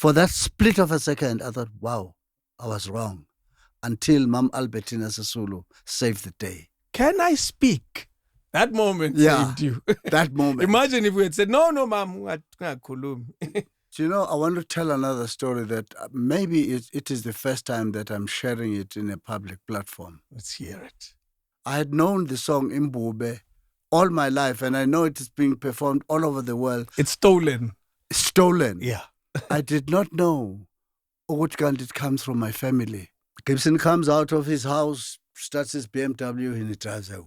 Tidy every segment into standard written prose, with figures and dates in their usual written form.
For that split of a second, I thought, wow, I was wrong. Until Mom Albertina Sisulu saved the day. Can I speak? That moment saved you. That moment. Imagine if we had said, no, Mom. Do you know, I want to tell another story that maybe it is the first time that I'm sharing it in a public platform. Let's hear it. I had known the song Mbube all my life, and I know it is being performed all over the world. It's stolen. Stolen. Yeah. I did not know which kind it comes from my family. Gibson comes out of his house, starts his BMW, and he drives out.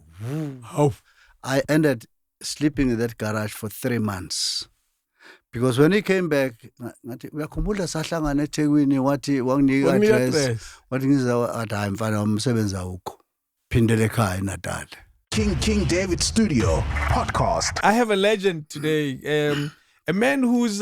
Oh. I ended sleeping in that garage for 3 months. Because when he came back, uyakhumbula sahlangana eThekwini wathi wanginika address wathi ngizawathi hayi mfana umsebenzi awukho phindele ekhaya eNatal. King David Studio podcast. I have a legend today, a man whose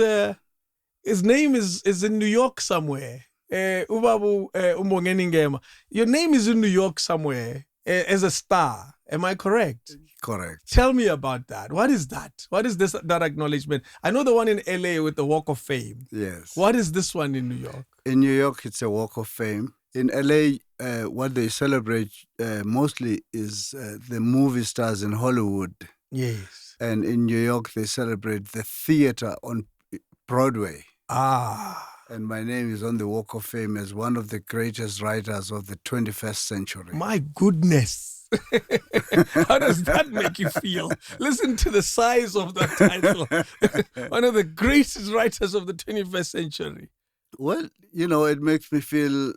his name is in New York somewhere. Ubabu Mbongeni Ngema. Your name is in New York somewhere as a star. Am I correct? Correct. Tell me about that. What is that? What is that acknowledgement? I know the one in LA with the Walk of Fame. Yes. What is this one in New York? In New York, it's a Walk of Fame. In LA, what they celebrate mostly is the movie stars in Hollywood. Yes. And in New York, they celebrate the theater on Broadway. Ah. And my name is on the Walk of Fame as one of the greatest writers of the 21st century. My goodness. How does that make you feel? Listen to the size of that title. One of the greatest writers of the 21st century. Well, you know, it makes me feel...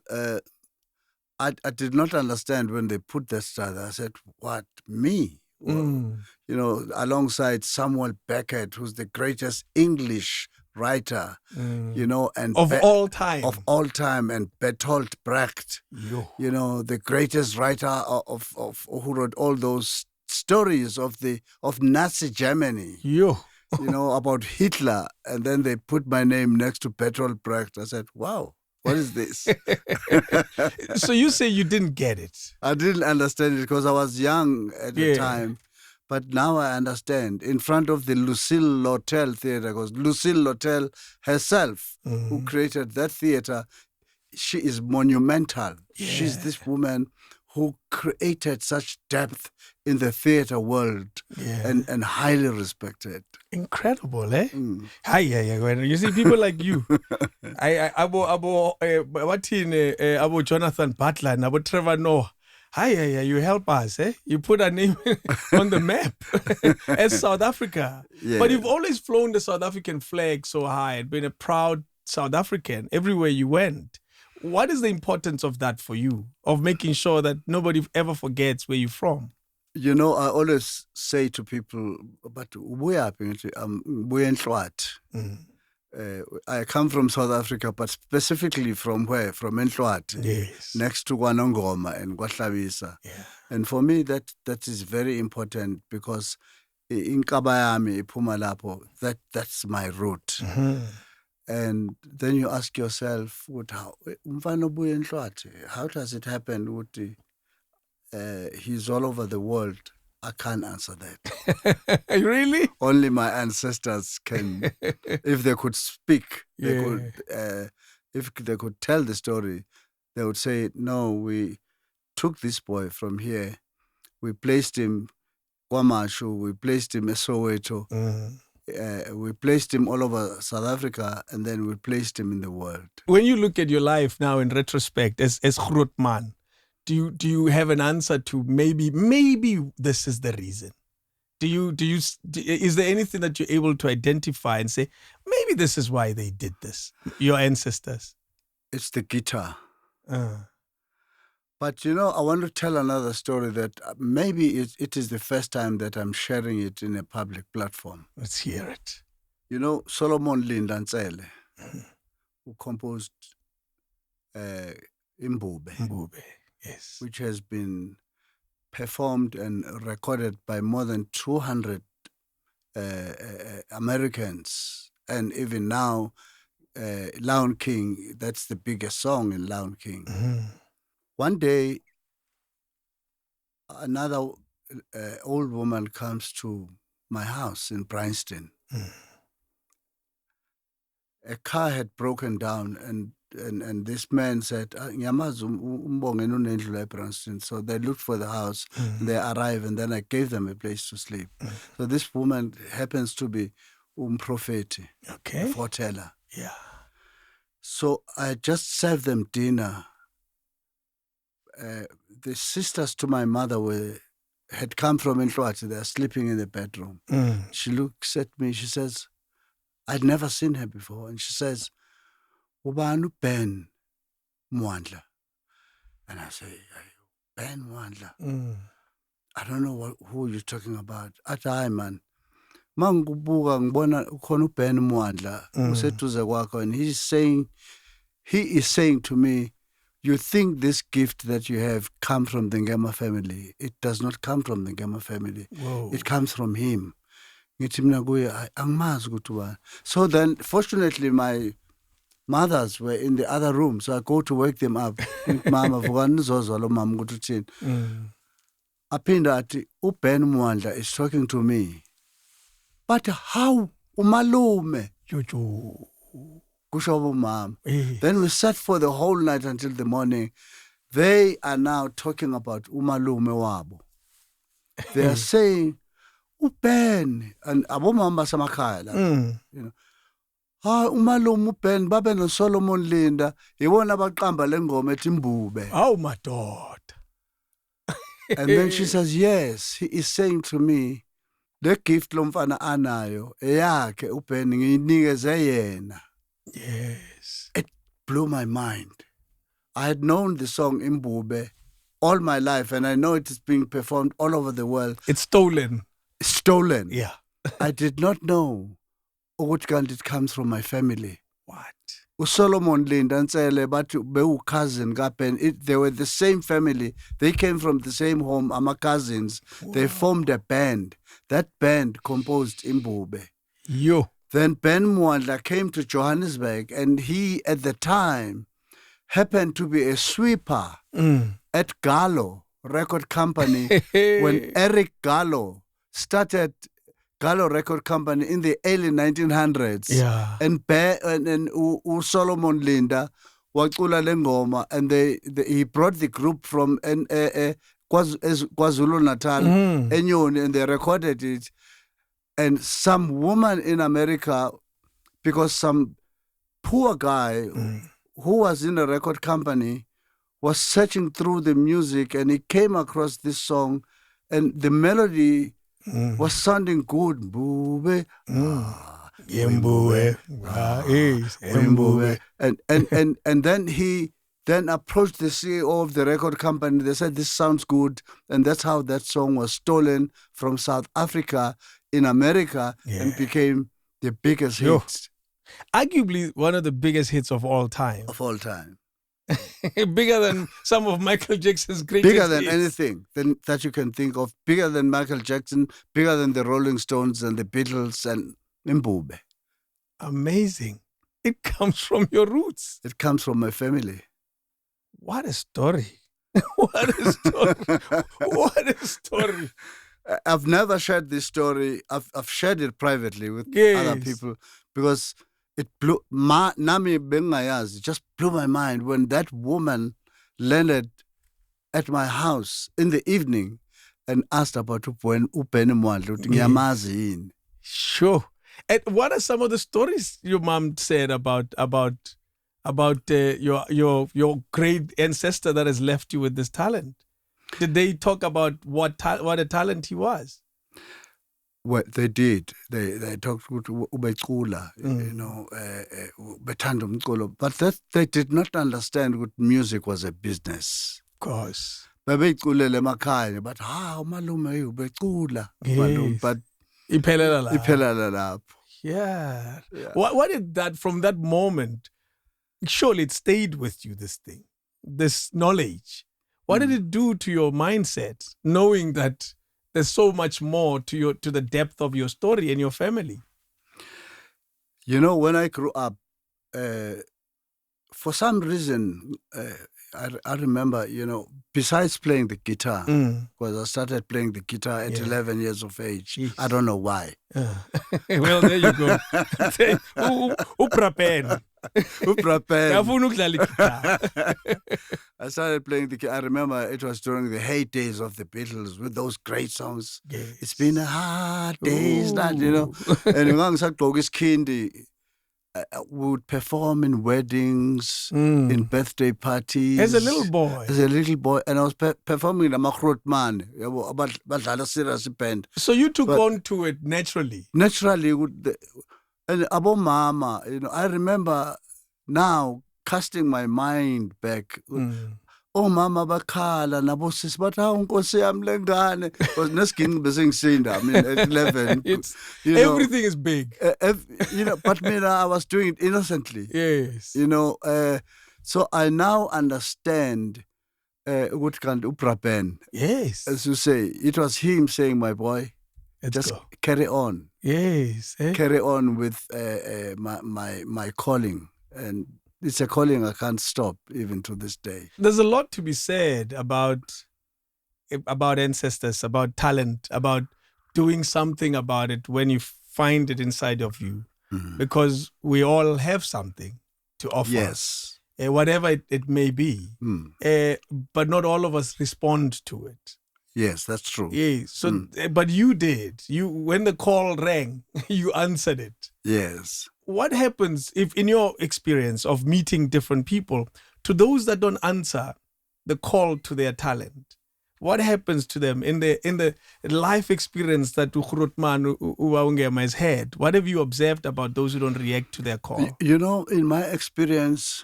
I did not understand when they put that star there. I said, what, me? Well, you know, alongside Samuel Beckett, who's the greatest English writer, you know, and of all time, and Bertolt Brecht, you know, the greatest writer of who wrote all those stories of Nazi Germany, you know, about Hitler, and then they put my name next to Bertolt Brecht. I said, wow. What is this? So you say you didn't get it? I didn't understand it because I was young at the time. But now I understand. In front of the Lucille Lortel Theatre, because Lucille Lortel herself, who created that theatre, she is monumental. Yeah. She's this woman who created such depth in the theatre world and highly respected. Incredible, eh? You see, people like you. Abo Jonathan Butler and Abo Trevor Noah. You help us, eh? You put our name on the map as South Africa. Yeah. But you've always flown the South African flag so high and been a proud South African everywhere you went. What is the importance of that for you, of making sure that nobody ever forgets where you're from? You know, I always say to people, but we're I come from South Africa, but specifically from where? From Enhlwathi, yes, next to KwaNongoma and KwaHlabisa. Yeah. And for me, that is very important because in Kabayami, Ipuma that's my root. Mm-hmm. And then you ask yourself, how does it happen? He's all over the world. I can't answer that. Really? Only my ancestors can. If they could speak, they could. If they could tell the story, they would say, "No, we took this boy from here. We placed him KwaMashu. We placed him in Soweto. We placed him all over South Africa, and then we placed him in the world." When you look at your life now in retrospect, as Grootman, do you have an answer to maybe this is the reason? Is there anything that you're able to identify and say, maybe this is why they did this, your ancestors? It's the guitar. But, you know, I want to tell another story that maybe it is the first time that I'm sharing it in a public platform. Let's hear it. You know, Solomon Lindantsele, who composed Mbube. Yes. Which has been performed and recorded by more than 200 Americans. And even now, Lion King, that's the biggest song in Lion King. Mm-hmm. One day, another old woman comes to my house in Bryanston. a car had broken down, and this man said, "Ngiyamazi Mbongeni unendlu la eBranston." So they looked for the house, and they arrived, and then I gave them a place to sleep. So this woman happens to be Umprofeti, Okay. a foreteller. Yeah. So I just served them dinner. The sisters to my mother had come from Inhlwathi. They are sleeping in the bedroom. She looks at me. She says, I'd never seen her before. And she says, "Ubani Ben Mwandla?" And I say, "Ben Mwandla? I don't know who you're talking about." Athi, "Hayi man, mangibuka ngibona ukhona uBen Mwandla useduze kwakho, and he is saying to me, you think this gift that you have come from the Ngema family. It does not come from the Ngema family. Whoa. It comes from him." Ngithi mina kuye, angimazi ukuthi ubani. So then, fortunately, my mothers were in the other room, so I go to wake them up. Mama, vukani nizozwa lo mama ukuthi uthini. Aphinda athi, "uBen Mwandla is talking to me." But how? Umalume. Jojo. Kusho mom. Eh. Then we sat for the whole night until the morning. They are now talking about umalume wabo. They are saying, "uBen," and abomama basemakhaya la, you know. Umalume uBen babe no Solomon Linda, yibona abaqamba lengoma ethi Mbube. Oh, my daughter. And then she says, "Yes, he is saying to me, the gift lomfana anayo eyakhe uBen ngiyinikeze yena." Yes. It blew my mind. I had known the song Mbube all my life, and I know it is being performed all over the world. It's stolen. Stolen. Yeah. I did not know ukuthi kanti it comes from my family. What? USolomon Linda Ntsele bathi bewu cousin kaBen. They were the same family. They came from the same home. Ama cousins. Wow. They formed a band. That band composed Mbube. Yo. Then Ben Mwandla came to Johannesburg, and he, at the time, happened to be a sweeper at Gallo Record Company when Eric Gallo started Gallo Record Company in the early 1900s. Yeah. And Solomon Linda wacula lengoma, and he brought the group from KwaZulu Natal, Enyoni, and they recorded it. And some woman in America, because some poor guy who was in a record company was searching through the music, and he came across this song, and the melody was sounding good. Mbube. And then he approached the CEO of the record company. They said, "This sounds good." And that's how that song was stolen from South Africa in America and became the biggest hit. Arguably one of the biggest hits of all time. Of all time. Bigger than some of Michael Jackson's greatest Bigger than hits. anything that you can think of. Bigger than Michael Jackson, bigger than the Rolling Stones and the Beatles and Mbube. Amazing. It comes from your roots. It comes from my family. What a story. What a story. What a story. I've never shared this story. I've shared it privately with other people because it blew nami bengayazi. It just blew my mind when that woman landed at my house in the evening and asked about uBen Mwandla. Ngiyamazi yini. Sure. And what are some of the stories your mom said about your great ancestor that has left you with this talent? Did they talk about what a talent he was? Well, they did. They talked about ubecula, bethanda umculo, but that they did not understand that music was a business. Of course. Bebeculele emakhaya, but umalume ubecula. Yes. But iphelela lapho. Yeah. What did that, from that moment, surely it stayed with you, this knowledge. What did it do to your mindset, knowing that there's so much more to the depth of your story and your family? You know, when I grew up, for some reason, I remember, besides playing the guitar, because I started playing the guitar at 11 years of age. Jeez. I don't know why. Well, there you go. Uprapen. I started playing the guitar. I remember it was during the heydays of the Beatles with those great songs. Yes. It's been a hard day's night, And Kente would perform in weddings, in birthday parties. As a little boy. And I was performing in recruitment, about serious band. So you took on to it naturally? Naturally. And about Mama, I remember now casting my mind back. Oh, Mama bakhala nabo sisi bathi unkosi yami lengane because neskin besingisinda. I mean at 11 everything is big. But I was doing it innocently. Yes. So I now understand what kind of uprapen. Yes. As you say, it was him saying, my boy, just carry on. Yes. Carry on with my calling. And it's a calling I can't stop even to this day. There's a lot to be said about ancestors, about talent, about doing something about it when you find it inside of you. Because we all have something to offer. Yes. Whatever it may be. But not all of us respond to it. Yes, that's true. Yes. So, but you did. When the call rang, you answered it. Yes. What happens if, in your experience of meeting different people, to those that don't answer the call to their talent? What happens to them in the life experience that Ukhurutman Ngema has had? What have you observed about those who don't react to their call? In my experience,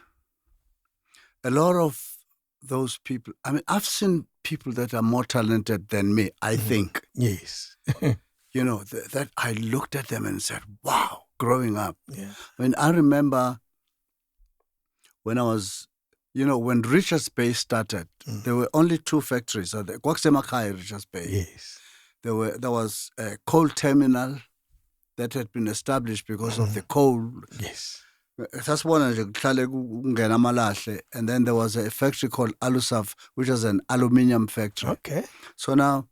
a lot of those people, I mean, I've seen people that are more talented than me, I think. Yes. That I looked at them and said, wow. Growing up. Yeah. I mean, I remember when I was, when Richards Bay started, there were only 2 factories. So the Kwakusemakhaya Richards Bay. Yes. There was a coal terminal that had been established because of the coal. Yes. That's one. And then there was a factory called Alusaf, which was an aluminium factory. Okay. So now,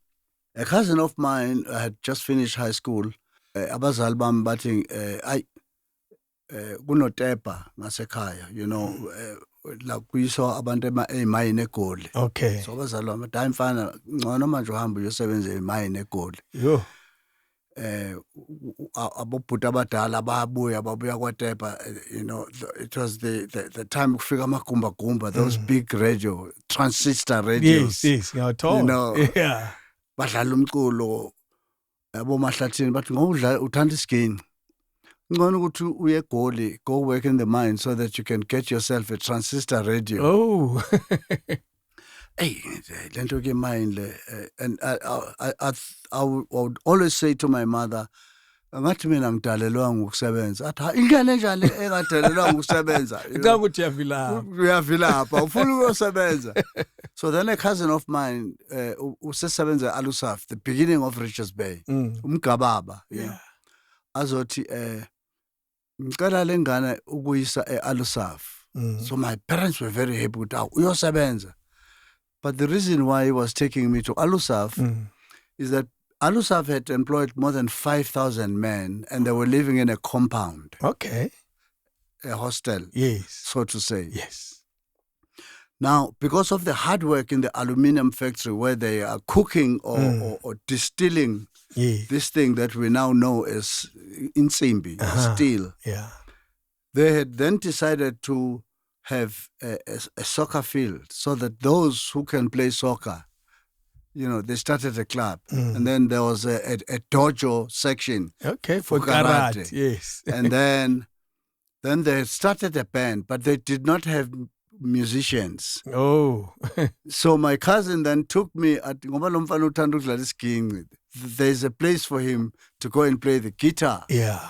a cousin of mine had just finished high school. Abazali bami bathi kunotepa ngasekhaya la kuyiso abantu emayini eGoli. Okay. So abazali bami bathi mfana ngcono manje uhamba uyosebenza emayini eGoli. Yo. Abobhuti abadala babuya kwaTepa, it was the time kufika amagumba those big radio transistor radios. Yes, yeah. Badlala umculo. Yabo mahlathini bathi ngowudla uthanda isigini ngcono ukuthi uye eGoli, go work in the mine so that you can get yourself a transistor radio. Oh. Hey, lento ke mine le. And I would always say to my mother, ngathi mina ngidalelwanga ukusebenza. Athi ingane njani engadalelwanga ukusebenza? Ukuthi uyavilapha ufuna ukusebenza. So then a cousin of mine usesebenza Alusaf, the beginning of Richards Bay. Umgababa, azothi ngicela lengane ukuyisa eAlusaf. So my parents were very happy ukuthi uyosebenza. But the reason why he was taking me to Alusaf is that Alusaf had employed more than 5,000 men and they were living in a compound. Okay. A hostel. Yes. So to say. Yes. Now, because of the hard work in the aluminium factory where they are cooking or distilling this thing that we now know as insimbi, steel, they had then decided to have a soccer field so that those who can play soccer, they started a club. And then there was a dojo section. Okay, for karate. Yes. And then they started a band, but they did not have musicians. Oh. So my cousin then took me at there's a place for him to go and play the guitar. Yeah.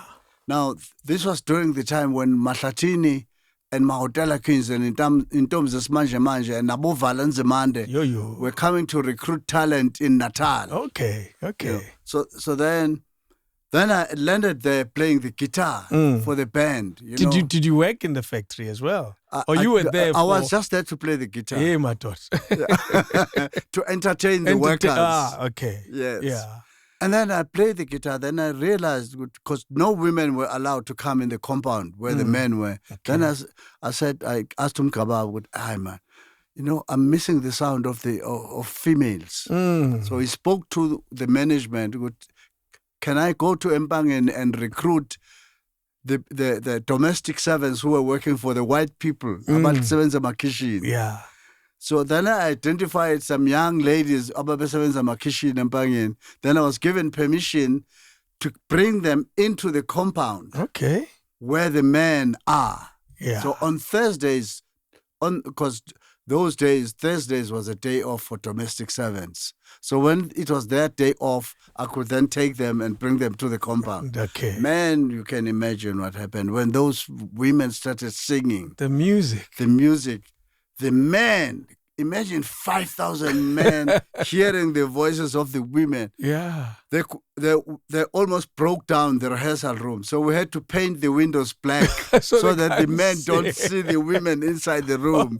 Now, this was during the time when Mahlatini and Mahotela Kings and in terms of Manje and Nabo Valenze were coming to recruit talent in Natal. Okay. So then Then I landed there playing the guitar for the band. Did you work in the factory as well? Or you were there I was just there to play the guitar. Yeah, my daughter. To entertain the workers. Okay. Yes. Yeah. And then I played the guitar. Then I realized, because no women were allowed to come in the compound where the men were. Okay. Then I asked him, Kabab, "Hi, man, I'm missing the sound of females." So he spoke to the management. Can I go to Mbongeni and recruit the domestic servants who were working for the white people? About servants of kitchen. Yeah. So then I identified some young ladies about servants of kitchen in Mbongeni. Then I was given permission to bring them into the compound. Okay. Where the men are. Yeah. So on Thursdays, because those days, Thursdays was a day off for domestic servants. So when it was their day off, I could then take them and bring them to the compound. Okay. Man, you can imagine what happened when those women started singing. The music. The men, imagine 5,000 men hearing the voices of the women. Yeah. They almost broke down the rehearsal room. So we had to paint the windows black so that the men don't see the women inside the room.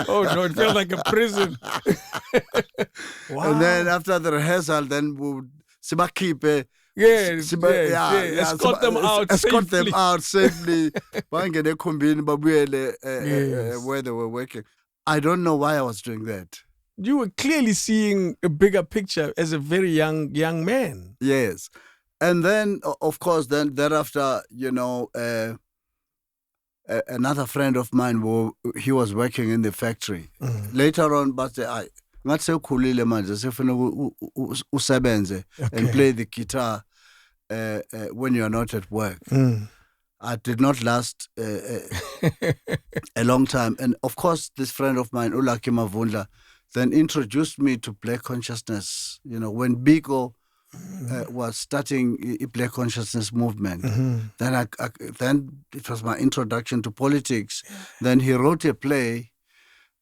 Oh no, it felt like a prison. Wow. And then after the rehearsal, then we would escort them out safely. Where they were working. I don't know why I was doing that. You were clearly seeing a bigger picture as a very young man. Yes. And then, of course, thereafter, another friend of mine, he was working in the factory. Later on, but and play the guitar when you're not at work. I did not last a long time. And of course, this friend of mine, Ulaki Mavundla, then introduced me to Black consciousness. When Biko was starting a Black consciousness movement, then then it was my introduction to politics. Then he wrote a play,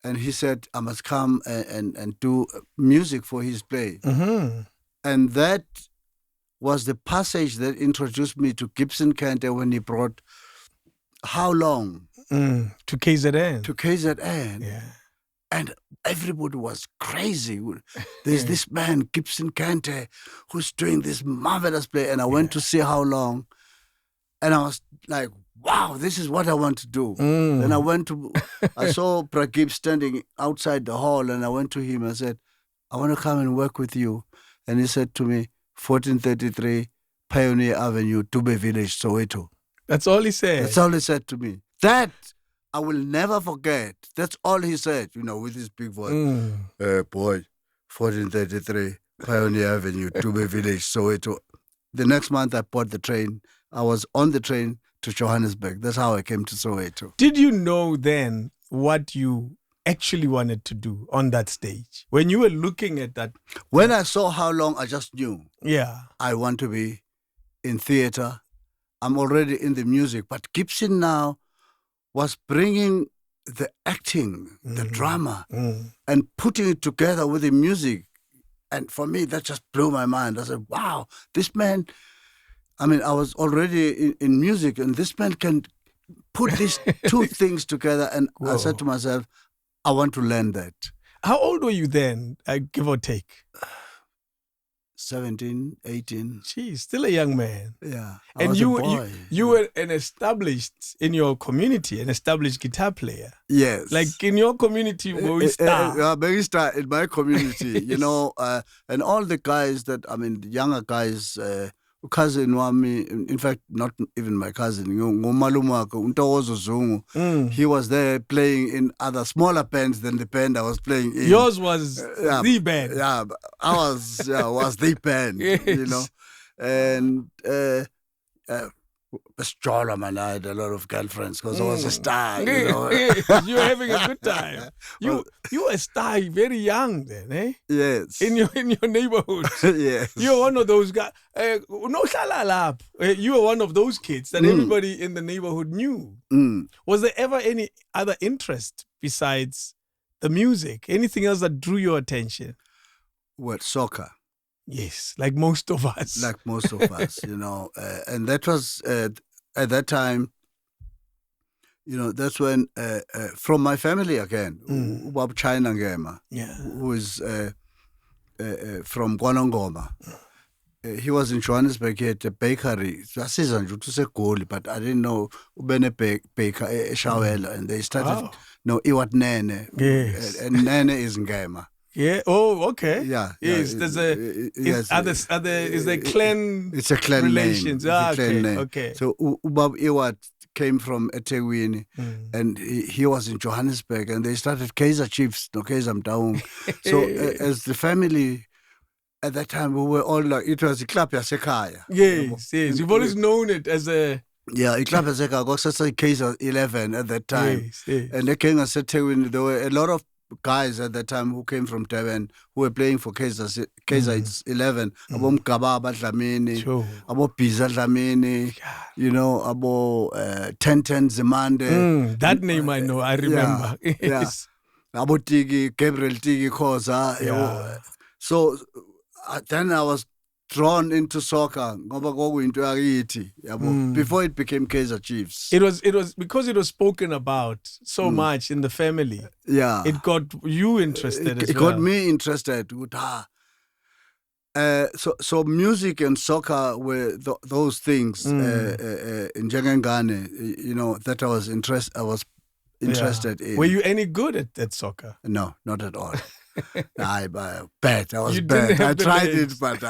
and he said I must come and do music for his play. And that was the passage that introduced me to Gibson Kente when he brought How Long to KZN. To KZN. Yeah. And everybody was crazy. There's this man, Gibson Kente, who's doing this marvelous play. And I went to see How Long. And I was like, wow, this is what I want to do. And I saw Pragib standing outside the hall, and I went to him and said, I want to come and work with you. And he said to me, 1433 Pioneer Avenue, Dube Village, Soweto. That's all he said? That's all he said to me. That I will never forget. That's all he said, with his big voice. Boy, 1433 Pioneer Avenue, Dube Village, Soweto. The next month I bought the train. I was on the train to Johannesburg. That's how I came to Soweto. Did you know then what you actually wanted to do on that stage? When you were looking at that? When I saw How Long, I just knew. Yeah. I want to be in theater. I'm already in the music. But Gibson now was bringing the acting, the drama, and putting it together with the music. And for me, that just blew my mind. I said, wow, this man, I was already in music, and this man can put these two things together. And I said to myself, I want to learn that. How old were you then, give or take? 17, 18. Geez, still a young man. Yeah. And you were an established, in your community, an established guitar player. Yes. Like in your community, where we start. Where we start in my community, and all the guys that, the younger guys, cousin Wami, in fact, not even my cousin, he was there playing in other smaller bands than the band I was playing in. Yours was the band. Yeah, I was the band, yes. And Jola, man, I had a lot of girlfriends because I was a star. You were having a good time. You were a star very young then, eh? Yes. In your neighborhood. Yes. You were one of those guys. You were one of those kids that everybody in the neighborhood knew. Was there ever any other interest besides the music? Anything else that drew your attention? What, soccer? Yes, like most of us. Like most of us, and that was at that time. That's when from my family again, Ubab China Ngema, who is from Kwanongoma. He was in Johannesburg. He had a bakery. But I didn't know Ubene baker Shawela, and they started. No, Iwat Nene. Yes. And Nene is Ngema. Yeah. Oh, okay. Yeah. Yes. There's is there clan? It's a clan relations. name. It's a clan name. Okay. So Ubab Iwat came from eThekwini, and he was in Johannesburg, and they started Kaiser Chiefs, no Kaiser Mtaung. So as the family at that time, we were all like, it was a club yasekhaya. Yes. You've always known it as a. Yeah, a club yasekhaya. Because that's like Kaiser 11 at that time. Yes. And they came and said, there were a lot of guys at that time who came from Durban who were playing for Kaiser 11. Abo Mgababa Dlamini, abo Biza Dlamini, abo Tenten Zemande. That name I know, I remember. Yes. Abo Tigi, Gabriel Tigi Khoza. Yeah. So then I was drawn into soccer before it became Kaiser Chiefs. It was because it was spoken about so much in the family. Yeah, it got you interested as well. It got me interested. So music and soccer were those things in Njengengane, that I was interested in. Were you any good at soccer? No, not at all. Bad. I was bad. I tried it, but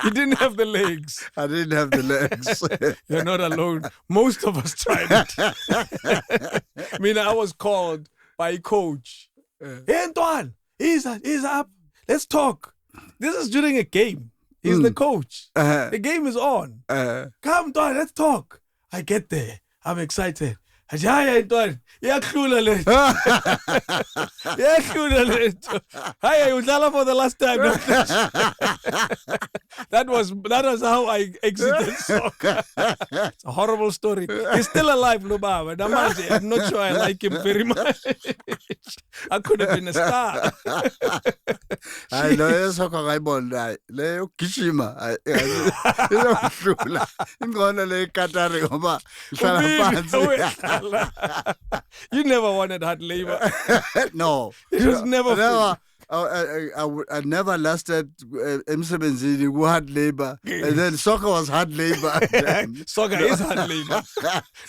you didn't have the legs. I didn't have the legs. You're not alone. Most of us tried it. I mean, I was called by a coach. Hey, Antoine, he's up. Let's talk. This is during a game. He's the coach. The game is on. Come, Antoine, let's talk. I get there. I'm excited. Hi, Antoine. Yakhula lethu. Hi, udlala for the last time. That was how I exited soccer. It's a horrible story. He's still alive, Lubaba. I'm not sure I like him very much. I could have been a star. I know soccer ngayibona leyo gijima ayidlula ingona le Qatar ngoba ihlala phansi. You never wanted hard labor. No. It was never fun. I never lasted emsebenzini hard labor, and then soccer was hard labor. Soccer is hard labor.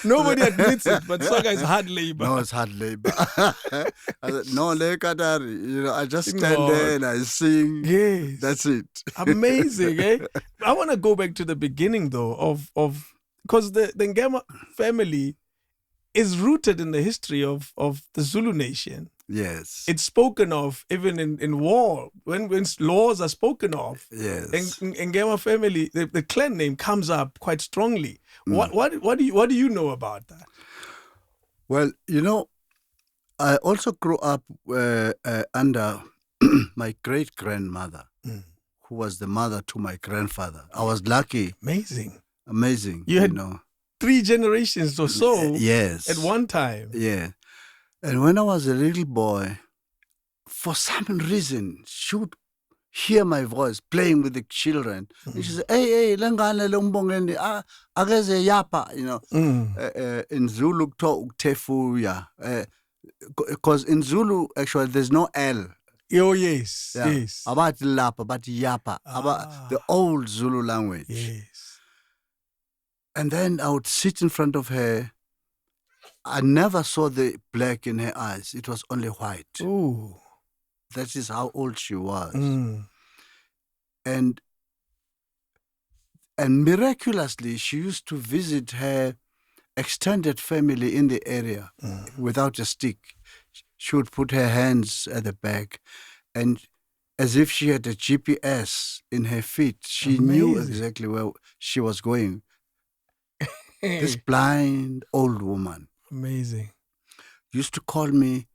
Nobody admits it, but soccer is hard labor. No, it's hard labor. No, Qatar, I just stand there and I sing. Yes, that's it. Amazing, eh? I want to go back to the beginning though of because the Ngema family is rooted in the history of the Zulu nation. Yes. It's spoken of even in war, when laws are spoken of. Yes. Ngema family, the clan name comes up quite strongly. What do you know about that? Well, I also grew up under my great-grandmother, who was the mother to my grandfather. I was lucky. Amazing. You had 3 generations or so. Yes. At one time. Yeah. And when I was a little boy, for some reason, she would hear my voice playing with the children. And she said, hey, Lengane Mbongeni, ageze yapa, in Zulu, uktefuya. Because in Zulu, actually, there's no L. Oh, yes, yeah. Yes. About lapa, about yapa, about the old Zulu language. Yes. And then I would sit in front of her. I never saw the black in her eyes. It was only white. Ooh. That is how old she was. And miraculously, she used to visit her extended family in the area without a stick. She would put her hands at the back, and as if she had a GPS in her feet, she knew exactly where she was going. This blind old woman. Amazing. Used to call me,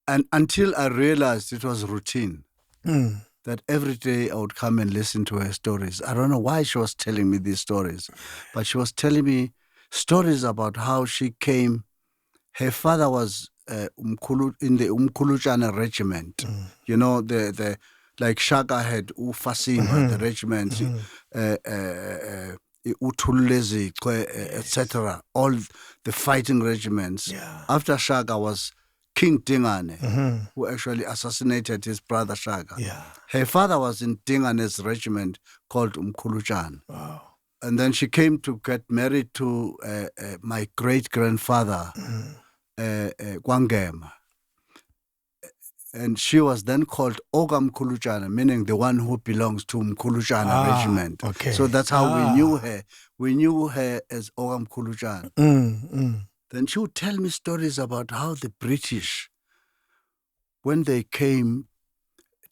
and until I realized it was routine, that every day I would come and listen to her stories. I don't know why she was telling me these stories, but she was telling me stories about how she came. Her father was in the Umkhulutshana regiment, the like Shaka had Fassie, the regiment, etc. All the fighting regiments. Yeah. After Shaka was King Dingane, who actually assassinated his brother Shaka. Yeah. Her father was in Dingane's regiment called Umkhulujan. Wow. And then she came to get married to my great-grandfather, Ngema. And she was then called Oga Mkhulujana, meaning the one who belongs to Mkhulujana regiment. Okay. So that's how we knew her. We knew her as Oga Mkhulujana. Then she would tell me stories about how the British, when they came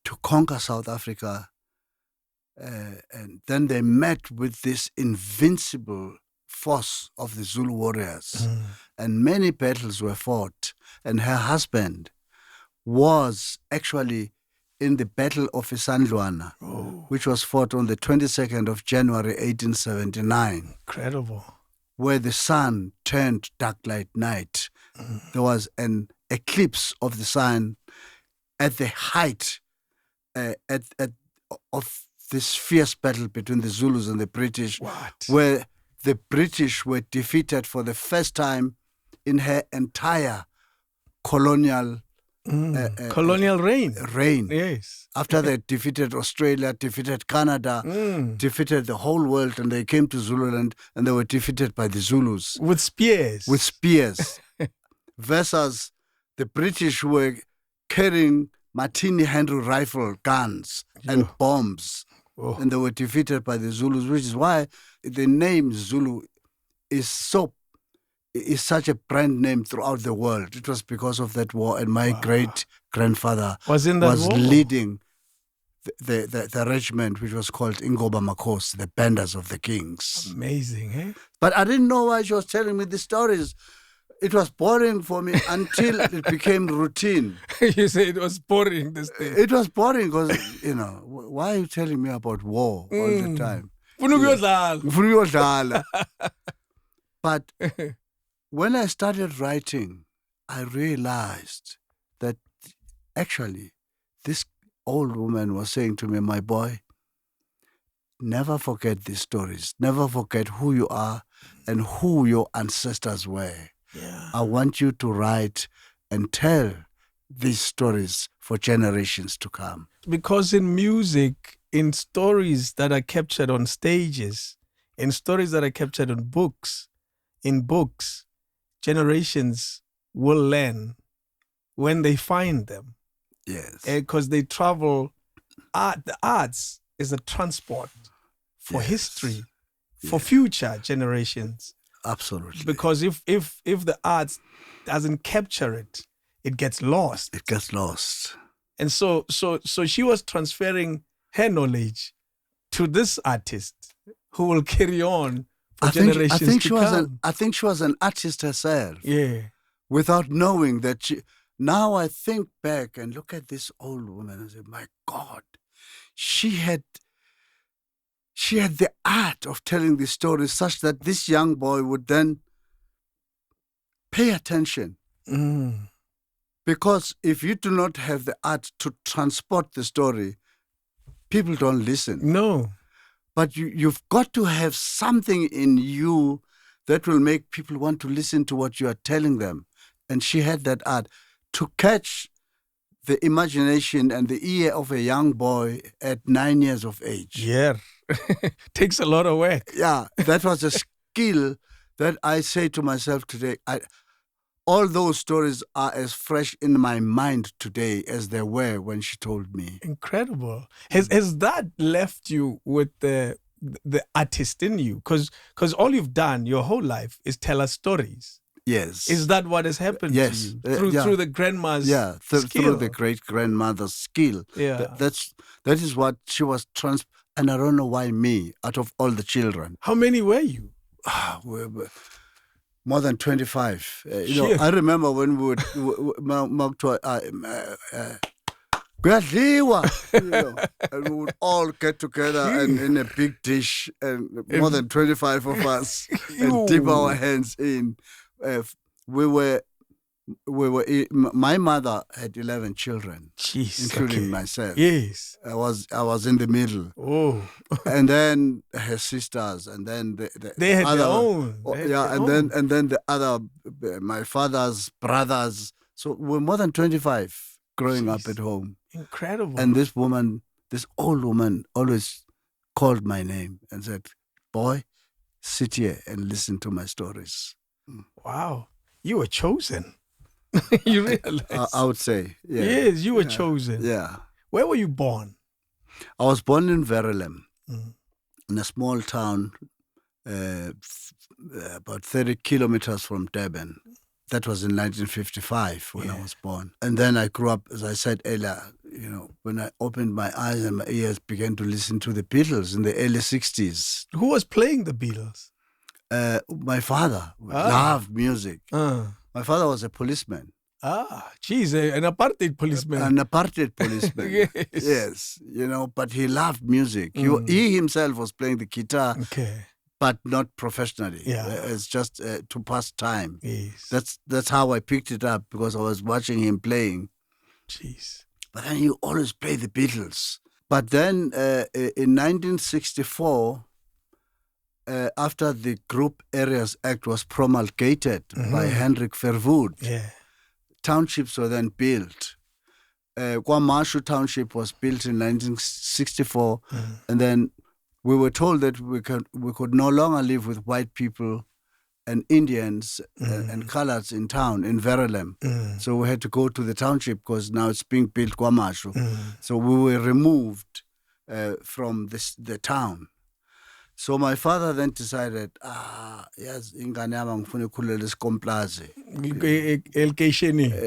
to conquer South Africa, and then they met with this invincible force of the Zulu warriors, and many battles were fought. And her husband was actually in the Battle of Isandlwana, which was fought on the 22nd of January, 1879. Incredible. Where the sun turned dark like night. There was an eclipse of the sun at the height of this fierce battle between the Zulus and the British, where the British were defeated for the first time in her entire colonial reign. Yes. After they defeated Australia, defeated Canada, defeated the whole world, and they came to Zululand and they were defeated by the Zulus. With spears. Versus the British were carrying Martini Henry rifle guns and bombs. And they were defeated by the Zulus, which is why the name Zulu is such a brand name throughout the world. It was because of that war, and my great-grandfather was leading the regiment, which was called Ingoba Makhosi, the Benders of the Kings. Amazing, eh? But I didn't know why she was telling me these stories. It was boring for me until it became routine. You say it was boring, this thing. It was boring because, why are you telling me about war all the time? But when I started writing, I realized that actually this old woman was saying to me, my boy, never forget these stories. Never forget who you are and who your ancestors were. Yeah. I want you to write and tell these stories for generations to come. Because in music, in stories that are captured on stages, in stories that are captured in books, generations will learn when they find them. Yes. Because they travel. The arts is a transport for history, for future generations. Absolutely. Because if the arts doesn't capture it, it gets lost. It gets lost. And so she was transferring her knowledge to this artist who will carry on for generations to come. I think she was an artist herself. Yeah. Without knowing that she... Now I think back and look at this old woman and say, my God, she had the art of telling the story such that this young boy would then pay attention. Because if you do not have the art to transport the story, people don't listen. No. But you've got to have something in you that will make people want to listen to what you are telling them. And she had that art to catch the imagination and the ear of a young boy at 9 years of age. Yeah. Takes a lot of work. Yeah, that was a skill that I say to myself today. All those stories are as fresh in my mind today as they were when she told me. Incredible. Has that left you with the artist in you? Because all you've done your whole life is tell us stories. Yes. Is that what has happened to you? Through the grandma's skill? Through the great-grandmother's skill. Yeah. That is what she was and I don't know why me, out of all the children. How many were you? More than 25. I remember when we would and we would all get together and in a big dish, and more than 25 of us, and dip our hands in. We were My mother had 11 children, Jeez, including okay. myself. Yes. I was in the middle. Oh. And then her sisters, and then They had other, their own. oh, They had yeah, their and own. then the other, my father's brothers. So we're more than 25 growing up Jeez. at home. Incredible. And this old woman, always called my name and said, "Boy, sit here and listen to my stories." Wow. You were chosen. You realize? I would say, yeah. Yes, you were chosen. Yeah. Where were you born? I was born in Verulam, Mm. in a small town about 30 kilometers from Durban. That was in 1955 when I was born. And then I grew up, as I said earlier, when I opened my eyes and my ears, began to listen to the Beatles in the early 60s. Who was playing the Beatles? My father loved music. My father was a policeman. Geez, an apartheid policeman. An apartheid policeman. Yes. Yes, but he loved music. He himself was playing the guitar, Okay. but not professionally. Yeah. It's just to pass time. Yes. That's how I picked it up, because I was watching him playing. Jeez. But then he always played the Beatles. But then in 1964, after the Group Areas Act was promulgated by Hendrik Verwoerd, townships were then built. KwaMashu Township was built in 1964, and then we were told that we could no longer live with white people and Indians and coloreds in town, in Verulam. So we had to go to the township, because now it's being built, KwaMashu. So we were removed from the town. So my father then decided, yes, ingane yami ngifuna ikhulele esikomplazi.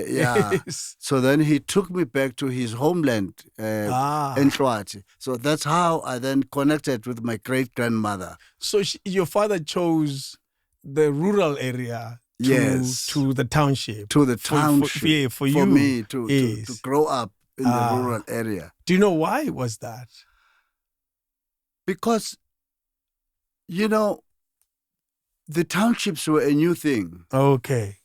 Yeah. Yes. So then he took me back to his homeland, Nhlwathi. So that's how I then connected with my great-grandmother. So your father chose the rural area to the township. To the township. For you. For me to grow up in the rural area. Do you know why was that? Because, the townships were a new thing. Okay.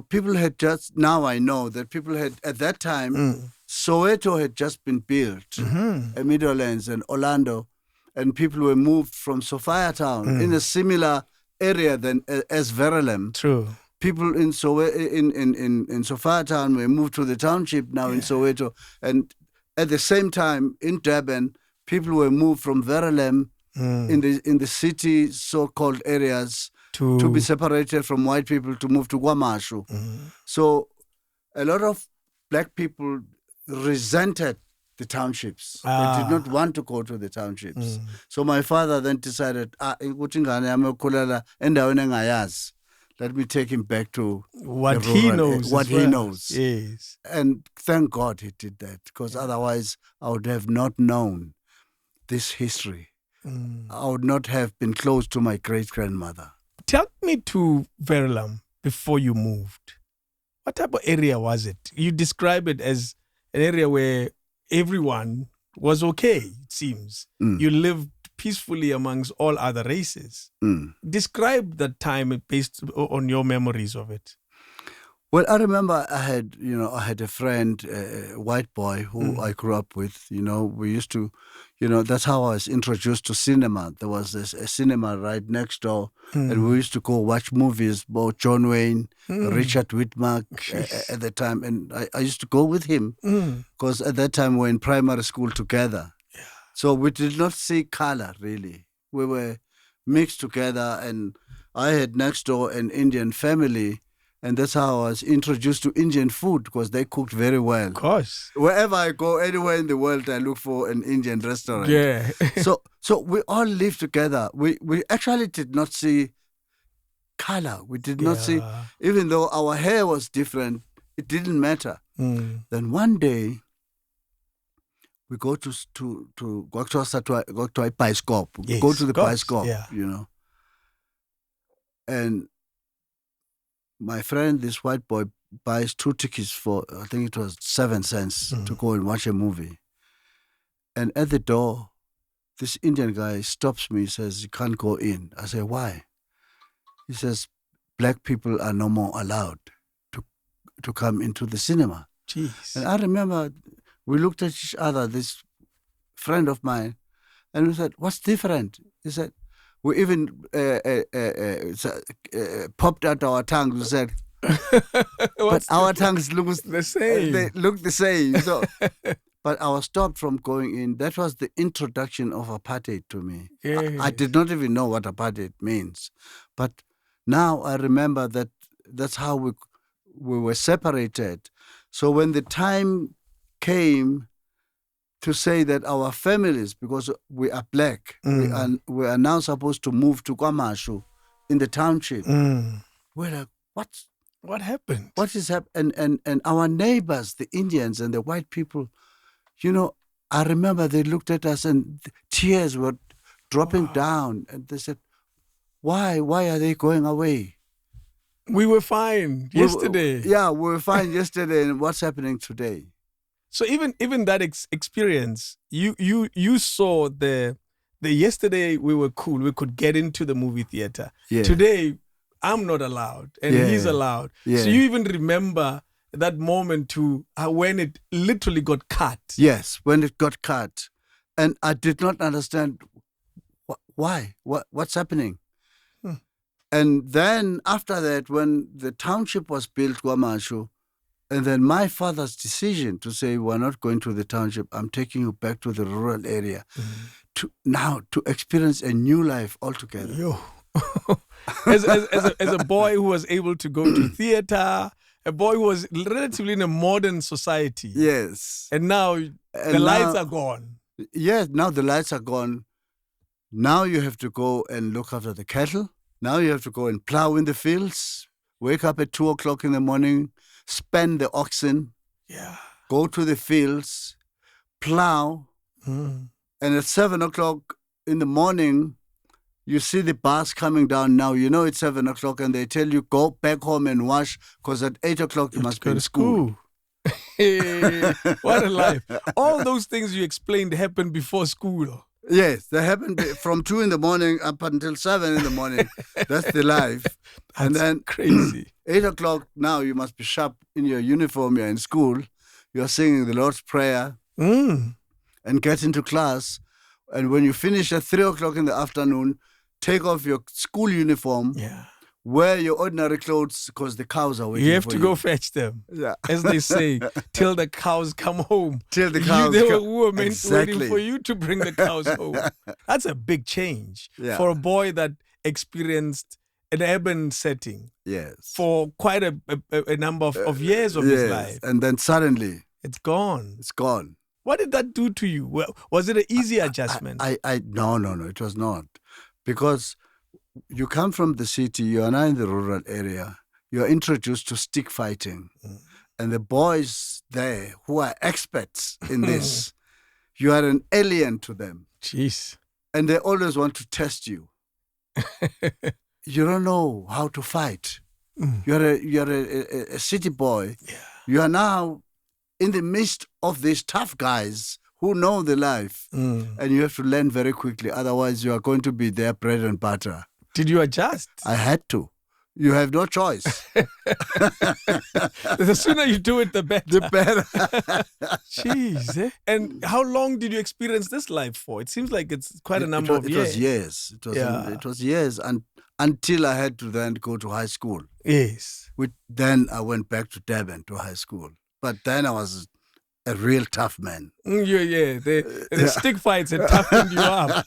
People had just, now I know that people had, at that time, Soweto had just been built, Meadowlands and Orlando, and people were moved from Sophiatown in a similar area as Verulam. True. People in Sophiatown were moved to the township now in Soweto, and at the same time in Durban, people were moved from Verulam in the city so-called areas to be separated from white people to move to KwaMashu. So a lot of black people resented the townships. They did not want to go to the townships. So my father then decided, let me take him back to what he knows. What he knows. Yes. And thank God he did that, because otherwise I would have not known this history. I would not have been close to my great-grandmother. Take me to Verulam before you moved. What type of area was it? You describe it as an area where everyone was okay, it seems. You lived peacefully amongst all other races. Describe that time based on your memories of it. Well, I remember I had a friend, a white boy who I grew up with. We used to, that's how I was introduced to cinema. There was a cinema right next door, and we used to go watch movies, both John Wayne, Richard Whitmark at the time, and I used to go with him, because at that time we were in primary school together. Yeah. So we did not see color, really. We were mixed together, and I had next door an Indian family. And that's how I was introduced to Indian food, because they cooked very well. Of course. Wherever I go, anywhere in the world, I look for an Indian restaurant. Yeah. So we all lived together. We actually did not see color. We did not see, even though our hair was different, it didn't matter. Then one day, we go to Paiscope. Yes, Go to the Paiscope, And my friend, this white boy, buys 2 tickets for, I think it was 7 cents to go and watch a movie. And at the door, this Indian guy stops me. He says, "You can't go in." I say, "Why?" He says, "Black people are no more allowed to come into the cinema. Jeez. And I remember we looked at each other, this friend of mine, and we said, "What's different?" He said, we even popped out our tongues. We said, but our tongues look the same. They look the same. So, but I was stopped from going in. That was the introduction of apartheid to me. Yes. I did not even know what apartheid means. But now I remember that that's how we were separated. So when the time came to say that our families, because we are black, we are now supposed to move to KwaMashu in the township. We're like, what happened? What is happening? And our neighbors, the Indians and the white people, I remember they looked at us and tears were dropping down. And they said, why are they going away? We were fine yesterday. We were fine yesterday. And what's happening today? So even that experience, you saw the yesterday we were cool. We could get into the movie theater. Yeah. Today, I'm not allowed and he's allowed. Yeah. So you even remember that moment to when it literally got cut. Yes, when it got cut. And I did not understand why, what's happening. And then after that, when the township was built, KwaMashu, and then my father's decision to say, we're not going to the township, I'm taking you back to the rural area to experience a new life altogether. Yo. as a boy who was able to go to theater, a boy who was relatively in a modern society. Yes. And now the lights are gone. Yes, now the lights are gone. Now you have to go and look after the cattle. Now you have to go and plow in the fields, wake up at 2 o'clock in the morning, spend the oxen, go to the fields, plow, and at 7 o'clock in the morning, you see the bus coming down now. You know it's 7 o'clock and they tell you, go back home and wash because at 8 o'clock you must be in school. Hey, what a life. All those things you explained happened before school. Yes, they happened from 2 in the morning up until 7 in the morning. That's the life. And then crazy. 8 o'clock now you must be sharp in your uniform. You're in school. You're singing the Lord's Prayer and get into class. And when you finish at 3 o'clock in the afternoon, take off your school uniform. Yeah. Wear your ordinary clothes because the cows are waiting for you. You have to go fetch them. Yeah. As they say, till the cows come home. Till the cows They come. were waiting for you to bring the cows home. That's a big change for a boy that experienced an urban setting. Yes. For quite a number of years of his life. And then suddenly it's gone. It's gone. What did that do to you? Was it an easy adjustment? No, it was not. Because you come from the city, you are now in the rural area, you are introduced to stick fighting. And the boys there who are experts in this, you are an alien to them. Jeez. And they always want to test you. You don't know how to fight. You're a city boy. Yeah. You are now in the midst of these tough guys who know the life. And you have to learn very quickly. Otherwise, you are going to be their bread and butter. Did you adjust? I had to. You have no choice. The sooner you do it, the better. The better. Jeez. Eh? And how long did you experience this life for? It seems like it's quite a number of years. It was years. It was years until I had to then go to high school. Yes. Then I went back to Durban to high school. But then I was a real tough man. The stick fights had toughened you up.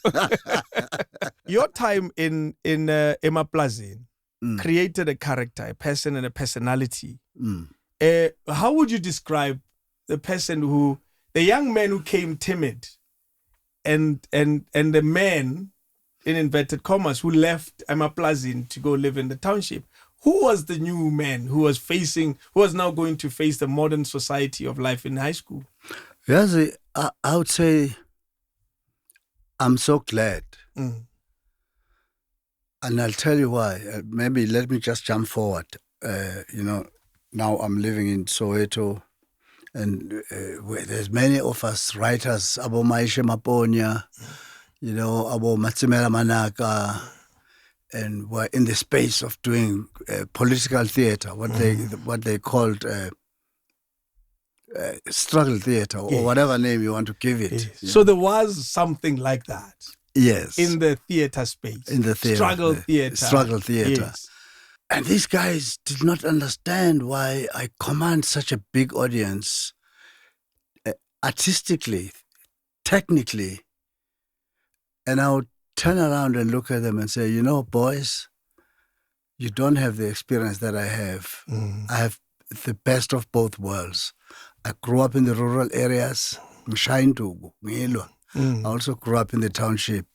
Your time in Emaplazini created a character, a person and a personality. How would you describe the young man who came timid and the man, in inverted commas, who left Emaplazini to go live in the township? Who was the new man who was now going to face the modern society of life in high school? Yes, I would say I'm so glad. And I'll tell you why. Maybe let me just jump forward. Now I'm living in Soweto, and there's many of us writers, Abo Maishe Maponya, Abo Matsimela Manaka, and were in the space of doing political theatre, what they called struggle theatre, or whatever name you want to give it. Yes. So there was something like that. Yes. In the theatre space. In the theatre. Struggle theatre. Struggle theatre. Yes. And these guys did not understand why I command such a big audience artistically, technically. And I would turn around and look at them and say, boys, you don't have the experience that I have. I have the best of both worlds. I grew up in the rural areas. I also grew up in the township.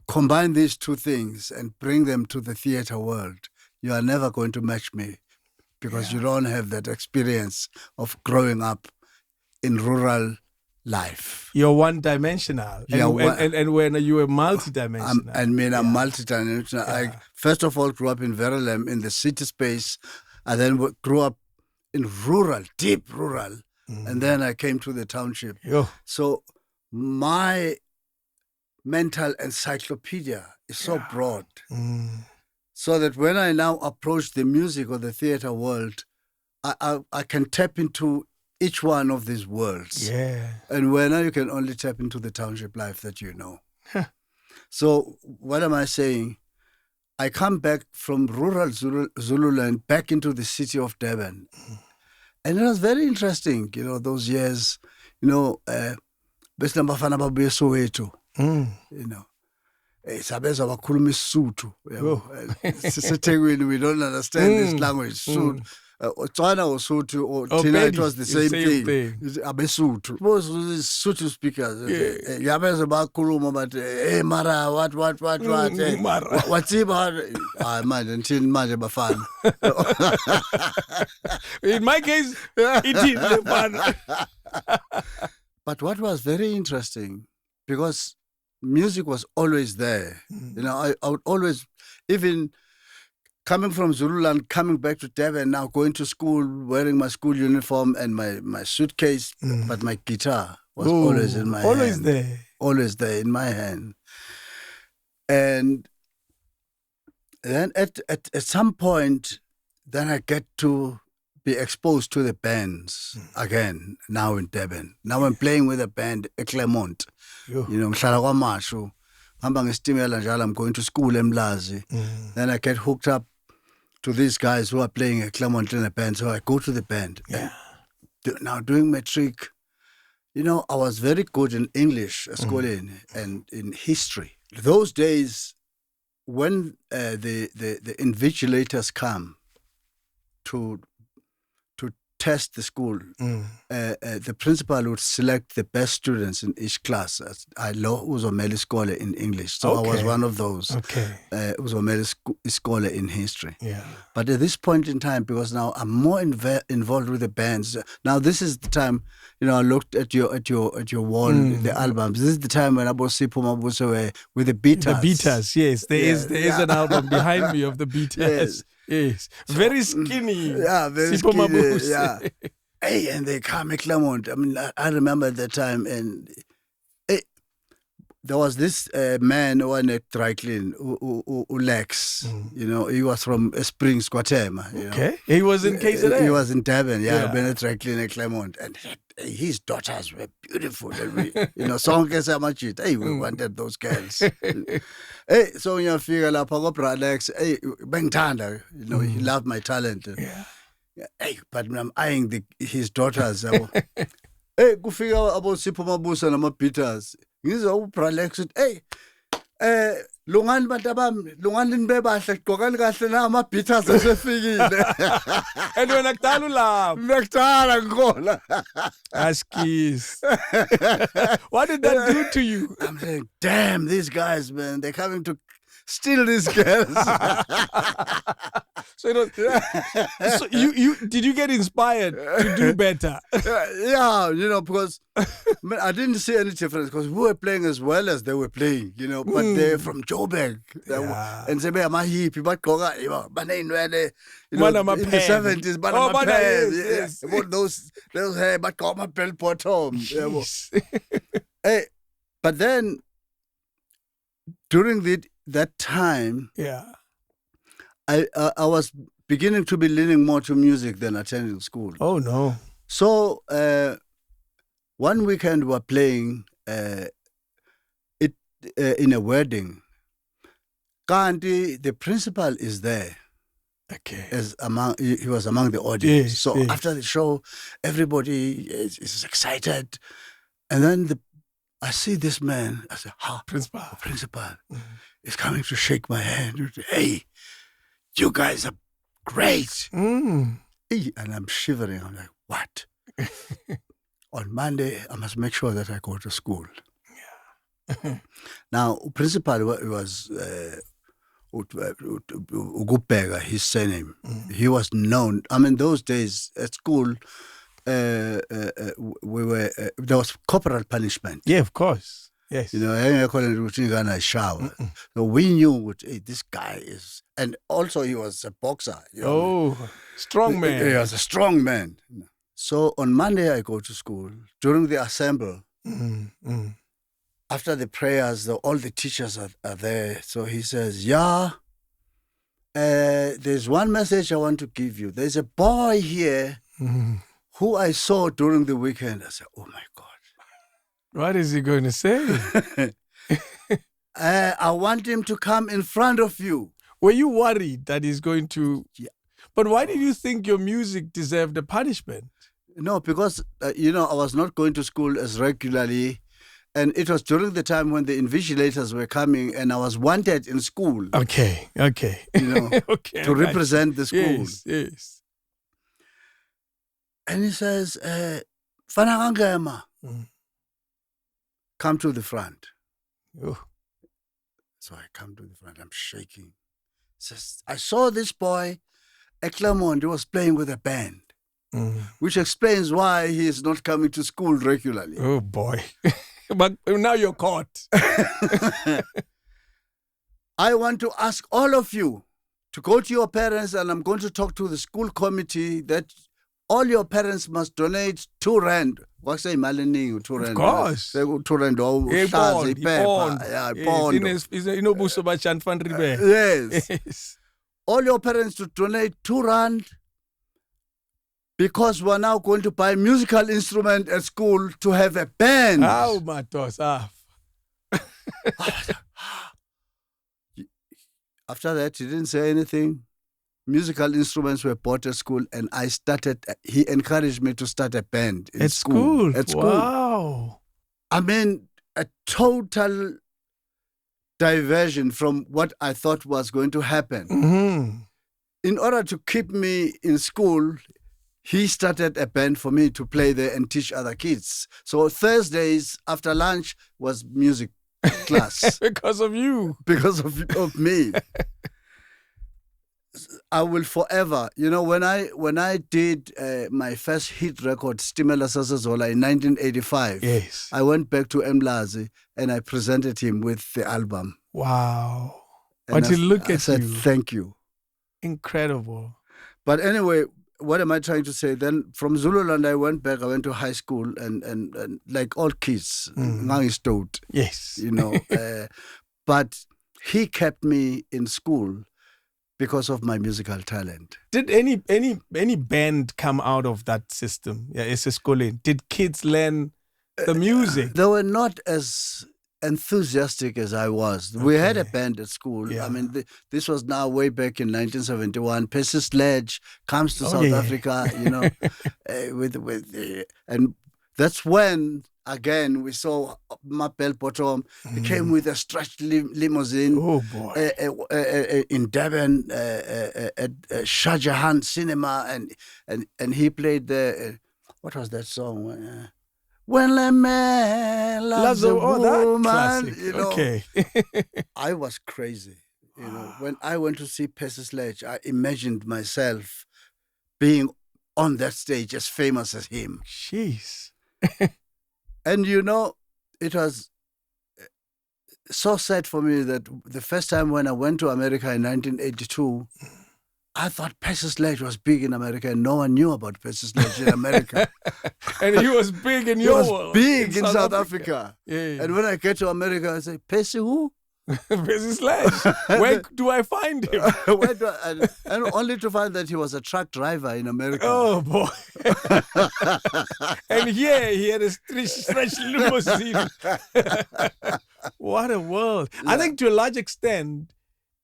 Combine these two things and bring them to the theatre world. You are never going to match me because you don't have that experience of growing up in rural life. You're one-dimensional. And when you were multi-dimensional. I'm multi-dimensional. Yeah. I first of all grew up in Verulam in the city space. I then grew up in rural, deep rural. And then I came to the township. So my mental encyclopedia is so broad. So that when I now approach the music or the theatre world, I can tap into each one of these worlds. Yeah. And when you can only tap into the township life that you know. So what am I saying? I come back from rural Zululand back into the city of Durban. And it was very interesting, those years, besinabafana babuye Soweto, sabeza bakhuluma isiSuthu, we don't understand this language, Suthu. Tswana or Sotho or Tina, it was the same thing. Abesuthu. Most of these Sotho speakers. Yabeza bakhuluma but hey mara what what's about man until manje bafana. In my case it is fun. But what was very interesting, because music was always there. I would always, even coming from Zululand, coming back to Durban, now going to school, wearing my school uniform and my suitcase, but my guitar was always in my hand. Always there in my hand. And then at some point, then I get to be exposed to the bands again, now in Durban. Now I'm playing with a band, Claremont. Ngihlala kwaMashu. Ngihamba ngestimela njalo, I'm going to school eMlazi. Then I get hooked up to these guys who are playing a Claremont in a band. So I go to the band. Yeah. Now doing matric, I was very good in English, and in history. Those days, when the invigilators come to test the school, the principal would select the best students in each class. I was a scholar in English, so I was one of those. Was a scholar in history. Yeah. But at this point in time, because now I'm more involved with the bands. Now this is the time, I looked at your wall, the albums. This is the time when Abosipo Mabuse were with the Beaters. The Beaters, yes. There is an album behind me of the Beaters. Yes. Very skinny. Yeah, very skinny. Yeah. Hey, and they come at Claremont. I mean, I remember at that time, and there was this man who went at dry clean, Lex. He was from Springs, Guatemala. Okay. He was in KZN. He was in Durban, been at dry clean at Claremont. And his daughters were beautiful. And we, we wanted those girls. Hey, so when you figure out Pagopra Lex, hey, Bengtanda, he loved my talent. Yeah. Hey, but I'm eyeing his daughters. Hey, go figure out about Sipho Mabuza and my Peters. He's a Lex. Hey, lungan batabam, lungan linbebahle, kokan kahle na Peters asefikile. And when Naktalula. Naktala ngola. Askis. What did that do to you? I'm saying, damn, these guys, man, they're coming to steal these girls. So you did you get inspired to do better? Yeah, because I didn't see any difference, because we were playing as well as they were playing, but they're from Joburg. And they were my hippie, but in the 70s, but yes. Those hair, but got my belt bottom. Hey, but then during that time, I was beginning to be leaning more to music than attending school. Oh no! So one weekend we were playing it in a wedding. Kanti, the principal is there. Okay. He was among the audience. Yes, so yes. after the show, everybody is excited, and then I see this man. I said, Principal is coming to shake my hand. Hey, you guys are great. And I'm shivering. I'm like, what? On Monday, I must make sure that I go to school. Yeah. Now, principal was Ugupega, his surname. He was known. I mean, those days at school, there was corporal punishment. Yeah, of course. Yes. You know, I call it routine a shower. So we knew hey, this guy is, and also he was a boxer. You know? Strong man. He was a strong man. So on Monday I go to school. During the assemble, after the prayers, all the teachers are there. So he says, there's one message I want to give you. There's a boy here who I saw during the weekend. I said, oh my God. What is he going to say? I want him to come in front of you. Were you worried that he's going to... Yeah. But why did you think your music deserved a punishment? No, because, I was not going to school as regularly. And it was during the time when the invigilators were coming and I was wanted in school. Okay. To represent the school. Yes. And he says, Mbongeni Ngema, come to the front. Oh. So I come to the front, I'm shaking. He says, I saw this boy at Clermont, he was playing with a band, which explains why he is not coming to school regularly. Oh boy. But now you're caught. I want to ask all of you to go to your parents, and I'm going to talk to the school committee that all your parents must donate 2 rand. What say, Malini? 2 rand. Of course. 2 rand. Yes. All your parents to donate 2 rand because we're now going to buy musical instrument at school to have a band. Oh, my toes off. After that, he didn't say anything. Musical instruments were bought at school, and he encouraged me to start a band at school. At school. Wow. I mean, a total diversion from what I thought was going to happen. In order to keep me in school, he started a band for me to play there and teach other kids. So Thursdays after lunch was music class. Because of you. Because of me. I will forever, when I did my first hit record, Stimela Sasazola, in 1985, yes, I went back to Mlazi and I presented him with the album. Wow. And but look at I said, you. Thank you. Incredible. But anyway, what am I trying to say? Then from Zululand, I went back. I went to high school and like all kids, yes, but he kept me in school because of my musical talent. Did any band come out of that system? Yeah, it's a schooling. Did kids learn the music? They were not as enthusiastic as I was. Okay. We had a band at school. Yeah. I mean, this was now way back in 1971. Percy Sledge comes to South Africa, and that's when again we saw Mapel Bottom. He came with a stretched limousine. Oh boy! In Durban at Shah Jahan Cinema, and he played the what was that song? When a man loves a woman, classic. Okay. I was crazy. When I went to see Percy Sledge, I imagined myself being on that stage as famous as him. Jeez. And it was so sad for me that the first time when I went to America in 1982, I thought Percy Sledge was big in America and no one knew about Percy Sledge in America. And he was big in your world. Big in South Africa. Yeah. And when I get to America, I say, Percy who? Percy Sledge. Where do I find him? And only to find that he was a truck driver in America. Oh, boy. And here he had a stretch limousine. What a world. Yeah. I think to a large extent,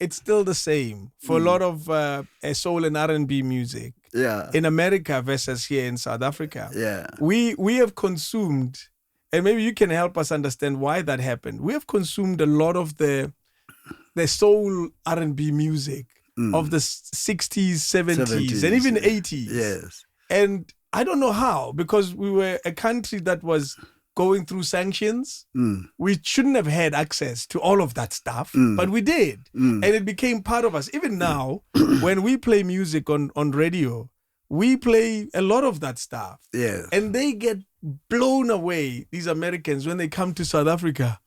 it's still the same for a lot of soul and R&B music. Yeah. In America versus here in South Africa. Yeah. We have consumed, and maybe you can help us understand why that happened. We have consumed a lot of the soul R&B music of the 60s, 70s, and even 80s. Yes. And I don't know how, because we were a country that was going through sanctions. We shouldn't have had access to all of that stuff, but we did. And it became part of us. Even now, when we play music on radio, we play a lot of that stuff. Yes. And they get blown away, these Americans, when they come to South Africa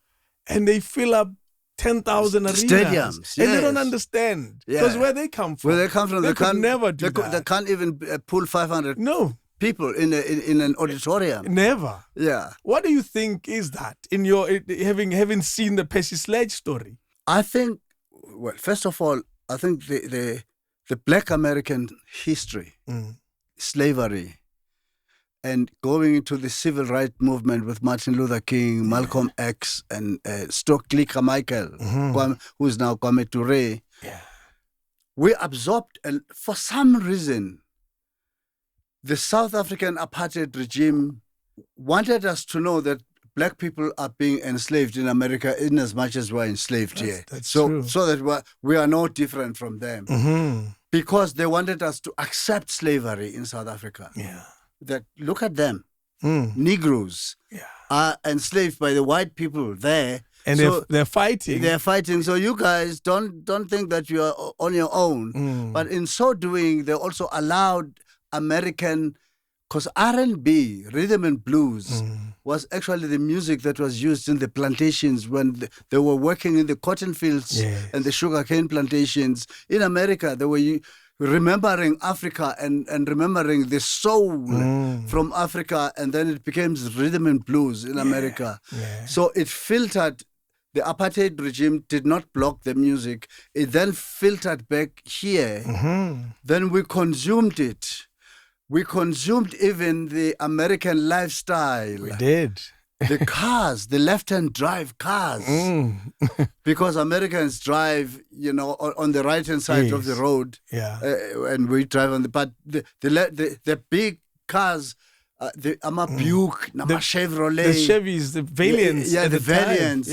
and they fill up 10,000 arenas. Stadiums. And they don't understand. Because where they come from. Where they come from, they could never do that. They can't even pull 500 people in an auditorium. Never. Yeah. What do you think is that in your having seen the Percy Sledge story? I think, well, first of all, I think the Black American history, slavery, and going into the civil rights movement with Martin Luther King, Malcolm X, and Stokely Carmichael, who is now Kwame Ture, we absorbed, and for some reason, the South African apartheid regime wanted us to know that black people are being enslaved in America in as much as we're enslaved here. That's true. So that we are no different from them. Because they wanted us to accept slavery in South Africa. Yeah. That look at them. Negroes are enslaved by the white people there. And so they're fighting. They're fighting. So you guys don't think that you are on your own. But in so doing, they also allowed American, because R&B, rhythm and blues, was actually the music that was used in the plantations when they were working in the cotton fields and the sugarcane plantations. In America, they were remembering Africa and remembering the soul from Africa, and then it became rhythm and blues in America. So it filtered. The apartheid regime did not block the music. It then filtered back here. Then we consumed it. We consumed even the American lifestyle. We did. The cars, the left-hand drive cars. Because Americans drive, on the right-hand side of the road. And we drive on but the big cars, the Buick, Chevrolet. The Chevys, the Valiants. The Valiants,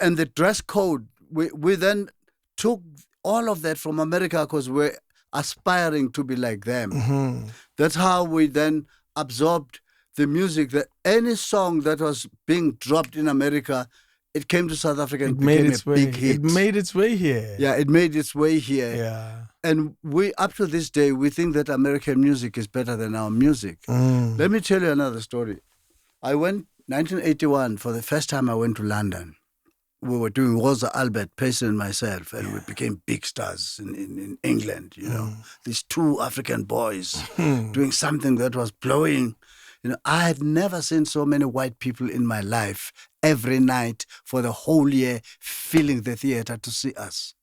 and the dress code. We then took all of that from America because we're aspiring to be like them. That's how we then absorbed the music, that any song that was being dropped in America, it came to South Africa and became a big hit. It made its way here. Yeah, it made its way here. Yeah. And we, up to this day, we think that American music is better than our music. Let me tell you another story. I went, 1981, for the first time I went to London. We were doing Rosa Albert, Percy and myself, and we became big stars in England, These two African boys doing something that was blowing. I had never seen so many white people in my life every night for the whole year filling the theater to see us.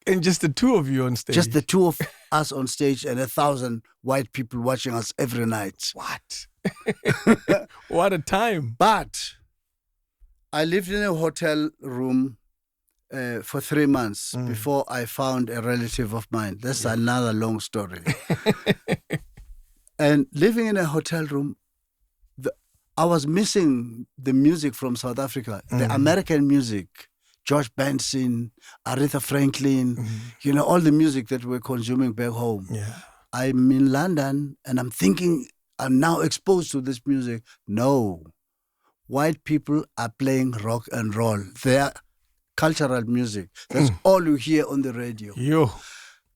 And just the two of you on stage? Just the two of us on stage and 1,000 white people watching us every night. What? What a time. But I lived in a hotel room for 3 months before I found a relative of mine. That's another long story. And living in a hotel room, I was missing the music from South Africa, the American music, George Benson, Aretha Franklin, all the music that we're consuming back home. I'm in London and I'm thinking I'm now exposed to this music. No. White people are playing rock and roll. Their cultural music. That's all you hear on the radio.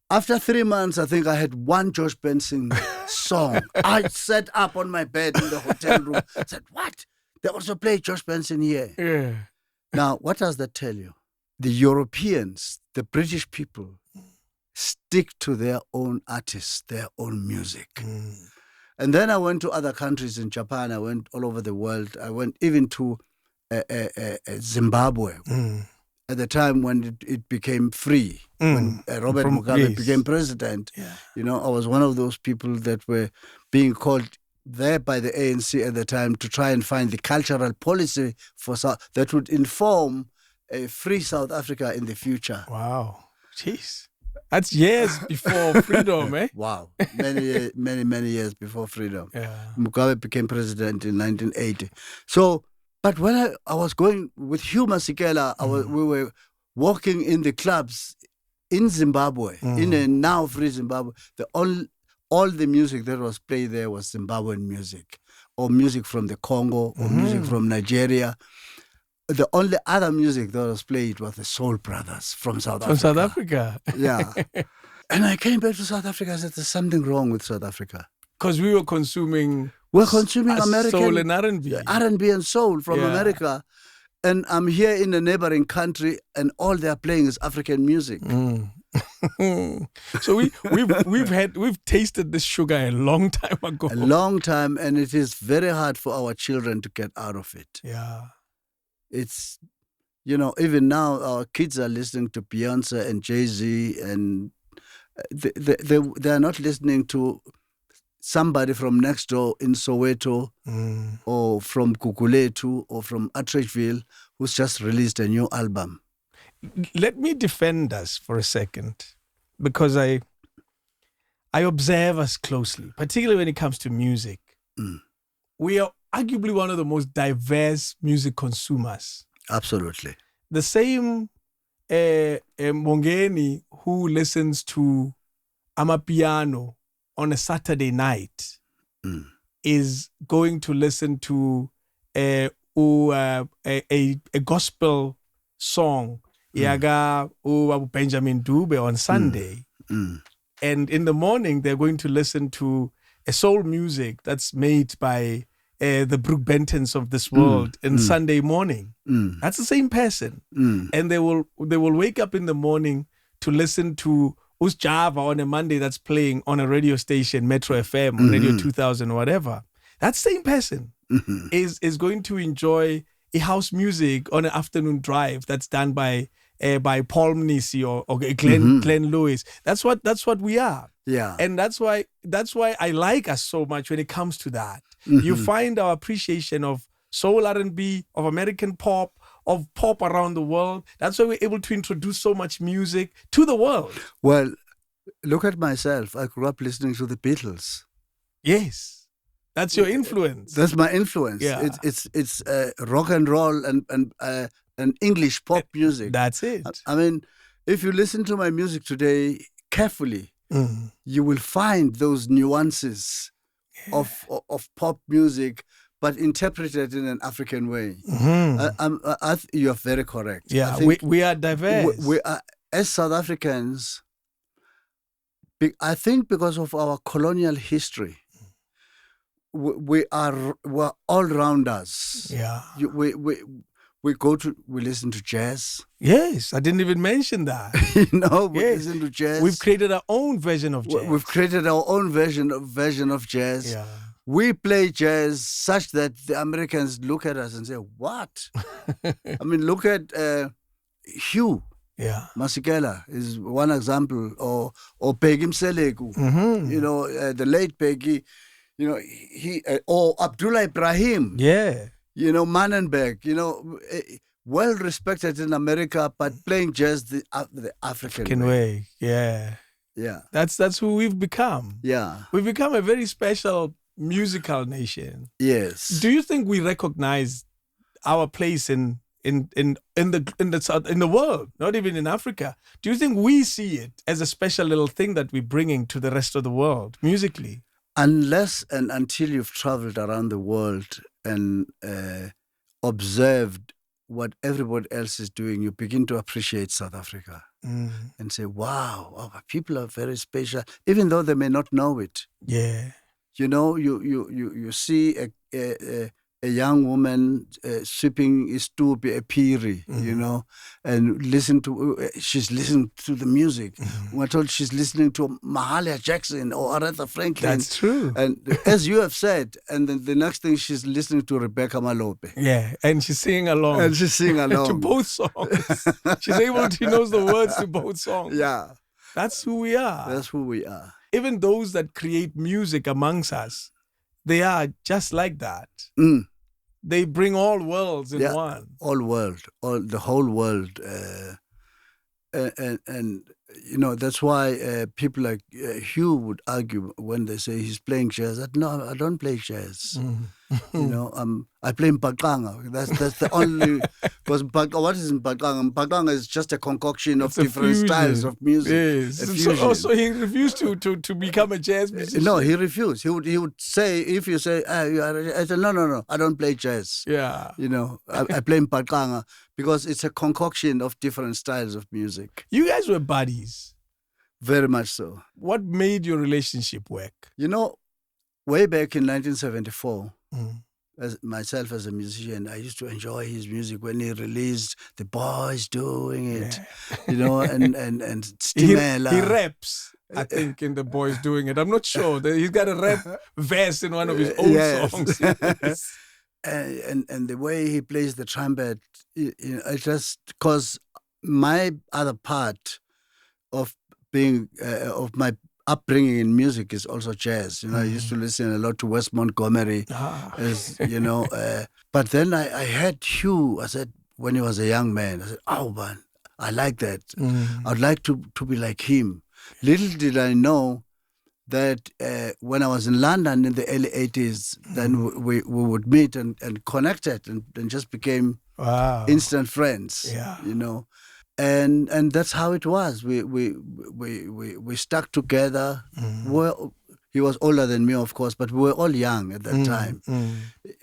After 3 months, I think I had one George Benson song. I sat up on my bed in the hotel room. I said, what? They also play George Benson here. Now, what does that tell you? The Europeans, the British people, stick to their own artists, their own music. And then I went to other countries in Japan. I went all over the world. I went even to Zimbabwe. at the time when it became free, when Robert Mugabe became president. Yeah. You know, I was one of those people that were being called there by the ANC at the time to try and find the cultural policy for that would inform a free South Africa in the future. Wow. Jeez. That's years before freedom, eh? Wow. Many years before freedom. Yeah. Mugabe became president in 1980. So, but when I was going with Hugh Masekela, we were walking in the clubs in Zimbabwe, in a now free Zimbabwe. All the music that was played there was Zimbabwean music, or music from the Congo, or music from Nigeria. The only other music that was played was the Soul Brothers from South Africa. From South Africa. Yeah. And I came back to South Africa. I said, there's something wrong with South Africa. Because we were consuming... We're consuming American... soul and R&B. R&B and soul from America. And I'm here in a neighboring country, and all they're playing is African music. So we've tasted this sugar a long time ago. A long time, and it is very hard for our children to get out of it. Yeah. It's, you know, even now our kids are listening to Beyonce and Jay-Z, and they are not listening to somebody from next door in Soweto or from Guguletu or from Atteridgeville who's just released a new album. Let me defend us for a second, because I observe us closely, particularly when it comes to music. We are arguably one of the most diverse music consumers. Absolutely. The same Mbongeni who listens to Amapiano on a Saturday night is going to listen to a gospel song, Yaga Benjamin Dube on Sunday. And in the morning, they're going to listen to a soul music that's made by the Brooke Bentons of this world in Sunday morning. That's the same person. And they will wake up in the morning to listen to Java on a Monday that's playing on a radio station, Metro FM, or Radio 2000 or whatever. That same person is going to enjoy a house music on an afternoon drive that's done by Paul Mnisi or Glenn Lewis. That's what we are. Yeah. And that's why I like us so much when it comes to that. You find our appreciation of soul R&B, of American pop, of pop around the world. That's why we're able to introduce so much music to the world. Well, look at myself. I grew up listening to the Beatles. Yes. That's your influence. That's my influence. Yeah. It's rock and roll and English pop music. That's it. I mean, if you listen to my music today carefully, you will find those nuances of pop music, but interpreted in an African way. You're very correct. Yeah, we are diverse. We are, as South Africans, I think because of our colonial history, we're all-rounders. Yeah. We listen to jazz. Yes, I didn't even mention that. We listen to jazz. We've created our own version of jazz. We've created our own version of jazz. Yeah. We play jazz such that the Americans look at us and say, "What?" I mean, look at Hugh Masekela is one example, or Peggy Mseleku. The late Peggy. He or Abdullah Ibrahim. Yeah. Manenberg. Well respected in America, but playing jazz the African way. Yeah. Yeah. That's who we've become. Yeah. We've become a very special musical nation. Yes. Do you think we recognize our place in the world, not even in Africa? Do you think we see it as a special little thing that we're bringing to the rest of the world musically? Unless and until you've traveled around the world and observed what everybody else is doing, you begin to appreciate South Africa and say, wow, our people are very special, even though they may not know it. Yeah. You see a young woman sweeping istupi, a piri, and she's listening to the music. We're told she's listening to Mahalia Jackson or Aretha Franklin. That's true. And as you have said, and then the next thing she's listening to Rebecca Malope. Yeah, and she's singing along. To both songs. She knows the words to both songs. Yeah. That's who we are. That's who we are. Even those that create music amongst us, they are just like that. They bring all worlds in one. The whole world. And that's why people like Hugh would argue when they say he's playing jazz. No, I don't play jazz. I play Mbaqanga. That's the only, because what is Mbaqanga? Mbaqanga is just a concoction of different styles of music. Yes. So he refused to become a jazz musician. No, he refused. He would say, if you say, I said, no, I don't play jazz. Yeah. I play Mbaqanga because it's a concoction of different styles of music. You guys were buddies. Very much so. What made your relationship work? Way back in 1974, myself as a musician, I used to enjoy his music when he released The Boys Doing It, and Stimela. He raps, I think, in The Boys Doing It. I'm not sure. He's got a rap verse in one of his own songs. Yes. And the way he plays the trumpet, it just, because my other part of being, of my upbringing in music is also jazz. I used to listen a lot to Wes Montgomery, but then I had Hugh. I said, when he was a young man, I said, oh man, I like that. I'd like to be like him. Little did I know that when I was in London in the early 80s, then we would meet and connected and just became instant friends. Yeah. And that's how it was. We stuck together. Well, he was older than me, of course, but we were all young at that time.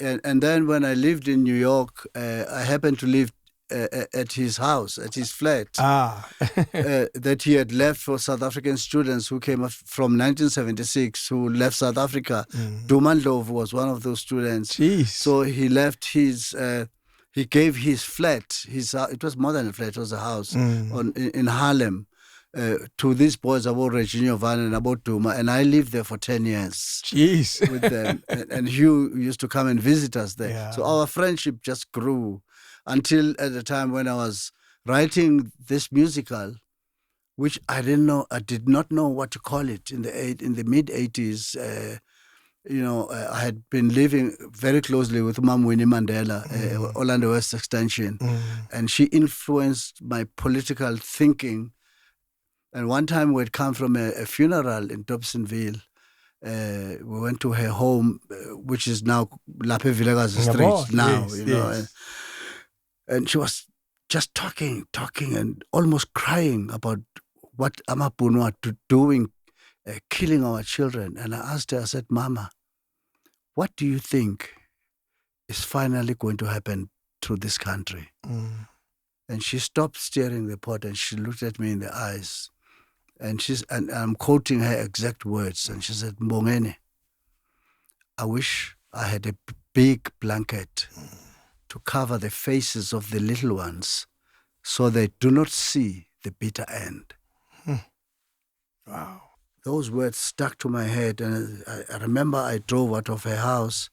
And then when I lived in New York, I happened to live at his house, at his flat, that he had left for South African students who came from 1976, who left South Africa. Dumandlov was one of those students. Jeez. So he left his... he gave his flat, it was more than a flat, it was a house in Harlem, to these boys about Reginio Van and about Duma, and I lived there for 10 years. Jeez. With them. And Hugh used to come and visit us there. Yeah. So our friendship just grew until at the time when I was writing this musical, which I did not know what to call it in the mid-80s. I had been living very closely with Mom Winnie Mandela, Orlando West Extension, and she influenced my political thinking. And one time we'd come from a funeral in Dobsonville. We went to her home, which is now Lape Villegas Street now, yes. And she was just talking and almost crying about what Amapunu are doing, killing our children. And I asked her, I said, Mama, what do you think is finally going to happen to this country? And she stopped stirring the pot and she looked at me in the eyes. And I'm quoting her exact words. And she said, Mbongeni, I wish I had a big blanket to cover the faces of the little ones so they do not see the bitter end. Wow. Those words stuck to my head, and I remember I drove out of her house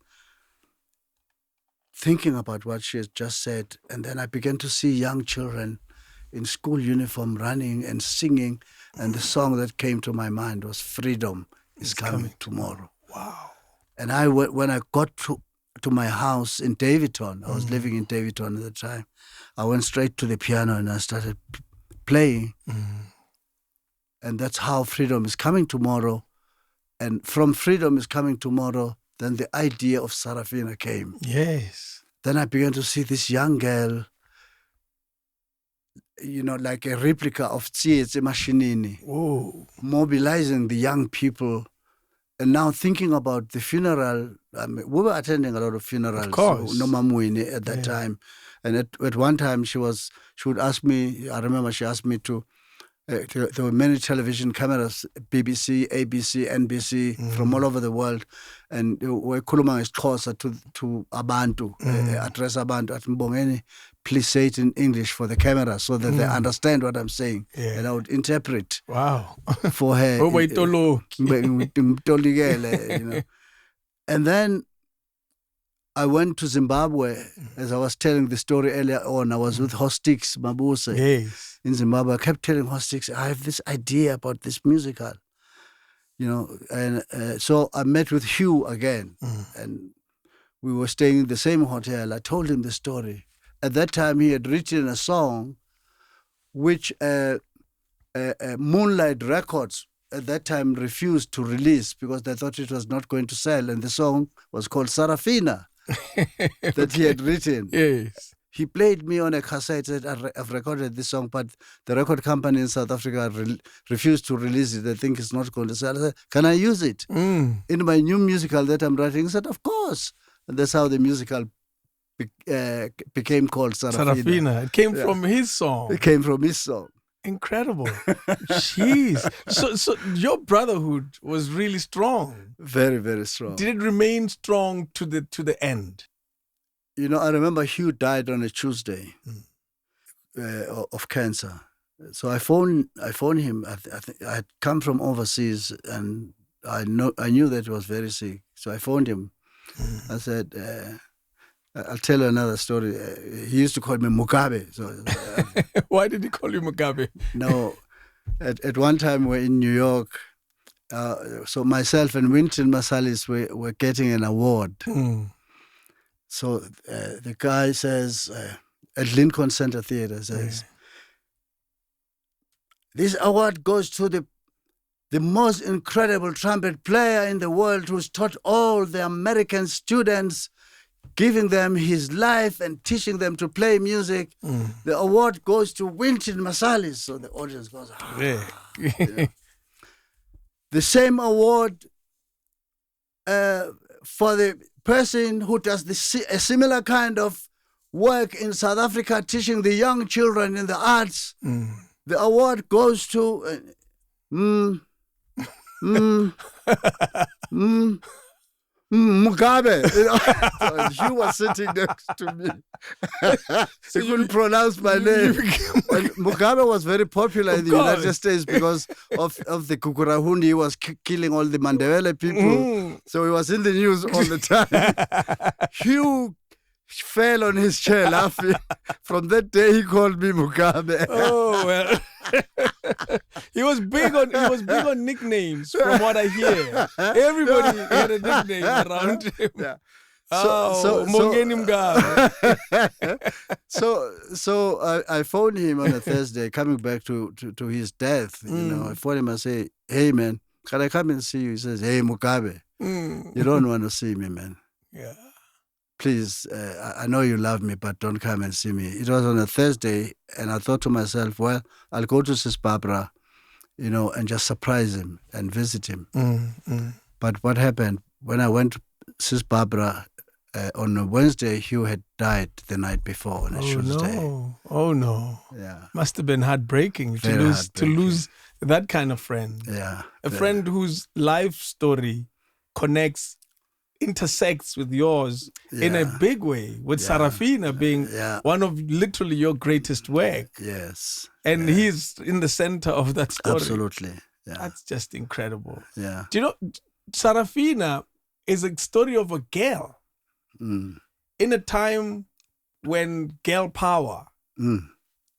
thinking about what she had just said, and then I began to see young children in school uniform running and singing, and the song that came to my mind was Freedom is Coming Tomorrow. Wow. And when I got to my house in Davidton, I was living in Davidton at the time, I went straight to the piano and I started playing. And that's how Freedom is Coming Tomorrow. And from Freedom is Coming Tomorrow, then the idea of Sarafina came. Yes. Then I began to see this young girl, like a replica of Tsietse Mashinini, mobilizing the young people. And now thinking about the funeral, we were attending a lot of funerals. Of course. Nomamuini at that time. And at one time she would ask me, I remember she asked me to There were many television cameras, BBC, ABC, NBC, from all over the world, and we khuluma ngesixhosa to abantu, address abantu at Mbongeni, please say it in English for the camera so that they understand what I'm saying, and I would interpret. Wow. For her. And then I went to Zimbabwe, as I was telling the story earlier on. I was with Hostix Mabuse in Zimbabwe. I kept telling Hostix, I have this idea about this musical, and so I met with Hugh again, and we were staying in the same hotel. I told him the story. At that time, he had written a song which Moonlight Records at that time refused to release because they thought it was not going to sell, and the song was called Sarafina that he had written. Yes. He played me on a cassette, said, I've recorded this song, but the record company in South Africa refused to release it. They think it's not going to sell. I said, can I use it in my new musical that I'm writing? He said, of course. And that's how the musical became called Sarafina. Sarafina. It came from his song. It came from his song. Incredible. Jeez. So your brotherhood was really strong. Very, very strong. Did it remain strong to the end? I remember Hugh died on a Tuesday of cancer. So I phoned him. I had come from overseas, and I knew that he was very sick. So I phoned him. I said, I'll tell you another story. He used to call me Mugabe. So, why did he call you Mugabe? No, at one time we're in New York. So myself and Wynton Marsalis were getting an award. So the guy says, at Lincoln Center Theater, says, this award goes to the most incredible trumpet player in the world who's taught all the American students, giving them his life and teaching them to play music. The award goes to Wynton Marsalis. So the audience goes, The same award for the person who does a similar kind of work in South Africa, teaching the young children in the arts. The award goes to Mugabe. Hugh was sitting next to me. He couldn't pronounce my name. And Mugabe was very popular in the United States because of the Kukurahundi. He was killing all the Mandela people. So he was in the news all the time. Hugh fell on his chair laughing. From that day, he called me Mugabe. Oh, well. He was big on nicknames, from what I hear. Everybody had a nickname around him. Yeah. Mbongeni Ngema. So I phoned him on a Thursday, coming back to his death. I phoned him and say, hey man, can I come and see you? He says, hey Mugabe, you don't want to see me, man. Yeah. Please, I know you love me, but don't come and see me. It was on a Thursday, and I thought to myself, well, I'll go to Sis Barbara, and just surprise him and visit him. But what happened, when I went to Sis Barbara on a Wednesday, Hugh had died the night before on a Tuesday. Oh no! Yeah, must have been heartbreaking to lose that kind of friend. Yeah, a friend whose life story intersects with yours in a big way, with Sarafina being one of literally your greatest work. Yes. And he's in the center of that story. Absolutely. Yeah. That's just incredible. Yeah. Do you know, Sarafina is a story of a girl in a time when girl power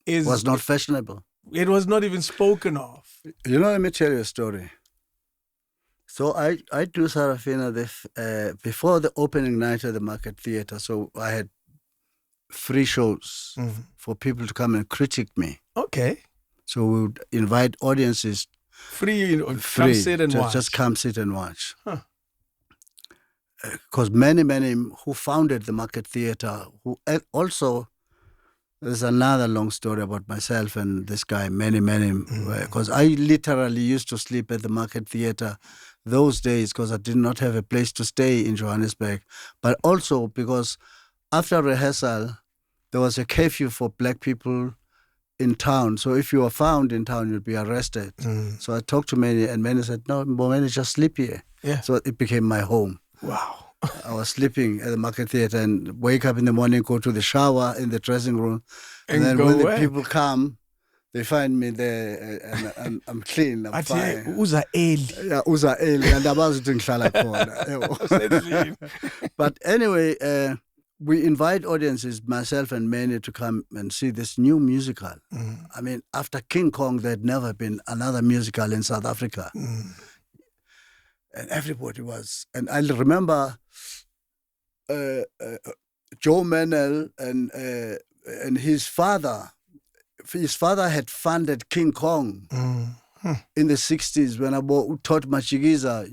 was not fashionable. It was not even spoken of. Let me tell you a story. So I do Sarafina before the opening night of the Market Theatre. So I had free shows for people to come and critique me. Okay. So we would invite audiences. Free. Come sit and watch. Just come sit and watch. Because many who founded the Market Theatre, who also, there's another long story about myself and this guy, many, because I literally used to sleep at the Market Theatre those days because I did not have a place to stay in Johannesburg, but also because after rehearsal, there was a curfew for black people in town. So if you were found in town, you'd be arrested. So I talked to Manny, and Manny said, no, Mbongeni, just sleep here. Yeah. So it became my home. Wow. I was sleeping at the Market Theatre and wake up in the morning, go to the shower in the dressing room. And then when the people come, they find me there and I'm clean, I'm fine. Uza eli. Yeah, uza eli. And abazi ukuthi ngihlala khona. But anyway, we invite audiences, myself and Manny, to come and see this new musical. I mean, after King Kong, there'd never been another musical in South Africa. And everybody was. And I remember Joe Menel and his father. His father had funded King Kong in the 60s when Todd Machigiza,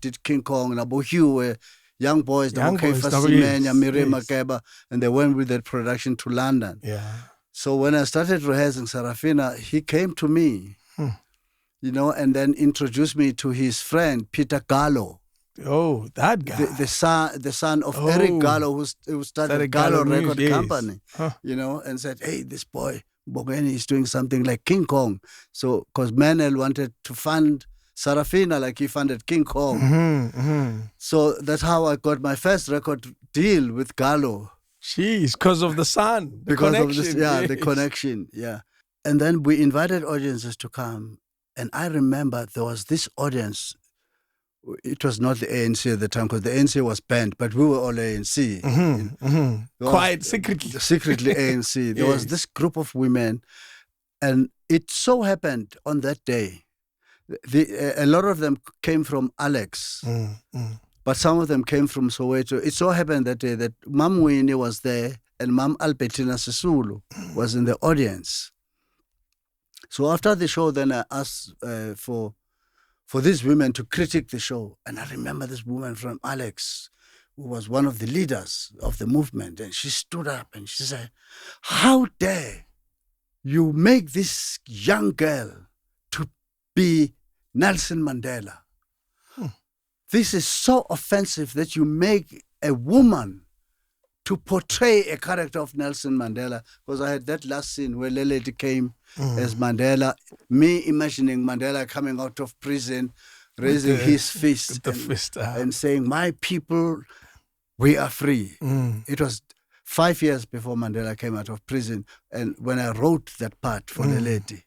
did King Kong, and Hugh, young boys, Fassie, Miriam Makeba, and they went with that production to London. Yeah. So when I started rehearsing Sarafina, he came to me, and then introduced me to his friend, Peter Gallo. Oh, that guy. The son of Eric Gallo, who started Gallo Record Company, and said, hey, this boy, Mbongeni, is doing something like King Kong. So, because Menel wanted to fund Sarafina like he funded King Kong. So that's how I got my first record deal with Gallo. Jeez, because of the son. The connection. The connection, yeah. And then we invited audiences to come. And I remember there was this audience. It was not the ANC at the time because the ANC was banned, but we were all ANC. Quite secretly. Secretly ANC. There was this group of women, and it so happened on that day, a lot of them came from Alex, but some of them came from Soweto. It so happened that day that Mam Winnie was there and Mam Albertina Sisulu was in the audience. So after the show, then I asked for these women to critique the show. And I remember this woman from Alex, who was one of the leaders of the movement. And she stood up and she said, how dare you make this young girl to be Nelson Mandela? This is so offensive that you make a woman to portray a character of Nelson Mandela. Because I had that last scene where Leleti came as Mandela, me imagining Mandela coming out of prison, raising his fist, and saying, my people, we are free. It was 5 years before Mandela came out of prison, and when I wrote that part for Leleti,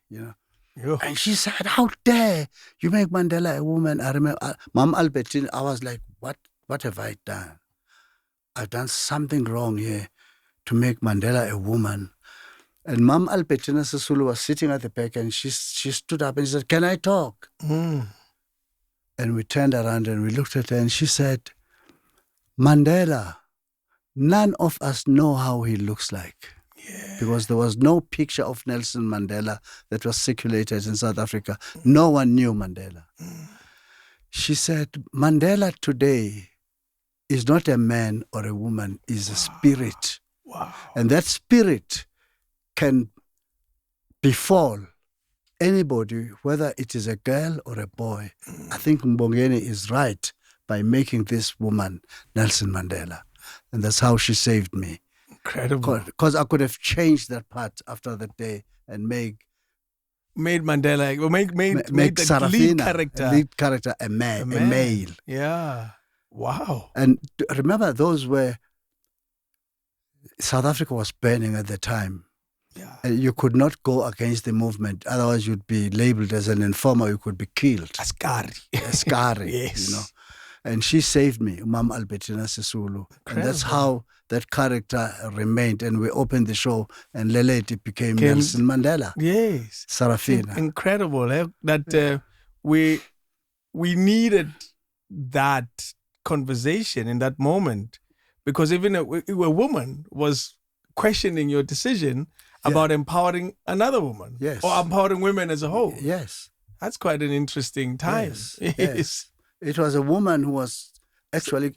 and she said, how dare you make Mandela a woman? I remember, Mom Albertine, I was like, what have I done? I've done something wrong here to make Mandela a woman. And Mom Albertina Sisulu was sitting at the back, and she stood up and she said, can I talk? And we turned around and we looked at her and she said, Mandela, none of us know how he looks like. Yeah. Because there was no picture of Nelson Mandela that was circulated in South Africa. No one knew Mandela. She said, Mandela today is not a man or a woman, is a spirit. Wow. And that spirit can befall anybody, whether it is a girl or a boy. I think Mbongeni is right by making this woman Nelson Mandela. And that's how she saved me. Incredible. Because I could have changed that part after that day and made Mandela, made the Sarafina, lead character a male. Yeah. Wow. And remember, those were, South Africa was burning at the time. Yeah. And you could not go against the movement. Otherwise, you'd be labeled as an informer. You could be killed. Askari. Yes. And she saved me, Mam Albertina Sisulu. And that's how that character remained. And we opened the show, and Leleti became Nelson Mandela. Yes. Sarafina. Incredible, that we needed that conversation in that moment, because even a woman was questioning your decision about empowering another woman, or empowering women as a whole. Yes. That's quite an interesting time. Yes. It was a woman who was actually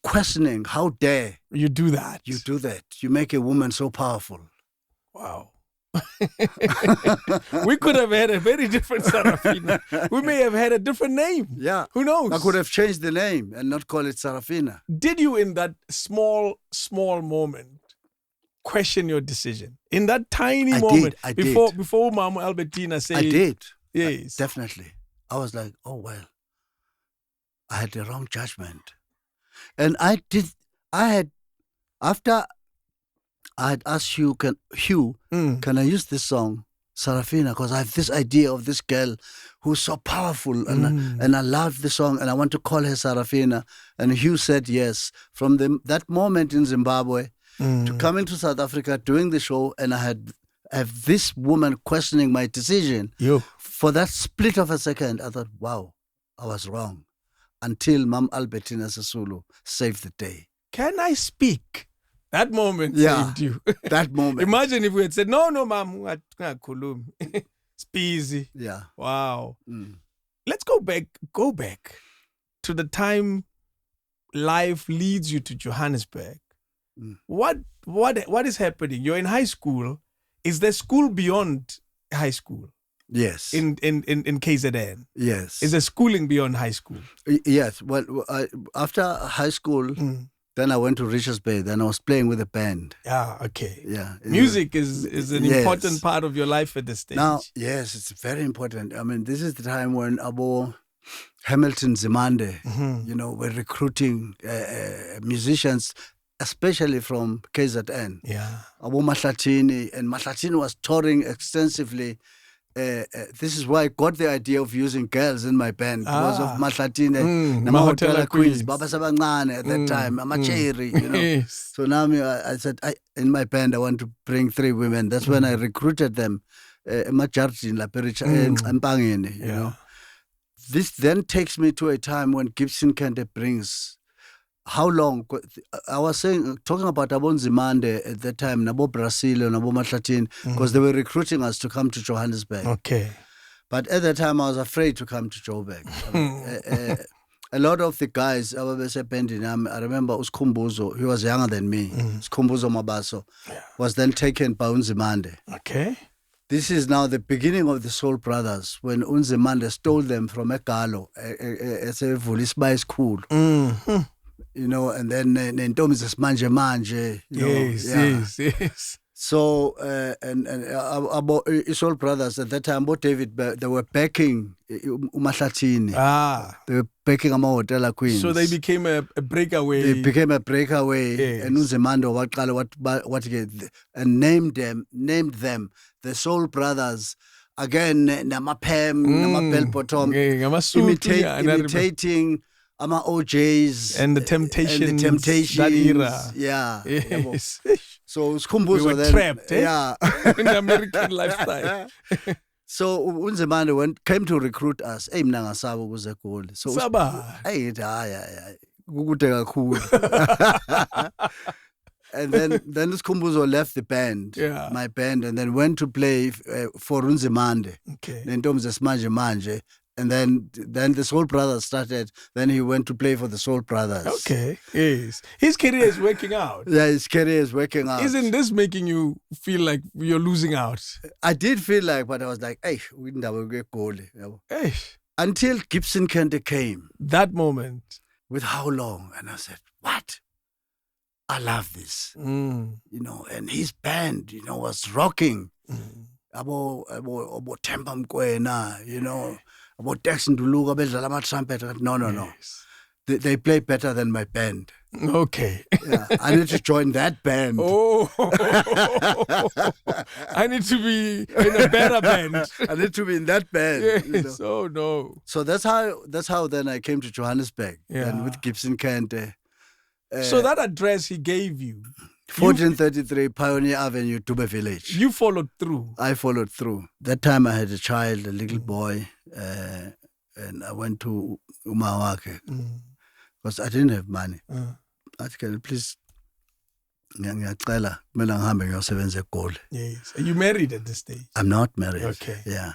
questioning, how dare you do that? You do that. You make a woman so powerful. Wow. We could have had a very different Sarafina. We may have had a different name. Yeah. Who knows? I could have changed the name and not call it Sarafina. Did you, in that small moment, question your decision in that tiny I moment did. before Mama Albertina said? I did. Yes, Definitely. I was like, oh well, I had the wrong judgment, and after I had asked Hugh, can I use this song, Sarafina, because I have this idea of this girl who's so powerful, and I love the song, and I want to call her Sarafina. And Hugh said yes. From that moment in Zimbabwe to come into South Africa, doing the show, and I have this woman questioning my decision. For that split of a second, I thought, wow, I was wrong. Until Mam Albertina Sisulu saved the day. Can I speak? That moment saved you. That moment. Imagine if we had said, no, ma'am, it's busy. Yeah. Wow. Let's go back to the time life leads you to Johannesburg. What is happening? You're in high school. Is there school beyond high school? Yes. In KZN? Yes. Is there schooling beyond high school? Yes. Well, after high school, then I went to Richards Bay. Then I was playing with a band. Yeah, okay. Yeah. Music is an important part of your life at this stage. Now, yes, it's very important. I mean, this is the time when Abo Hamilton Zimande, were recruiting musicians, especially from KZN. Yeah. Abo Mahlatini, and Mahlatini was touring extensively. This is why I got the idea of using girls in my band because of Mahlatini, Nama Queens, Baba Sabancane at that time, Cherry, Yes. So now I said, in my band, I want to bring 3 women. That's when I recruited them, Mbongeni Ngema, you know. This then takes me to a time when Gibson Kente brings. How long? I was talking about Abon Zimande at that time, Nabo Brazil and Nabo Mahlatini, because they were recruiting us to come to Johannesburg. Okay. But at that time, I was afraid to come to Joburg. A lot of the guys, I remember Uskumbuzo, he was younger than me. Uskumbuzo Mabaso was then taken by Unzimande. Okay. This is now the beginning of the Soul Brothers, when Unzimande stole them from Ekalo, as a Vulisbai school. And then Nentomi Manje. Yes. So, and about Soul Brothers at that time, about David, they were backing Mahlatini. They were backing Hotel Queens. So they became a breakaway. They became a breakaway. Yes. And Unzimando and named them the Soul Brothers. Again, Namapem, Namabel Bottom, imitating OJs and the Temptations, that era. Yeah. Yes. So Skumbuzo we were then trapped, yeah, in the American lifestyle. So Unzimande came to recruit us. So Saba. And then Skumbuzo left the band, my band, and then went to play for Unzimande. Okay. Manje. And then the Soul Brothers started. Then he went to play for the Soul Brothers. Okay, yes. His career is working out. Yeah, his career is working out. Isn't this making you feel like you're losing out? I did feel like, but I was like, hey, we didn't have a good goal. Hey. Until Gibson Kente came. That moment. With How Long? And I said, what? I love this. And his band, was rocking. Abo Temba Mkwena, about Jackson Duluga, Bedalama trumpet. No. Yes. They play better than my band. Okay. Yeah, I need to join that band. Oh, I need to be in a better band. I need to be in that band. Yes. Oh no. So that's how then I came to Johannesburg. Yeah. And with Gibson Kente. So that address he gave you, 1433 Pioneer Avenue, Dube Village. You followed through. I followed through. That time I had a child, a little boy, and I went to Umawake because I didn't have money. I said, please, yes. Are you married at this stage? I'm not married. Okay. Yeah.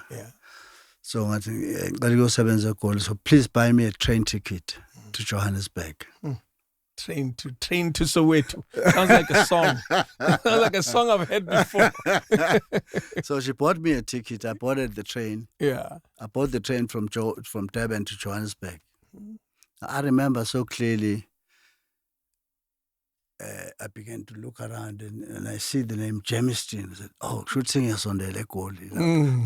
So I think, so please buy me a train ticket to Johannesburg. Train to Soweto. Sounds like a song. Sounds like a song I've heard before. So she bought me a ticket. I boarded the train. Yeah. I bought the train from Durban to Johannesburg. I remember so clearly I began to look around and I see the name Jamistin. I said, "Oh, should sing us on the Lekol."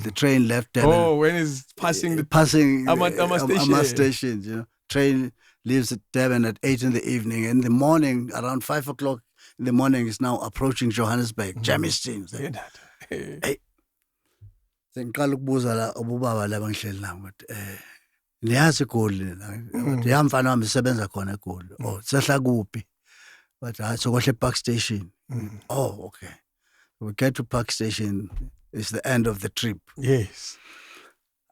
The train left Durban. Oh, when it's passing Ama stations, train leaves at Durban at 8 in the evening. In the morning, around 5 o'clock in the morning, is now approaching Johannesburg. Jamistin. Hey. Sengiqala ukubuza la ubaba laba ngihleli nabo ukuthi niyazi eGoli nina yamfana wami isebenza khona eGoli sehla kuphi but hayi sokohle Park Station. Oh, okay. We get to Park Station. It's the end of the trip. Yes.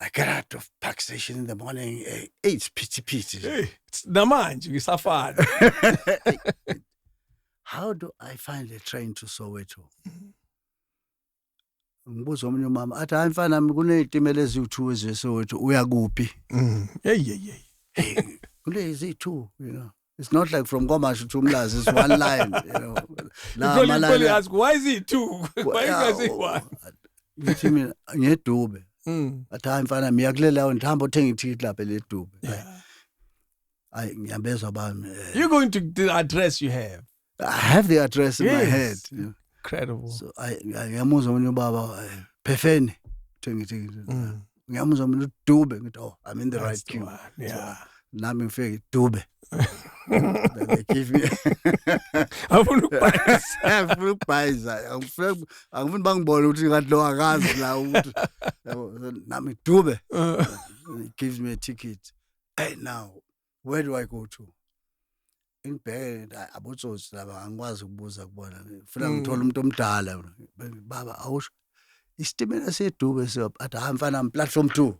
I get out of Park Station in the morning. It's pity. Hey, it's namanje ngisafana. How do I find a train to Soweto? Ngibuza omunye umama athi hayi mfana nami kunezitimela eziwu2 eziseSoweto uya kuphi? Hey, kulezi 2, It's not like from Gomash to Umlazi, it's one line, Now, you probably ask, why is it 2? Why you guys say 1? Ngithi mina ngedube. Athi hayi mfana miyakulela ngihamba uthenga ithikithi lapha ledube. Hayi ngiyabezwa bami. You're going to the address you have. I have the address in my head. Incredible. So ngiyamuzwa omunye ubaba Phefeni uthenga ithikithi. Ngiyamuzwa mina udube ngithi I'm in the right queue. Yeah. Nami ngifike idube. They give me Afuna ukubhayiza angifuni bangibone ukuthi ngathi lo akazi la ukuthi nami dube. He gives me a ticket. Hey, now where do I go to? Ngibheke abotsotsi laba angikwazi ukubuza kubona ngifuna ngithola umuntu omdala baba awusho isitimela sedube athi hayi mfana platform 2.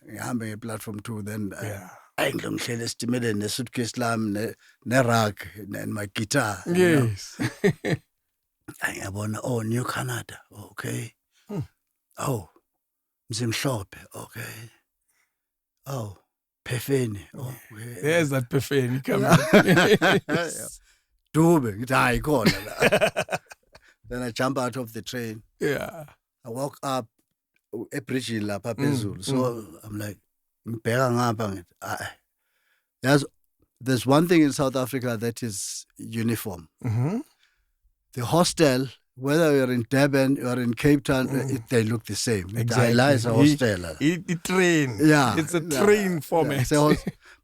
Ngihambe ngeplatform 2 then ngihlele esitimeleni nesuitcase lami ne-rug and my guitar. Yes. Ngiyabona New Canada. Okay. Mzimhlophe. Okay. Phefeni. Okay. There's that Phefeni coming. Dube ngithi hayi khona la. Then I jump out of the train. Yeah. I walk up ebridge lapha phezulu. So I'm like ngibheka ngapha ngithi there's one thing in South Africa that is uniform. The hostel, whether you're in Durban or in Cape Town, they look the same. Exactly. It's a hostel. The train. Yeah. It's a train format.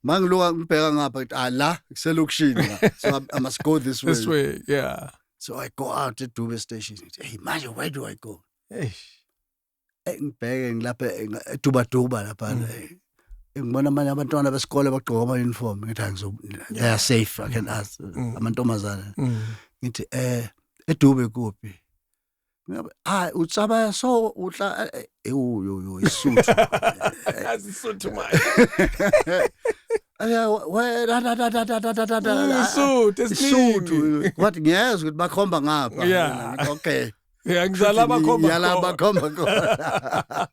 Mangiluka ngibheka ngapha ngithi la kuselokishini. So I must go this way. This way, yeah. So I go out at Dube station. Hey, manje, where do I go? Ngibheke ngilapha eduba lapha. Ngibona manje abantwana besikole bagqoka ama uniform ngithi they are safe. I can ask amantombazana. Ngithi edube kuphi? Hayi utsaba so utla isuthu. Isuthu manje. Isuthu. What ngiyezwa ukuthi bakhomba ngapha. Yeah. Okay. Ngizala bakhomba khona.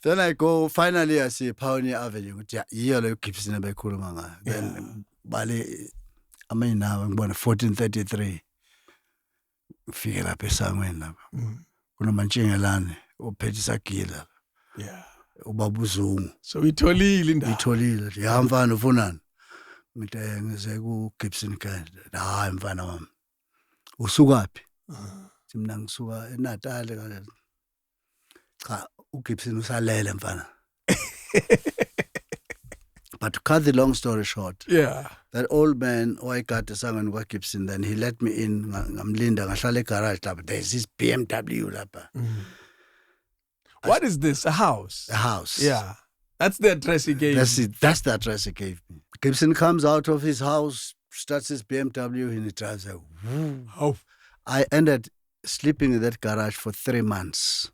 Then I go, finally I see Pioneer Avenue. Yiyo leyo Gibson abayikhuluma ngayo. Then bale amayinawo ngibona 1433. Ngifike lapha esangweni lapha. Kunomantshingelane ophethe isagila. Yeah. Ubabuzungu. So itholile indawo. Itholile. Ya mfana ufunani? Ngithi ngize ku Gibson Kente. Hayi mfana wami. Usukaphi? Mina ngisuka eNatal kanjani. Cha uGibson usalele mfana. But to cut the long story short, that old man wayekade sangweni kwa Gibson, then he let me in ngamlinda ngahlala egarage lapha. There's this BMW lapha. What is this? A house? A house. Yeah. That's the address he gave me. That's the address he gave me. Gibson comes out of his house, starts his BMW, and he drives like, whoo. I ended sleeping in that garage for 3 months.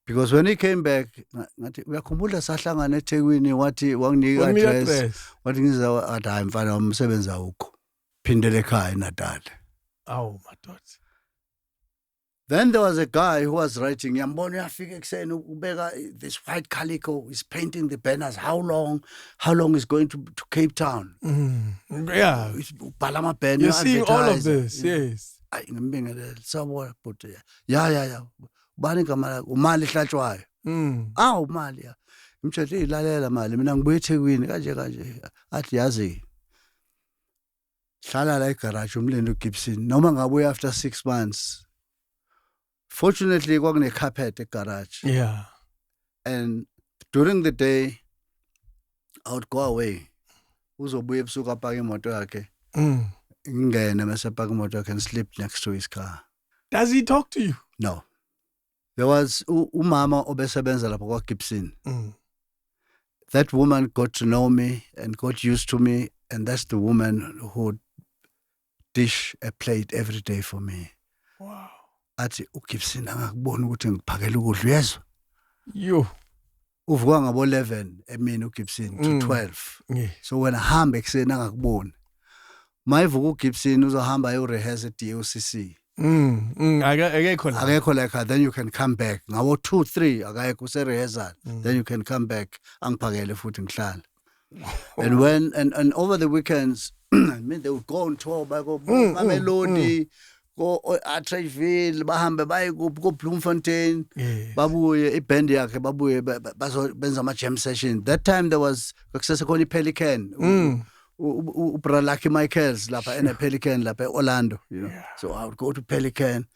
Because when he came back, uyakhumbula sahlangana eThekwini wathi wanginika address. Wathi ngiza athi hayi mfana umsebenzi awukho. Phindele ekhaya eNatal. Oh my God. Then there was a guy who was writing, Yambona uyafika ekuseni ubeka this white calico, he's painting the banners. How long is going to Cape Town? Yeah. Ubhala amabhena. You're seeing all of this, yes. Ayi ngibingelela sawubona but ya. Ubani igama lakho umali ihlatshwayo. Umali ya. Ngimtshela ilalela mali mina ngibuye eThekwini kanje. Athi yazi hlala la egarage umlindi uGibson noma ngabuya after 6 months. Fortunately kwakune carpet egarage. Yeah. And during the day I would go away. Uzobuya ebusuku apaka imoto yakhe. Ngene mase apaka imoto yakhe and sleep next to his car. Does he talk to you? No. There was umama obesebenza lapho kwa Gibson. That woman got to know me and got used to me, and that's the woman who would dish a plate every day for me. Wow. Athi uGibson angakubona ukuthi ngiphakela ukudla uyezwa. You. Uvuka ngabo 11 emini uGibson to 12. Yeah. So when ahamba ekuseni angakuboni. Mayivuka uGibson uzohamba ayo-rehearse at-DOCC. Akekho like her, then you can come back. Ngabo 2-3 akekho use-rehearsal. Then you can come back angiphakele futhi ngihlala. And when and over the weekends, I mean, they would go on tour by go Mamelodi, go Atteridgeville, bahambe baye go Bloemfontein, babuye iband yakhe babuye bazobenza ama jam session. That time there was kwakusesekhona iPelican. Ubralaki Michaels lapha ene Pelican lapha eOrlando, you know. Yeah. So I would go to Pelican.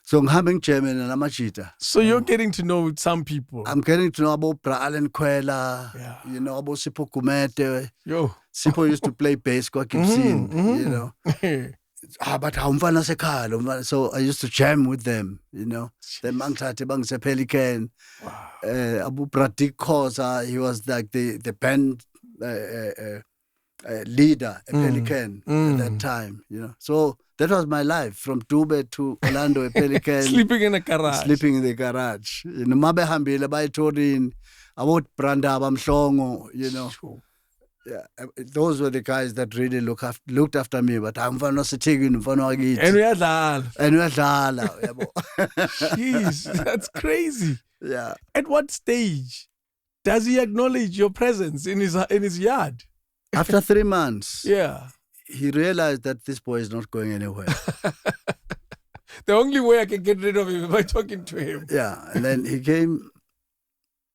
So ngihamba ngijame namajita. So you're getting to know some people. I'm getting to know about Bra Allen Kwela, you know, about Sipho Kumete. Yo. Sipho used to play bass kwa Gibson, you know. But umfana sekhaya, so I used to jam with them, you know. Then mangithathe bangise Pelican. Wow. Abu Pratik Khoza, he was like the band leader at Pelican at that time, you know. So that was my life from Dube to Orlando at Pelican. Sleeping in a garage. Sleeping in the garage. You know, mabe hambile bayithorini about Brenda bamhlongo, you know. Yeah, those were the guys that really looked after me. But I'm mfana sithekini mfana wakithi. And uyadlala. Yabo. Jeez, that's crazy. Yeah. At what stage does he acknowledge your presence in his yard? After 3 months, he realized that this boy is not going anywhere. The only way I can get rid of him is by talking to him. Yeah, and then he came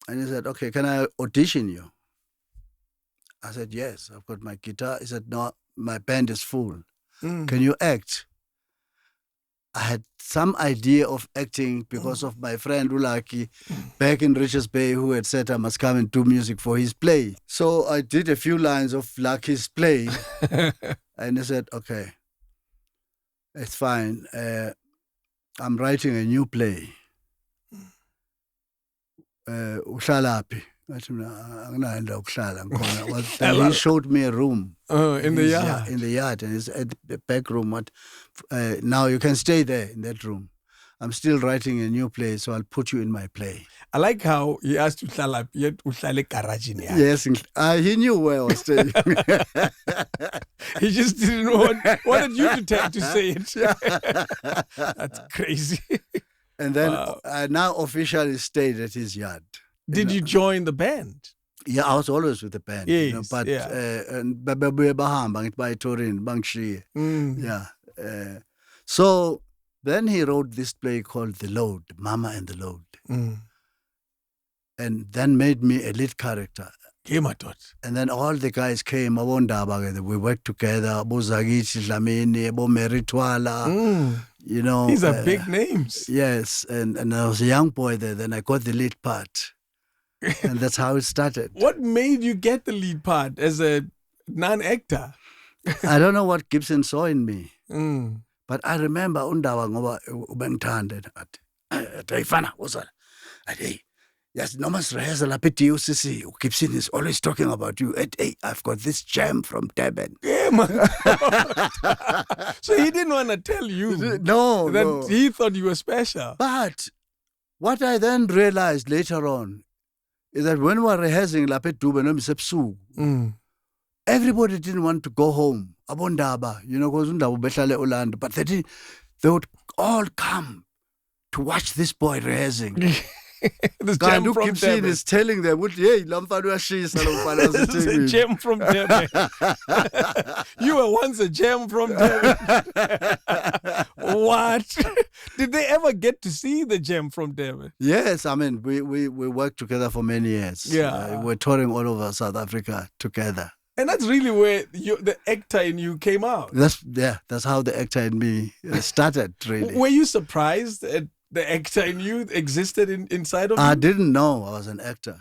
and he said, okay, can I audition you? I said, yes, I've got my guitar. He said, no, my band is full. Can you act? I had some idea of acting because of my friend Ulaki back in Richards Bay, who had said I must come and do music for his play. So I did a few lines of Lucky's play and he said, okay, it's fine. I'm writing a new play. Uhlalapi. Then he showed me a room. In the yard. In the yard. And it's at the back room. Now you can stay there in that room. I'm still writing a new play, so I'll put you in my play. I like how he asked you to yet uhlale garage in here. Yes, he knew where I was staying. He just didn't wanted you to say it. That's crazy. And then I now officially stayed at his yard. Did you join the band? Yeah, I was always with the band. Yes, you know, but yeah. So then he wrote this play called The Load, Mama and the Load. And then made me a lead character. And then all the guys came, we worked together, Abo Zagiti Dlamini, Abo Meritwala, you know. These are big names. Yes, and I was a young boy there, then I got the lead part. And that's how it started. What made you get the lead part as a non-actor? I don't know what Gibson saw in me. But I remember undawa ngoba ubengithanda ayifana uzala. Hey, yes, noma sireheza lapha eDUCC. Gibson is always talking about you. Hey, I've got this gem from Durban. Yeah, man. So he didn't want to tell you that he thought you were special. But what I then realized later on is that when we were rehearsing lapha eDurban, everybody didn't want to go home. Abondaba, you know, because Undaba behlale Orlando, but they would all come to watch this boy rehearsing. This gem from Gibson Durban is telling them, hey, this is a gem from Durban. You were once a gem from Durban. What? Did they ever get to see the gem from Durban? Yes, I mean, we worked together for many years. Yeah. We're touring all over South Africa together. And that's really where the actor in you came out. That's how the actor in me started, really. Were you surprised that the actor in you existed inside of you? I didn't know I was an actor.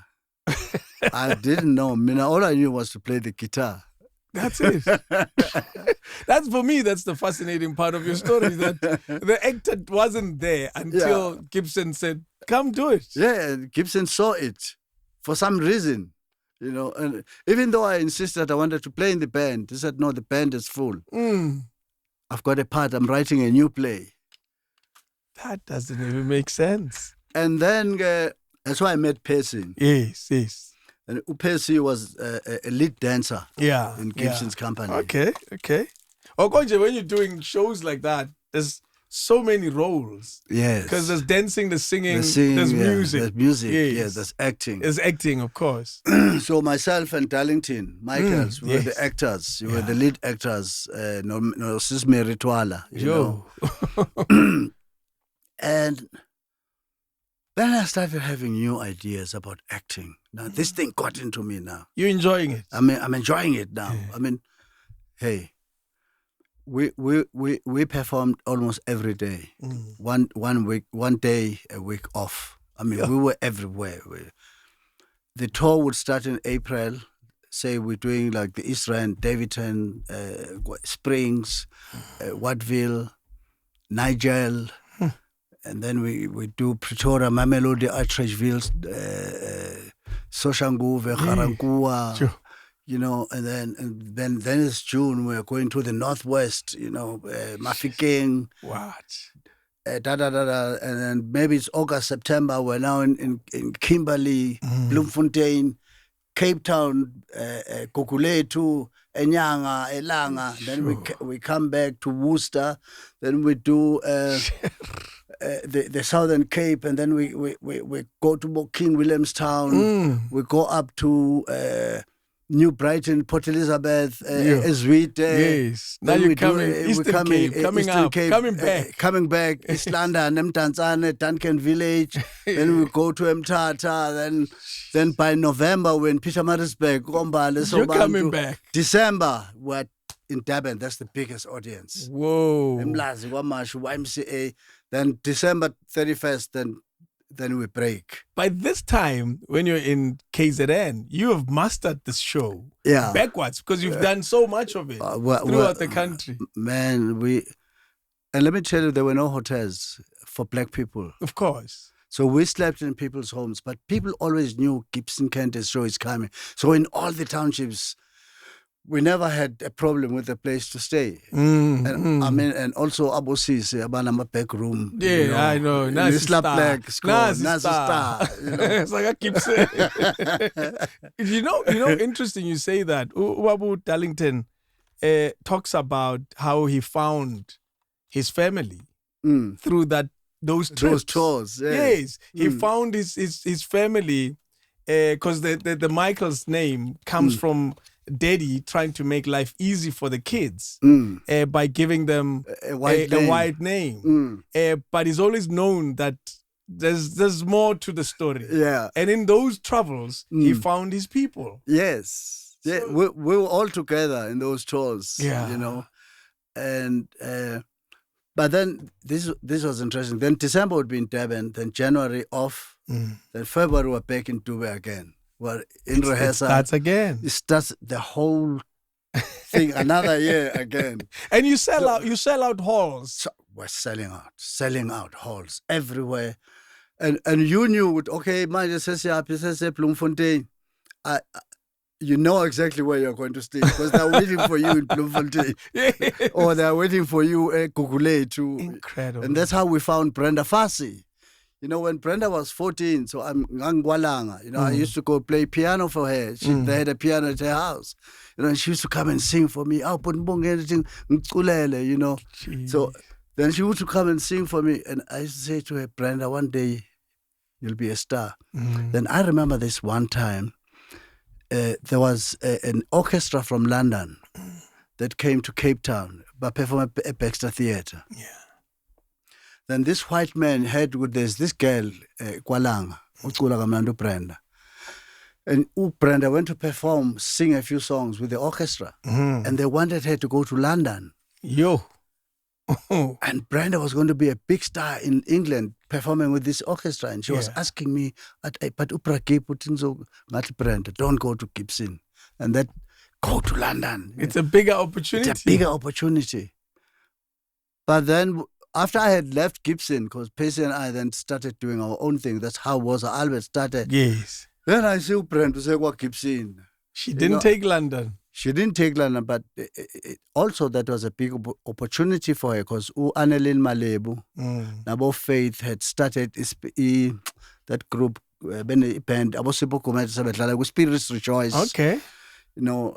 I didn't know. I mean, all I knew was to play the guitar. That's it. That's for me, that's the fascinating part of your story, that the actor wasn't there until Gibson said, come do it. Yeah, and Gibson saw it for some reason. You know, and even though I insisted I wanted to play in the band, he said, no, the band is full. I've got a part. I'm writing a new play. That doesn't even make sense. And then that's why I met Percy. Yes. And Percy was a lead dancer in Gibson's company. Okay. Okonje, when you're doing shows like that, there's so many roles. Yes. Because there's dancing, there's singing, there's music. There's music, yes, there's acting. There's acting, of course. So myself and Darlington, Michaels, we were the actors. We were the lead actors. No Sisme Rituala, you know. And then I started having new ideas about acting. Now, this thing got into me now. You're enjoying it? I'm enjoying it now. I mean, hey, we performed almost every day. One day a week off. I mean, we were everywhere. The tour would start in April. Say we're doing like the East Rand, Davidton, Springs, Wattville, Nigel, and then we do Pretoria, Mamelodi, Atteridgeville, Soshanguve, Garankuwa. You know, and then it's June. We're going to the northwest. You know, Mafikeng. What? And then maybe it's August, September. We're now in Kimberley, Bloemfontein, Cape Town, Gugulethu, Enyanga, Elanga. Then we come back to Worcester. Then we do the Southern Cape, and then we go to King Williamstown. We go up to New Brighton, Port Elizabeth, Ezwite. Yes. Now you're coming, Eastern Cape, coming back, East London, Mtanzane, Duncan Village. Then we go to Mthatha. Then by November, we're in Pietermaritzburg. You're coming back. December, we're in Durban. That's the biggest audience. Whoa. Mlazi, Wamashu, YMCA. Then December 31st, then we break. By this time, when you're in KZN, you have mastered this show backwards because you've done so much of it throughout the country. Man, and let me tell you, there were no hotels for black people. Of course. So we slept in people's homes, but people always knew Gibson Kente's show is coming. So in all the townships, we never had a problem with a place to stay. And I mean, and also Abosisi, Abanama back room. Yeah, you know, I know. Nazi star. Nazi star. You know? It's like I keep saying. you know, interesting you say that. Uwabu Darlington talks about how he found his family through those trips. Those tours. Yes. He found his family because the Michael's name comes from Daddy trying to make life easy for the kids by giving them a white name. But he's always known that there's more to the story. Yeah. And in those travels, he found his people. Yes. So, yeah, we were all together in those tours. Yeah. You know. And but then this was interesting. Then December would be in Durban, then January off, then February we're back in Dubai again. We're in rehearsal. It starts again. It starts the whole thing another year again. And you sell out halls. So we're selling out halls everywhere. And you knew, okay, Bloemfontein. You know exactly where you're going to stay because they're waiting for you in Bloemfontein. Yes. Or they're waiting for you at Gugulethu. Incredible. And that's how we found Brenda Fassie. You know, when Brenda was 14, so I'm Ngwalanga, you know, I used to go play piano for her. They had a piano at her house. You know, and she used to come and sing for me. Oh, Mbongeni Ngema, you know. Jeez. So then she used to come and sing for me. And I used to say to her, Brenda, one day you'll be a star. Then I remember this one time, there was an orchestra from London that came to Cape Town, but performed at Baxter Theatre. Yeah. Then this white man there's this girl, Kwalanga, Ucula Kamnando Brenda. And Brenda went to sing a few songs with the orchestra. And they wanted her to go to London. Yo. And Brenda was going to be a big star in England performing with this orchestra. And she was asking me, but Brenda, don't go to Gibson. And that, go to London. It's a bigger opportunity. It's a bigger opportunity. But then after I had left Gibson, because Percy and I then started doing our own thing. That's how Woza Albert started. Yes. Then I see Brenda say, what Gibson? She didn't take London. She didn't take London, but also that was a big opportunity for her because Annelien Malebu, Nabo Faith had started that group, band, Spirits Rejoice. Okay. You know,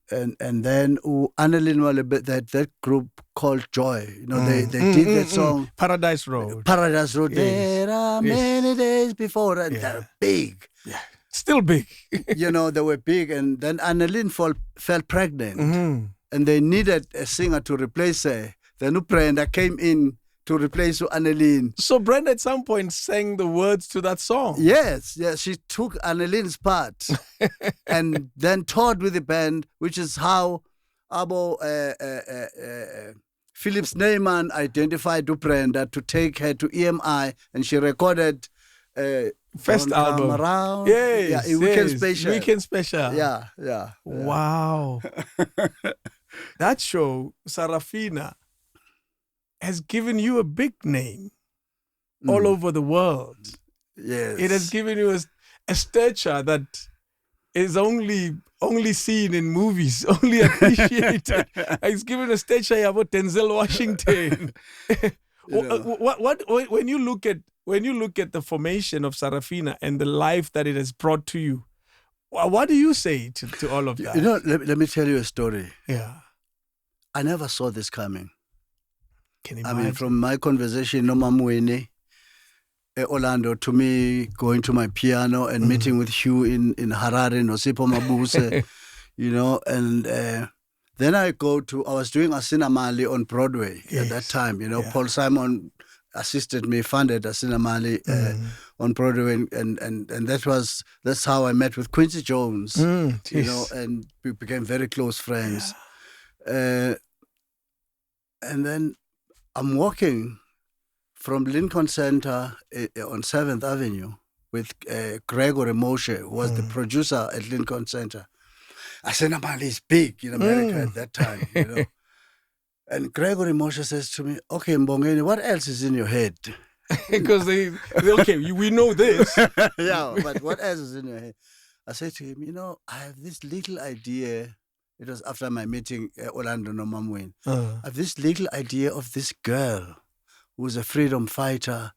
and then Annelien Malebu, that group called Joy. You know, they did that song. Paradise Road. Paradise Road. Yes. There are many days before, and they're big. Yeah. Still big. You know, they were big. And then Annelien fell pregnant. And they needed a singer to replace her. Then Brenda came in to replace Annelien. So Brenda at some point sang the words to that song. Yes, she took Annelien's part and then toured with the band, which is how Philips Neyman identified Brenda to take her to EMI, and she recorded first album. Around. Yes, Weekend Special. Weekend Special. Yeah. Wow. That show, Sarafina, has given you a big name all over the world. Yes. It has given you a stature that is only seen in movies, only appreciated. It's given a stature about Denzel Washington. When you look at the formation of Sarafina and the life that it has brought to you, what do you say to all of that? You know, let me tell you a story. Yeah. I never saw this coming. Can you I imagine? mean, from my conversation, Nomamwene, Orlando, to me going to my piano and meeting with Hugh in Harare, Nosipo Mabuse, you know, and then I was doing Asina Mali on Broadway at that time, you know. Paul Simon assisted me, funded Asina Mali on Broadway, and that's how I met with Quincy Jones, you know, and we became very close friends. And then I'm walking from Lincoln Center on 7th Avenue with Gregory Moshe, who was the producer at Lincoln Center. Asina Mali is big in America at that time, you know. And Gregory Moshe says to me, okay, Mbongeni, what else is in your head? Because we know this. Yeah, but what else is in your head? I said to him, you know, I have this little idea. It was after my meeting Orlando Nomamwene. I have this little idea of this girl who's a freedom fighter,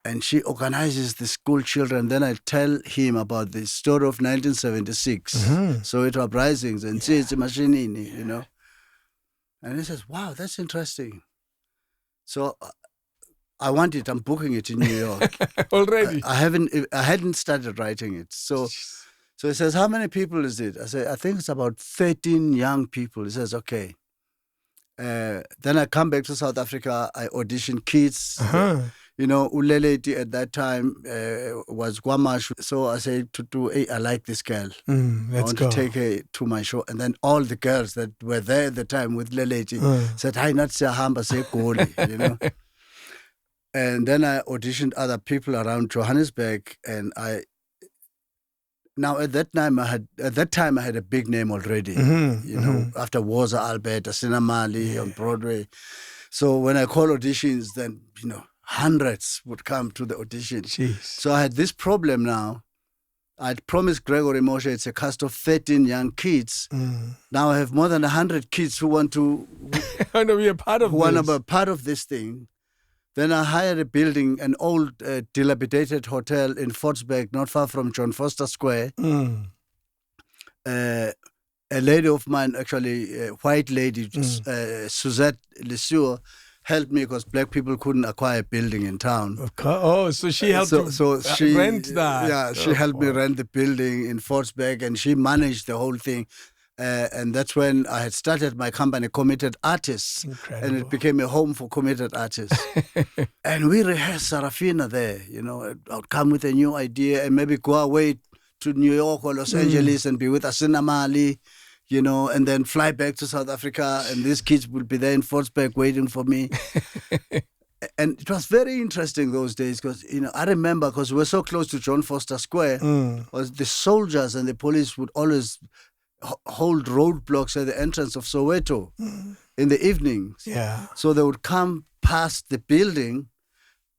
and she organizes the school children. Then I tell him about the story of 1976, Soweto uprisings, and Tsitsi Mashinini, you know. And he says, wow, that's interesting. So I want it. I'm booking it in New York. Already? I hadn't started writing it. So he says, how many people is it? I say, I think it's about 13 young people. He says, okay. Then I come back to South Africa. I audition kids. You know, Uleleti at that time was Guamash. So I said hey, I like this girl. I want to take her to my show. And then all the girls that were there at the time with Leleti said, hi, not Sahamba, say Goli, you know. And then I auditioned other people around Johannesburg, and at that time I had a big name already. You know, after Woza Albert, Asina Mali on Broadway. So when I call auditions, then you know, hundreds would come to the audition. Jeez. So I had this problem now. I'd promised Gregory Moshe it's a cast of 13 young kids. Now I have more than 100 kids who want to be a part of want to be a part of this thing. Then I hired a building, an old dilapidated hotel in Fortsburg, not far from John Foster Square. A lady of mine, actually a white lady, Suzette Lesueur, helped me because black people couldn't acquire a building in town. Oh, so she helped she rent that. Yeah, she helped me rent the building in Fortsburg, and she managed the whole thing. And that's when I had started my company, Committed Artists. Incredible. And it became a home for committed artists. And we rehearsed Sarafina there, you know. I would come with a new idea and maybe go away to New York or Los Angeles and be with Asina Mali, you know, and then fly back to South Africa, and these kids would be there in Fortsburg waiting for me. And it was very interesting those days because, you know, I remember because we were so close to John Foster Square, was the soldiers and the police would always hold roadblocks at the entrance of Soweto in the evenings. Yeah. So they would come past the building,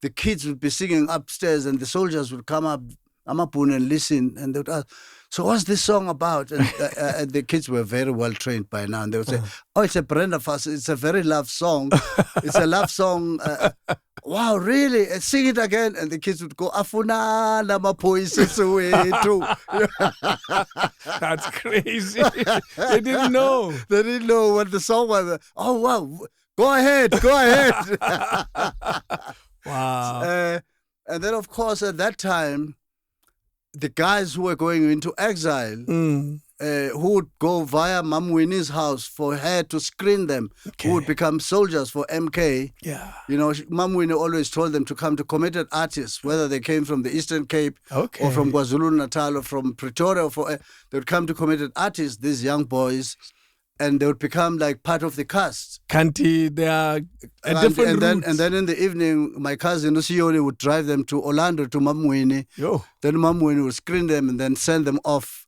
the kids would be singing upstairs, and the soldiers would come up, Amapun, and listen, and they would ask, so what's this song about? And, and the kids were very well trained by now, and they would say, oh, it's a Brenda Fassie, it's a very love song. It's a love song. Wow, really? Sing it again. And the kids would go, Afuna Namapoisi Soweto. That's crazy. They didn't know. They didn't know what the song was. Oh, wow. Go ahead. Wow. And then, of course, at that time, the guys who were going into exile, who would go via Mam Winnie's house for her to screen them, who would become soldiers for MK. Yeah. You know, Mam Winnie always told them to come to committed artists, whether they came from the Eastern Cape or from KwaZulu-Natal or from Pretoria. They would come to committed artists, these young boys, and they would become like part of the cast. Kente, they are a different route. And then in the evening, my cousin Usioni would drive them to Orlando to Mamwini. Then Mamwini would screen them and then send them off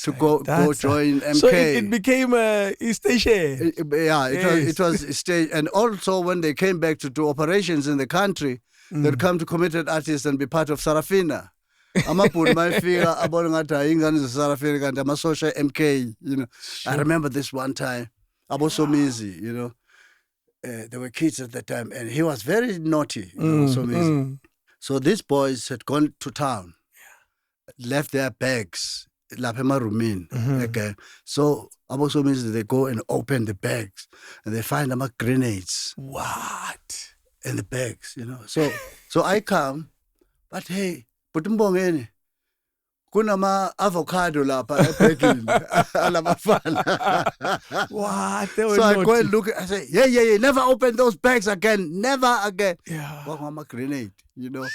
to go join MK. So it became a station. It was a stage. And also when they came back to do operations in the country, they'd come to committed artists and be part of Sarafina. Amapuri mayifika abona ngathi ayingane zeSarafina kanti amasosha MK, you know. I remember this one time, Abosomizi, you know. There were kids at that time, and he was very naughty, you know, Somizi. So these boys had gone to town, left their bags, lapema rumin. Okay. So Abosomizi, they go and open the bags, and they find them grenades. What? In the bags, you know. So I come, but hey, but Mbongeni, kunama avocado lapha ebhegini alabafana. What? So I go and look. I say, yeah, never open those bags again, never again. Yeah. Wagama grenade, you know.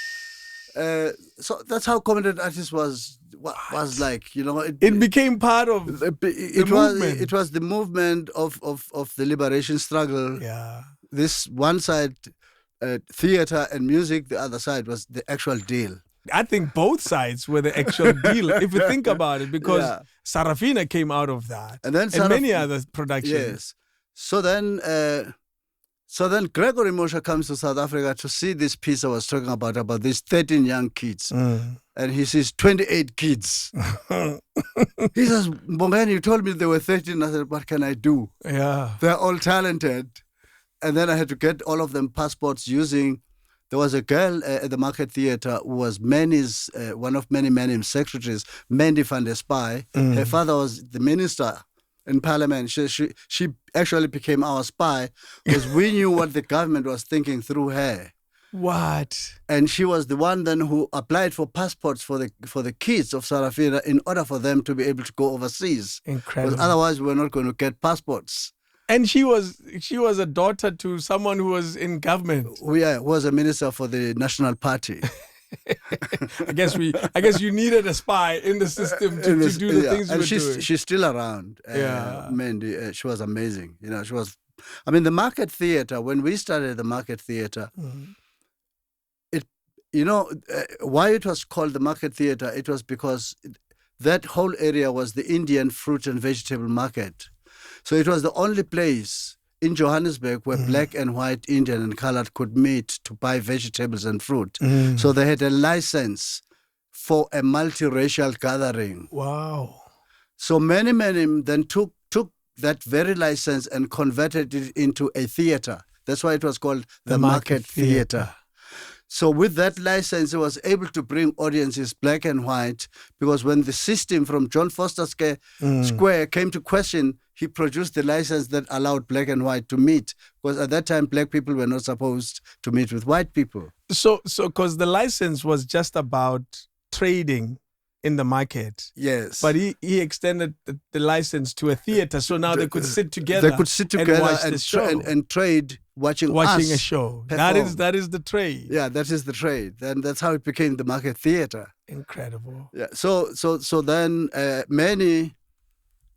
So that's how committed artists was like, you know. It became part of the movement. It was the movement of the liberation struggle. Yeah. This one side, theater and music. The other side was the actual deal. I think both sides were the actual deal, if you think about it, because Sarafina came out of that, and many other productions. Yes. So then Gregory Mosha comes to South Africa to see this piece I was talking about these 13 young kids, and he sees 28 kids. He says, Mbongeni, you told me there were 13. I said, what can I do? Yeah, they're all talented, and then I had to get all of them passports using. There was a girl at the Market Theatre who was Manny's, one of Manny's secretaries, Mandy van der Spy. Her father was the minister in Parliament. She actually became our spy because we knew what the government was thinking through her. What? And she was the one then who applied for passports for the kids of Sarafina in order for them to be able to go overseas. Incredible. Because otherwise we were not going to get passports. And she was a daughter to someone who was in government. Yeah, was a minister for the National Party. I guess you needed a spy in the system to do the things you were doing. She's still around. Mandy, she was amazing. You know, the Market Theatre, when we started the Market Theatre, why it was called the Market Theatre, it was because that whole area was the Indian fruit and vegetable market. So it was the only place in Johannesburg where black and white, Indian and colored could meet to buy vegetables and fruit. So they had a license for a multiracial gathering. Wow. So many then took that very license and converted it into a theatre. That's why it was called the Market Theatre. So with that license, it was able to bring audiences black and white, because when the system from John Foster Square came to question, he produced the license that allowed black and white to meet, because at that time, black people were not supposed to meet with white people. So because the license was just about trading in the market. Yes. But he extended the license to a theater, so now they could sit together. They could sit together and watch the show. and trade watching Watching us a show. perform. That is the trade. Yeah, that is the trade. Then that's how it became the market theater. Incredible. Yeah. So then many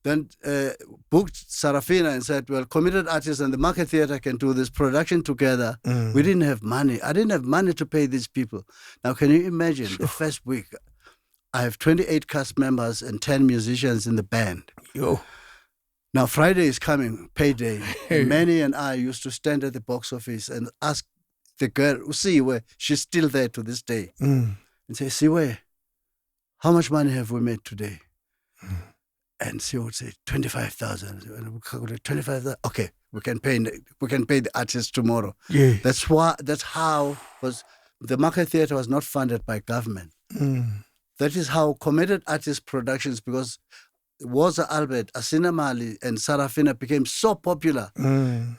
then booked Sarafina and said, well, committed artists and the market theater can do this production together. We didn't have money. I didn't have money to pay these people. Now, can you imagine the first week? I have 28 cast members and 10 musicians in the band. Yo. Now, Friday is coming, payday. And Manny and I used to stand at the box office and ask the girl, Siwe, she's still there to this day, and say, Siwe, how much money have we made today? And she would say 25,000. And we calculate 25,000. Okay, we can pay the artists tomorrow. Yeah. That's how was the market theater was not funded by government. That is how committed artist productions, because Woza Albert, Asina Mali, and Sarafina became so popular.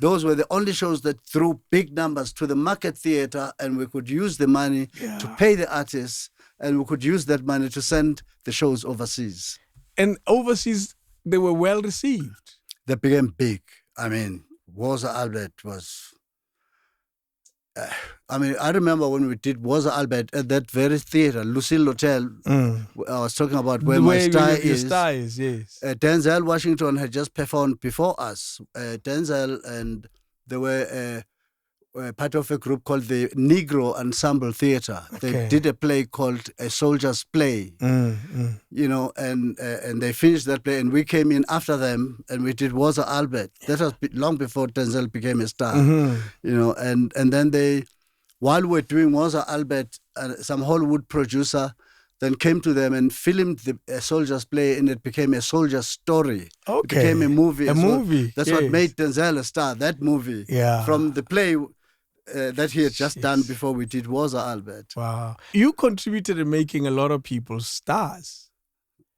Those were the only shows that drew big numbers to the market theater, and we could use the money to pay the artists, and we could use that money to send the shows overseas. And overseas, they were well received. They became big. I mean, Woza Albert was... I remember when we did Woza Albert at that very theater, Lucille Hotel. I was talking about where my star is. Star is, yes. Denzel Washington had just performed before us. Denzel, and they were part of a group called the Negro Ensemble Theater. They did a play called A Soldier's Play, you know, and they finished that play, and we came in after them, and we did Woza Albert. That was long before Denzel became a star, you know, and then while we're doing Woza Albert, some Hollywood producer then came to them and filmed A Soldier's Play, and it became a soldier's story. Okay. It became a movie. That's yes. what made Denzel a star, that movie. Yeah. From the play that he had just done before we did Woza Albert. Wow. You contributed in making a lot of people stars.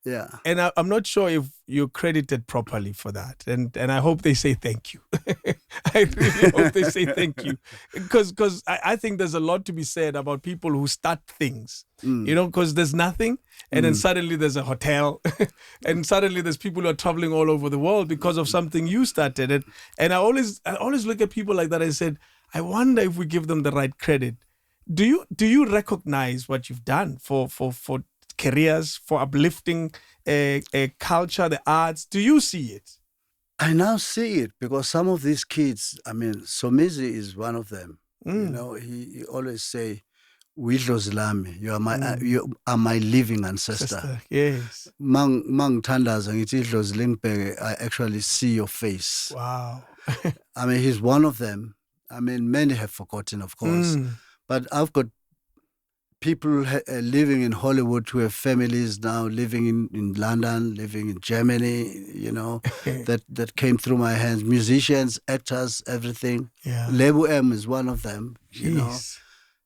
Yeah. And I'm not sure if you're credited properly for that. And I hope they say thank you. I really hope they say thank you. Because I think there's a lot to be said about people who start things. You know, because there's nothing, and then suddenly there's a hotel, and suddenly there's people who are traveling all over the world because of something you started. And I always look at people like that and said, I wonder if we give them the right credit. Do you recognize what you've done for careers, for uplifting a culture, the arts? Do you see it? I now see it, because some of these kids, I mean, Somizi is one of them. You know, he always say, "Widlozilami, you are my living ancestor." Yes. Mang tandaza ngithi idlozilingibheke, I actually see your face. Wow. I mean, he's one of them. I mean, many have forgotten, of course. But I've got people living in Hollywood who have families now, living in London, living in Germany, you know, that came through my hands. Musicians, actors, everything. Yeah. Lebu M is one of them, you know.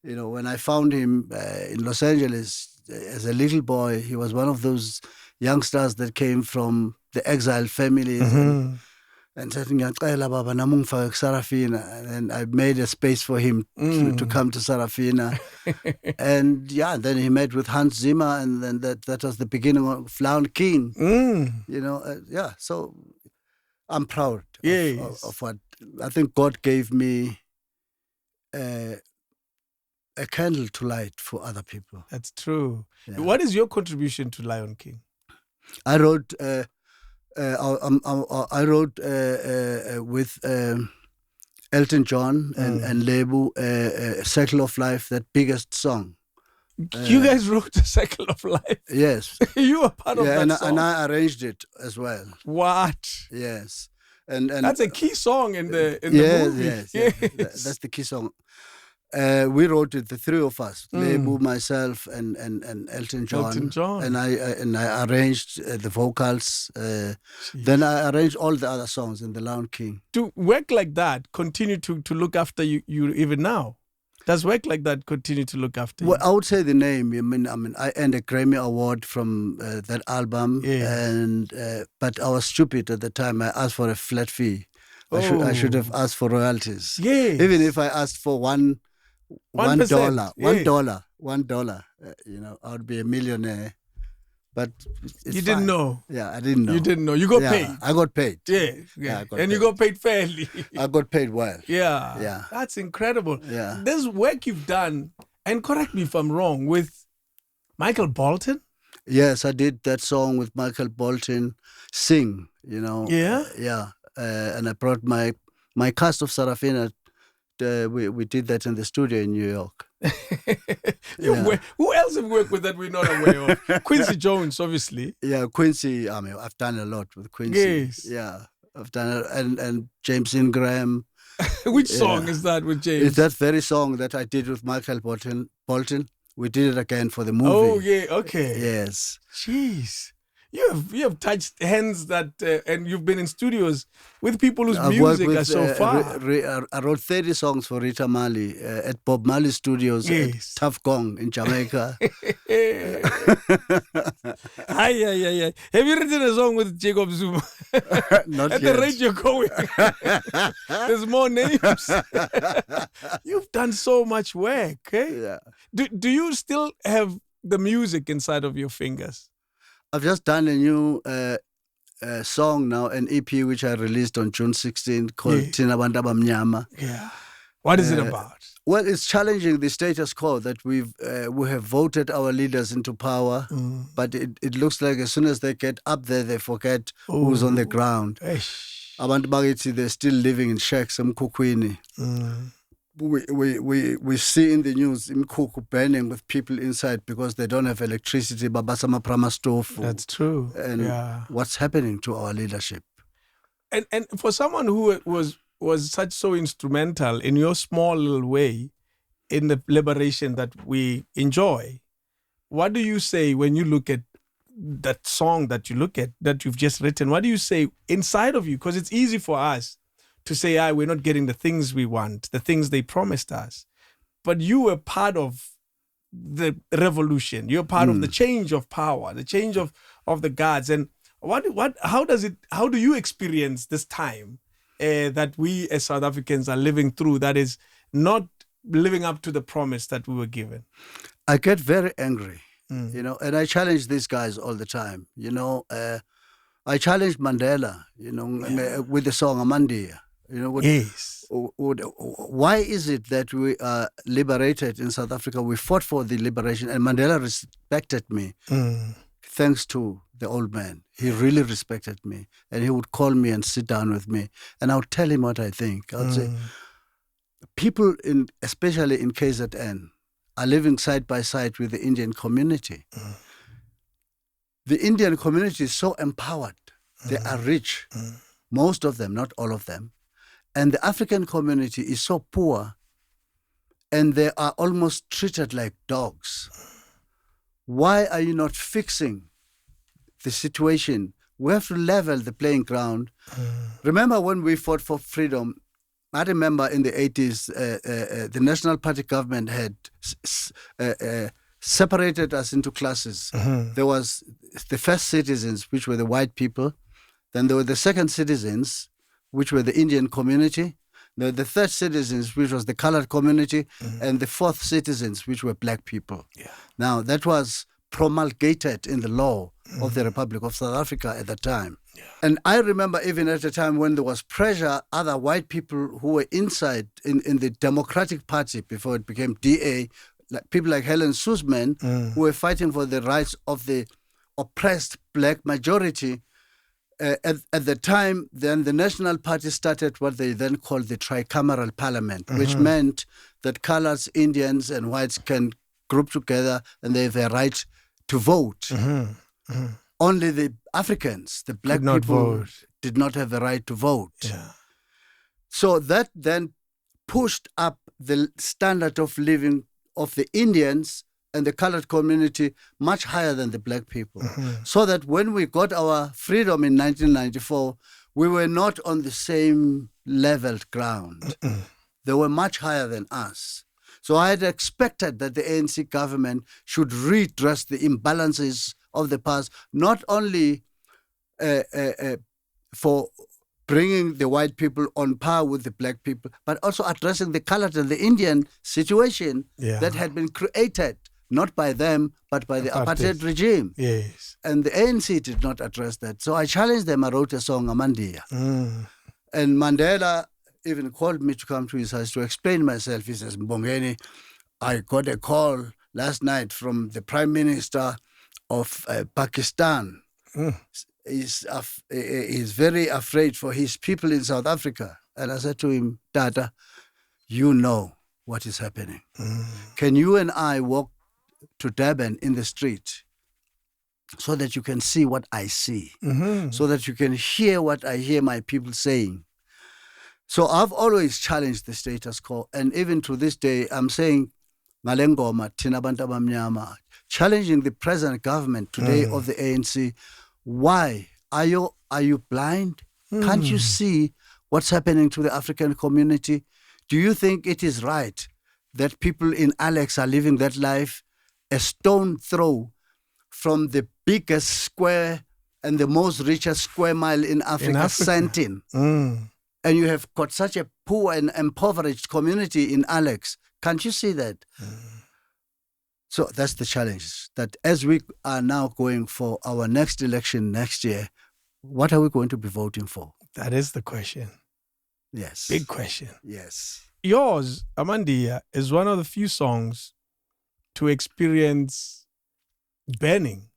You know, when I found him in Los Angeles as a little boy, he was one of those youngsters that came from the exiled families. And said, Baba, Sarafina. And I made a space for him to come to Sarafina. And yeah, then he met with Hans Zimmer, and then that was the beginning of Lion King. You know, yeah, so I'm proud of what I think God gave me a candle to light for other people. That's true. Yeah. What is your contribution to Lion King? I wrote... I wrote with Elton John and Lebu, Circle of Life, that biggest song. You guys wrote The Circle of Life? Yes. You were part of that song? And I arranged it as well. What? Yes. And that's a key song in the movie. Yes. That's the key song. We wrote it, the three of us, Lebu, myself, and Elton John. And I arranged the vocals. Then I arranged all the other songs in The Lion King. To work like that, continue to look after you even now? Does work like that continue to look after you? Well, I would say the name. I mean, I earned a Grammy Award from that album, and but I was stupid at the time. I asked for a flat fee. I should have asked for royalties. Yes. Even if I asked for $1, $1, you know, I would be a millionaire. But it's You didn't fine. know. Yeah, I didn't know. You didn't know. You got paid. I got paid. Yeah. I got And you paid. got paid fairly. I got paid well. Yeah. Yeah. That's incredible. Yeah. This work you've done, and correct me if I'm wrong, with Michael Bolton? Yes, I did that song with Michael Bolton, Sing, Yeah? And I brought my cast of Sarafina. We did that in the studio in New York. Who else have you worked with that we're not aware of? Quincy Jones, obviously. Yeah, Quincy. I mean, I've done a lot with Quincy. Yes. Yeah, I've done it, and James Ingram. Which song is that with James? It's that very song that I did with Michael Bolton. We did it again for the movie. Oh, yeah, okay. Yes. Jeez. You have touched hands that, and you've been in studios with people whose I've music worked are with, so far. I wrote 30 songs for Rita Marley at Bob Marley Studios at Tough Gong in Jamaica. Aye. Have you written a song with Jacob Zuma? Not at yet. the rate you're going, there's more names. You've done so much work. Eh? Yeah. Do you still have the music inside of your fingers? I've just done a new song now, an EP which I released on June 16th called Tina Bantu Abamnyama. Yeah. What is it about? Well, it's challenging the status quo that we have voted our leaders into power, but it looks like as soon as they get up there, they forget who's on the ground. Abantu bakithi, they're still living in shacks, emkhukhwini. We see in the news imkhukhu burning with people inside because they don't have electricity. Babasama prama stove. That's true. And what's happening to our leadership? And for someone who was so instrumental in your small little way in the liberation that we enjoy, what do you say when you look at that song that you've just written? What do you say inside of you? Because it's easy for us to say, we're not getting the things we want, the things they promised us. But you were part of the revolution. You're part of the change of power, the change of the guards. And how do you experience this time that we as South Africans are living through that is not living up to the promise that we were given? I get very angry, and I challenge these guys all the time. I challenged Mandela, with the song Amandia. Yes. Why is it that we are liberated in South Africa? We fought for the liberation, and Mandela respected me. Thanks to the old man. He really respected me. And he would call me and sit down with me. And I would tell him what I think. I would say, people, especially in KZN, are living side by side with the Indian community. The Indian community is so empowered. They are rich. Most of them, not all of them. And the African community is so poor, and they are almost treated like dogs. Why are you not fixing the situation? We have to level the playing ground. Remember when we fought for freedom? I remember in the 80s, the National Party government had separated us into classes. There was the first citizens, which were the white people. Then there were the second citizens, which were the Indian community. There were the third citizens, which was the colored community, and the fourth citizens, which were black people. Now, that was promulgated in the law of the Republic of South Africa at the time. And I remember even at the time when there was pressure, other white people who were inside in the Democratic Party before it became DA, people like Helen Suzman, who were fighting for the rights of the oppressed black majority. At the time, then the National Party started what they then called the tricameral parliament, which meant that colors, Indians, and whites can group together and they have a right to vote. Only the Africans, the black people, did not have a right to vote. So that then pushed up the standard of living of the Indians and the colored community much higher than the black people. So that when we got our freedom in 1994, we were not on the same leveled ground. They were much higher than us. So I had expected that the ANC government should redress the imbalances of the past, not only for bringing the white people on par with the black people, but also addressing the colored and the Indian situation that had been created not by them, but by the apartheid regime. Yes. And the ANC did not address that. So I challenged them. I wrote a song, Amandia. And Mandela even called me to come to his house to explain myself. He says, Mbongeni, I got a call last night from the Prime Minister of Pakistan. He's very afraid for his people in South Africa. And I said to him, Tata, you know what is happening. Can you and I walk to Durban in the street so that you can see what I see, so that you can hear what I hear my people saying? So I've always challenged the status quo. And even to this day, I'm saying, Ngalengoma, Thina Bantu Abamnyama, challenging the present government today of the ANC. Why? Are you blind? Can't you see what's happening to the African community? Do you think it is right that people in Alex are living that life a stone throw from the biggest square and the most richest square mile in Africa. Sentin? And you have got such a poor and impoverished community in Alex. Can't you see that? So that's the challenge, that as we are now going for our next election next year, what are we going to be voting for? That is the question. Yes. Big question. Yes. Yours, Amandia, is one of the few songs to experience burning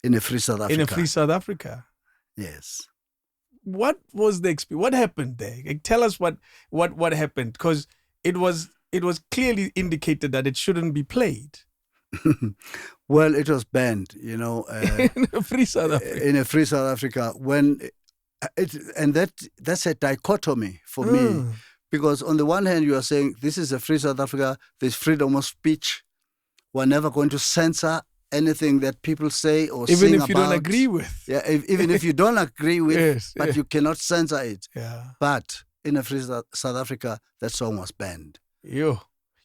in a free South Africa. In a free South Africa. Yes. What was the experience? What happened there? Like, tell us what happened, because it was clearly indicated that it shouldn't be played. Well, it was banned, in a free South Africa. In a free South Africa, that's a dichotomy for me, because on the one hand you are saying this is a free South Africa, there's freedom of speech, we're never going to censor anything that people say or even sing if you about. don't agree with. Yeah, even if you don't agree with, yes, but you cannot censor it. Yeah. But in a free South Africa, that song was banned.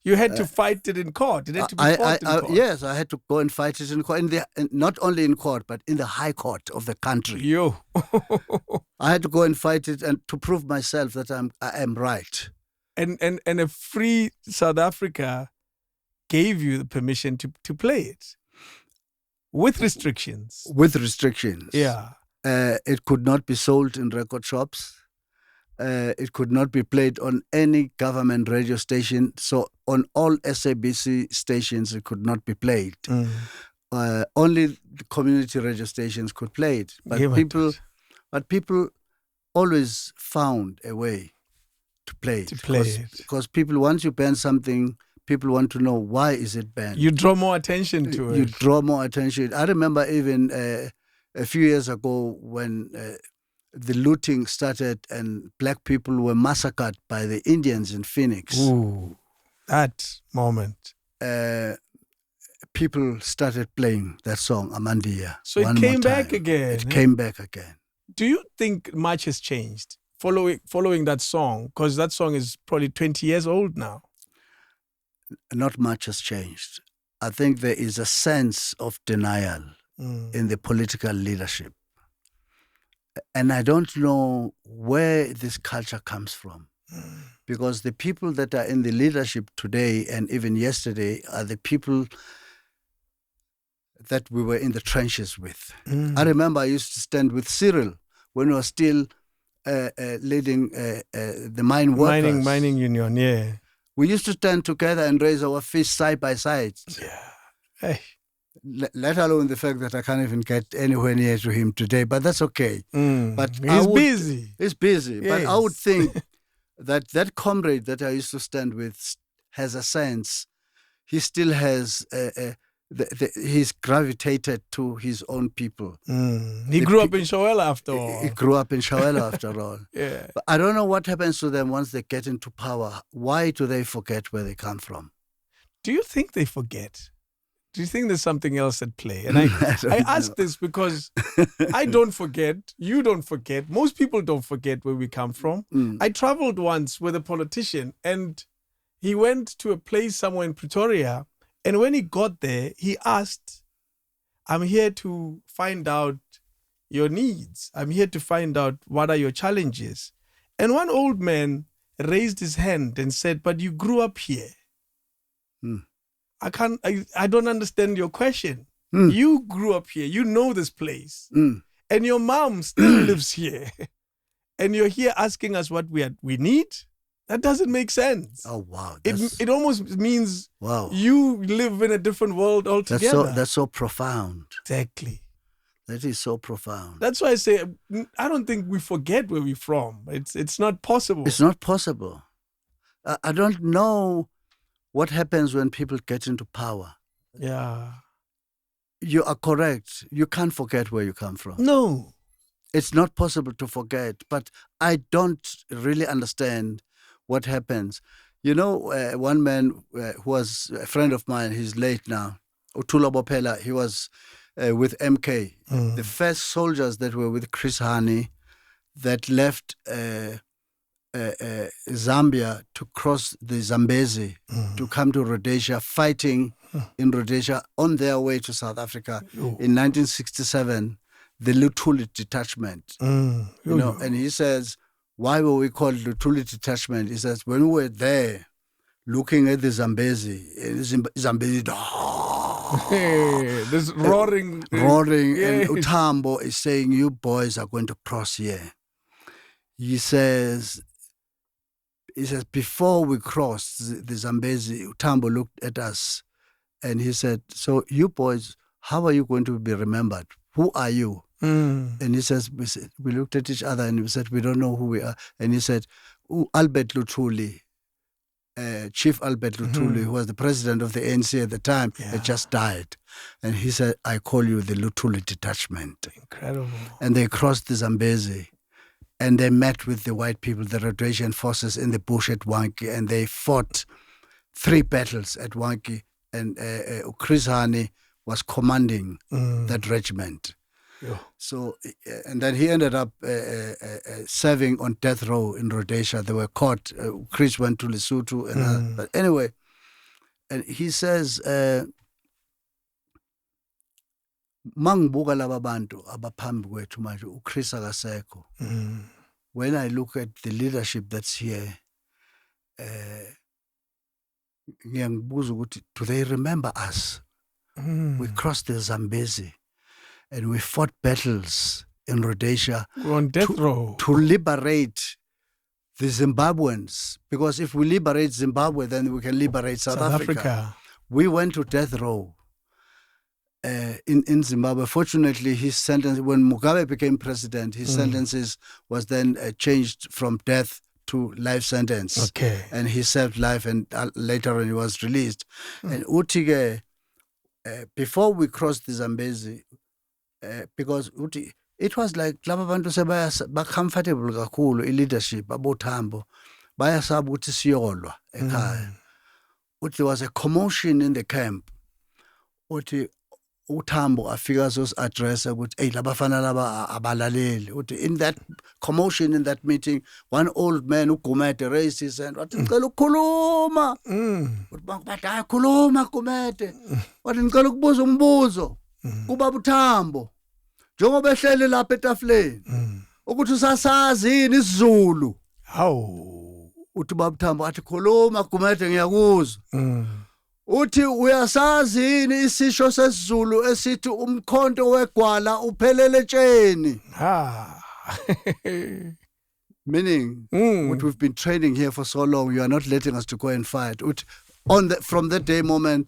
You had to fight it in court. It had to be fought in court. Yes, I had to go and fight it in court. Not only in court, but in the High Court of the country. I had to go and fight it and to prove myself that I am right. And a free South Africa gave you the permission to play it with restrictions. With restrictions. Yeah. It could not be sold in record shops. It could not be played on any government radio station. So on all SABC stations, it could not be played. Only the community radio stations could play it. But people always found a way to play it. Because people, once you ban something, people want to know why is it banned. You draw more attention to it. You draw more attention. I remember even a few years ago when the looting started and black people were massacred by the Indians in Phoenix. Ooh, that moment. People started playing that song, Amandia. So it came back again. It came back again. Do you think much has changed following that song? Because that song is probably 20 years old now. Not much has changed. I think there is a sense of denial in the political leadership. And I don't know where this culture comes from. Because the people that are in the leadership today and even yesterday are the people that we were in the trenches with. I remember I used to stand with Cyril when we were still leading the mine workers. Mining union, yeah. We used to stand together and raise our fists side by side. Yeah. Hey. Let alone the fact that I can't even get anywhere near to him today, but that's okay. But he's busy. He's busy. Yes. But I would think that comrade that I used to stand with has a sense. He still has, he's gravitated to his own people. He grew up in Shawela after all. He grew up in Shawela after all. Yeah. But I don't know what happens to them once they get into power. Why do they forget where they come from? Do you think they forget? Do you think there's something else at play? And I ask this because I don't forget, you don't forget, most people don't forget where we come from. I traveled once with a politician and he went to a place somewhere in Pretoria, and when he got there, he asked, I'm here to find out your needs. I'm here to find out what are your challenges. And one old man raised his hand and said, but you grew up here. I don't understand your question. You grew up here. You know this place. And your mom still lives here. And you're here asking us what we need? That doesn't make sense. Oh, wow. It almost means wow. You live in a different world altogether. That's so profound. Exactly. That is so profound. That's why I say I don't think we forget where we're from. It's not possible. It's not possible. I don't know what happens when people get into power. Yeah. You are correct. You can't forget where you come from. No. It's not possible to forget, but I don't really understand what happens. You know, one man who was a friend of mine, he's late now, Utula Bopela, he was with MK. The first soldiers that were with Chris Hani that left Zambia to cross the Zambezi to come to Rhodesia, fighting in Rhodesia on their way to South Africa in 1967. The Little Detachment, you know, and he says, why were we called Little Detachment? He says, when we were there, looking at the Zambezi, this roaring, and Utambo is saying, you boys are going to cross here. He says, before we crossed the Zambezi, Utambo looked at us, and he said, so you boys, how are you going to be remembered? Who are you? And he says, we looked at each other and we said, we don't know who we are. And he said, Albert Luthuli, Chief Albert Luthuli, who was the president of the ANC at the time, had just died. And he said, I call you the Luthuli Detachment. Incredible. And they crossed the Zambezi and they met with the white people, the Rhodesian forces in the bush at Wankie, and they fought 3 battles at Wankie. And Chris Hani was commanding that regiment. Yeah. So, and then he ended up serving on death row in Rhodesia. They were caught. Chris went to Lesotho. And but anyway, and he says, mangibuka laba bantu abaphambi kwethu manje uChris akasekho. When I look at the leadership that's here, ngiyangibuza ukuthi, do they remember us? We crossed the Zambezi. And we fought battles in Rhodesia on death row to liberate the Zimbabweans. Because if we liberate Zimbabwe, then we can liberate South Africa. We went to death row in Zimbabwe. Fortunately, his sentence, when Mugabe became president, his sentences was then changed from death to life sentence. Okay. And he served life, and later on he was released. And Utige, before we crossed the Zambezi, because it was like laba bantu ba comfortable kakhulu leadership abothambo bayasaba ukuthi siyolwa ekhaya. There was a commotion in the camp. Uthi uThambo afika zos address ukuthi hey labafana laba abalaleli. In that commotion, in that meeting, one old man uGumede raised his hand wathi ngicela ukukhuluma. Uthi bathi hayi khuluma Gumede. Wathi ngicela ukubuza umbuzo. Kubaba uThambo njengoba ehlele lapha etafuleni ukuthi usasazi yini isiZulu. Hawu uthi baba uThambo athi khuluma Gumede ngiyakuzwa. Uthi uyasazi yini isisho sesiZulu esithi umkhonto wegwala uphelele etsheni. Meaning what we've been training here for so long, you are not letting us to go and fight. From that day moment,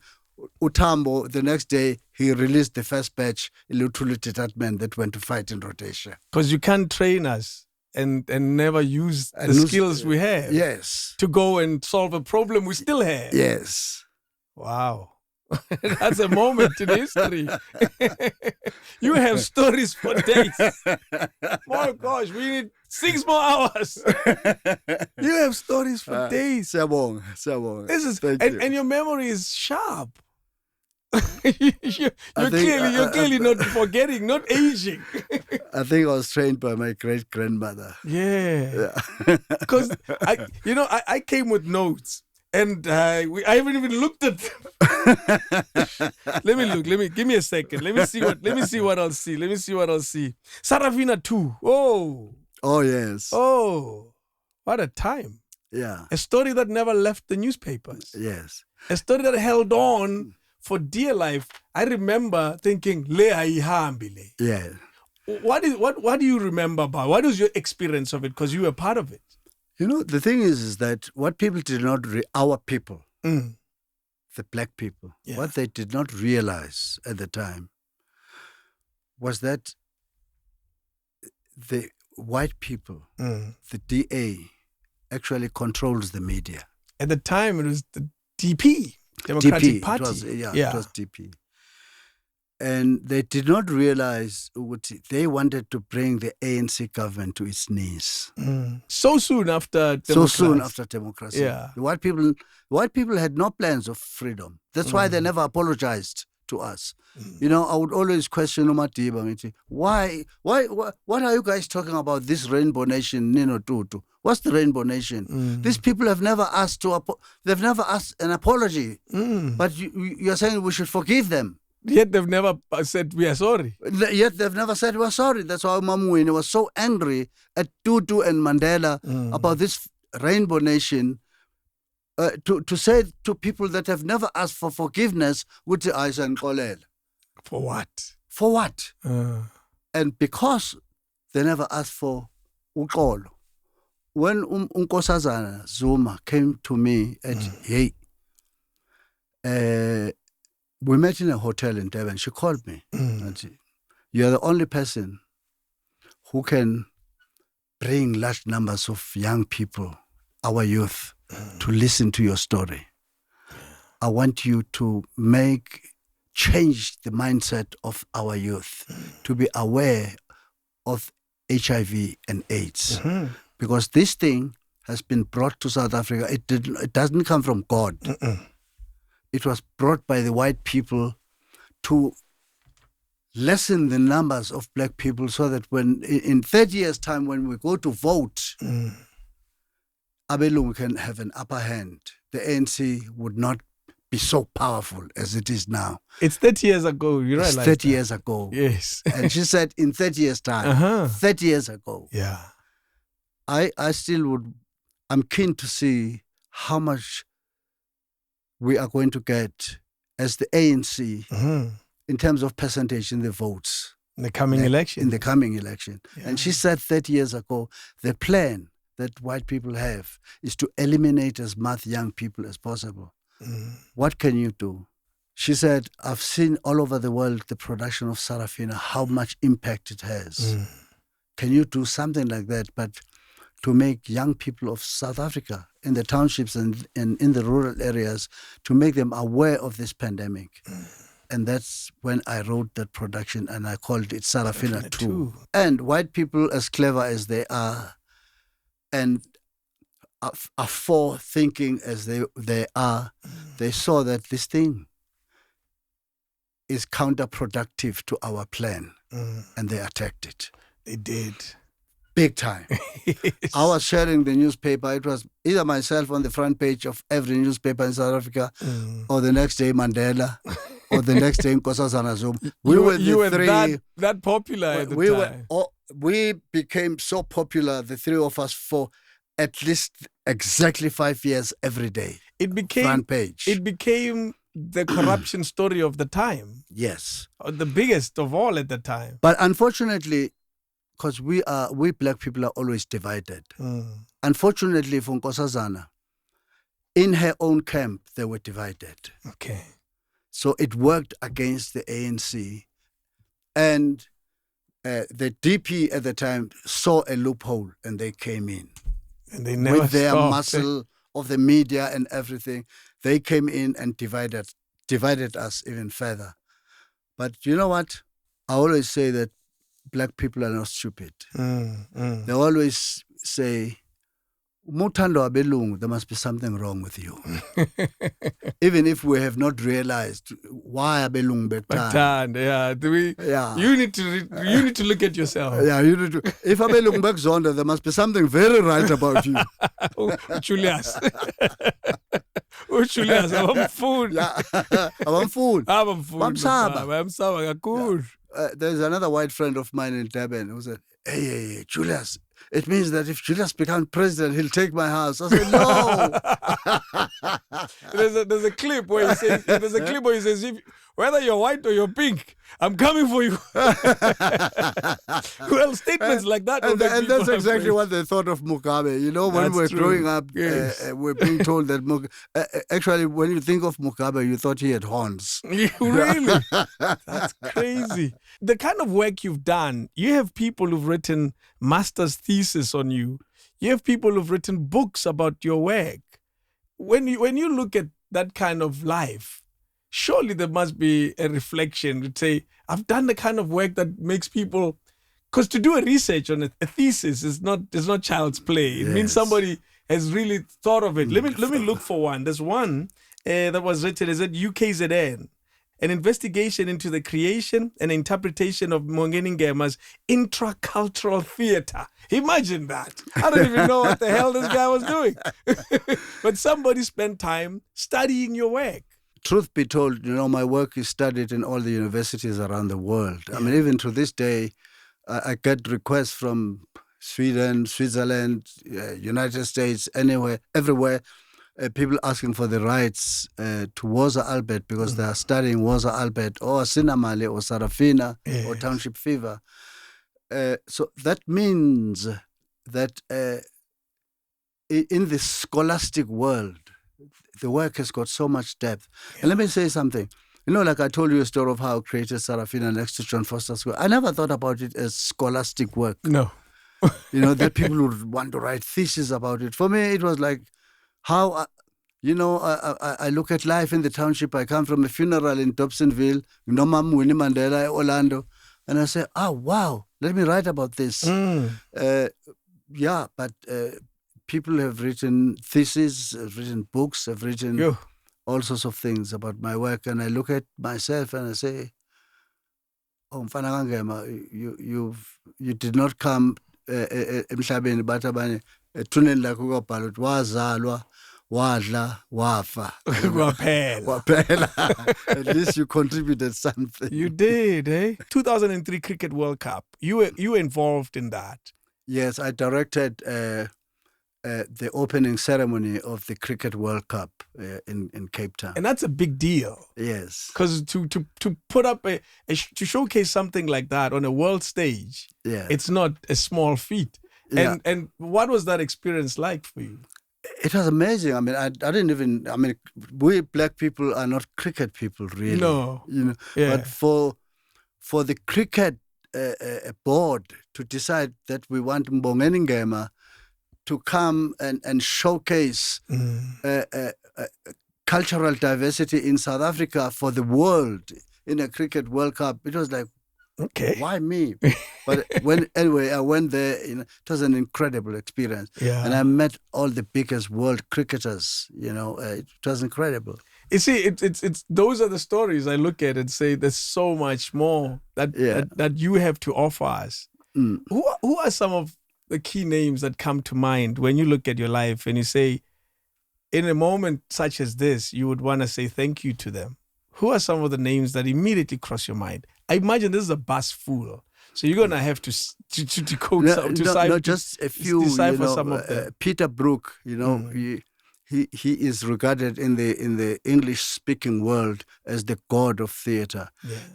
uThambo, the next day, he released the first batch, Little Detachment, that went to fight in Rhodesia. Because you can't train us and never use the skills we have. Yes. To go and solve a problem we still have. Yes. Wow. That's a moment in history. You have stories for days. My gosh, we need 6 more hours. You have stories for days. Siyabonga. This is and your memory is sharp. You're clearly not forgetting, not aging. I think I was trained by my great-grandmother. Yeah. Because I came with notes. And I haven't even looked at them. Let me look. Give me a second. Let me see what I'll see. Sarafina too. Oh. Oh yes. Oh. What a time. Yeah. A story that never left the newspapers. Yes. A story that held on for dear life. I remember thinking, Le aihambile. Yeah. What do you remember about? What was your experience of it? Because you were part of it. You know, the thing is that what people did not, our people, the black people, what they did not realize at the time was that the white people, the DA, actually controls the media. At the time, it was the DP, Democratic Party. It was DP. And they did not realize what they wanted to bring the ANC government to its knees. So soon after democracy. So soon after democracy. Yeah. The white people had no plans of freedom. That's why they never apologized to us. You know, I would always question Umatiba. Why, what are you guys talking about this rainbow nation, Nino Tutu? What's the rainbow nation? These people have never asked they've never asked an apology. But you're saying we should forgive them. Yet they've never said we are sorry. Yet they've never said we're sorry. That's why Mamuini was so angry at Tutu and Mandela about this rainbow nation. To say to people that have never asked for forgiveness, with the eyes and kolel. For what? For what? And because they never asked for ukolo. When Unkosazana Zuma came to me at we met in a hotel in Durban. She called me. And she, you're the only person who can bring large numbers of young people, our youth, to listen to your story. I want you to change the mindset of our youth, to be aware of HIV and AIDS. Because this thing has been brought to South Africa. It doesn't come from God. It was brought by the white people to lessen the numbers of black people so that when in 30 years' time, when we go to vote, Abelung can have an upper hand. The ANC would not be so powerful as it is now. It's 30 years ago, you realize It's 30 years ago. Yes. And she said in 30 years' time, 30 years ago. Yeah. I still I'm keen to see how much we are going to get as the ANC in terms of percentage in the votes. In the coming election. In the coming election. Yeah. And she said 30 years ago, the plan that white people have is to eliminate as much young people as possible. What can you do? She said, I've seen all over the world the production of Sarafina, how much impact it has. Can you do something like that, but to make young people of South Africa in the townships and in the rural areas, to make them aware of this pandemic? And that's when I wrote that production, and I called it Sarafina 2. And white people, as clever as they are, and are forward-thinking as they are, they saw that this thing is counterproductive to our plan, and they attacked it. They did. Big time. Yes. I was sharing the newspaper. It was either myself on the front page of every newspaper in South Africa, or the next day Mandela, or the next day Nkosazana Zuma. You were that popular at the time. We became so popular, the three of us, for at least exactly 5 years every day. It became front page. It became the corruption story of the time. Yes. The biggest of all at the time. But unfortunately, because we black people are always divided. Unfortunately for Nkosazana, in her own camp, they were divided. Okay. So it worked against the ANC. And the DP at the time saw a loophole and they came in. And they never with their stopped. muscle of the media and everything. They came in and divided us even further. But you know what? I always say that black people are not stupid. They always say, Mutando abelungu, there must be something wrong with you. Even if we have not realized why abelungu betan. Yeah. You need to look at yourself. Yeah, you need to. If abelungu bekzonda, there must be something very right about you. Julius. Julius, abamfuni. Yeah, abamfuni. Bamsaba kakhulu. There's another white friend of mine in Durban who said, hey, Julius, it means that if Julius becomes president, he'll take my house. I said, no. There's a clip where he says, if, whether you're white or you're pink, I'm coming for you. Well, statements like that. And that's exactly what they thought of Mugabe. You know, when we were growing up, we're being told that actually, when you think of Mugabe, you thought he had horns. Really? That's crazy. The kind of work you've done, you have people who've written master's thesis on you. You have people who've written books about your work. When you look at that kind of life, surely there must be a reflection to say, I've done the kind of work that makes people, because to do a research on a thesis is not child's play. It means somebody has really thought of it. Let me look for one. There's one that was written, is it UKZN? An investigation into the creation and interpretation of Mbongeni Ngema's intracultural theater. Imagine that. I don't even know what the hell this guy was doing. But somebody spent time studying your work. Truth be told, you know, my work is studied in all the universities around the world. I mean, even to this day, I get requests from Sweden, Switzerland, United States, anywhere, everywhere. People asking for the rights to Woza Albert because they are studying Woza Albert or Sinamale or Sarafina or Township Fever. So that means that in the scholastic world, the work has got so much depth. And let me say something. You know, like I told you a story of how I created Sarafina next to John Foster School. I never thought about it as scholastic work. No. You know, that people would want to write theses about it. For me, it was like how, I look at life in the township. I come from a funeral in Dobsonville, Nomam Winnie Mandela, Orlando. And I say, oh, wow, let me write about this. But people have written theses, have written books, have written all sorts of things about my work. And I look at myself and I say, oh, Mfana Ngema, you did not come emhlabeni bathi abanye ethuneni lakho kwabhala ukuthi wazalwa wadla wafa kwaphela. At least you contributed something. You did, eh? 2003 Cricket World Cup. You were involved in that. Yes, I directed the opening ceremony of the Cricket World Cup in Cape Town. And that's a big deal. Yes. Because to put up to showcase something like that on a world stage, it's not a small feat. And what was that experience like for you? It was amazing. I mean, we black people are not cricket people, really. No. You know, but for the cricket board to decide that we want Mbongeni Ngema to come and showcase cultural diversity in South Africa for the world in a Cricket World Cup, it was like, okay, why me? But I went there. It was an incredible experience, and I met all the biggest world cricketers. It was incredible. You see, it's those are the stories I look at and say there's so much more that you have to offer us. Who are some of the key names that come to mind when you look at your life and you say, in a moment such as this, you would want to say thank you to them? Who are some of the names that immediately cross your mind? I imagine this is a bus full, so you're gonna have to decode just a few. Decipher some of them. Peter Brook, he is regarded in the English-speaking world as the god of theatre.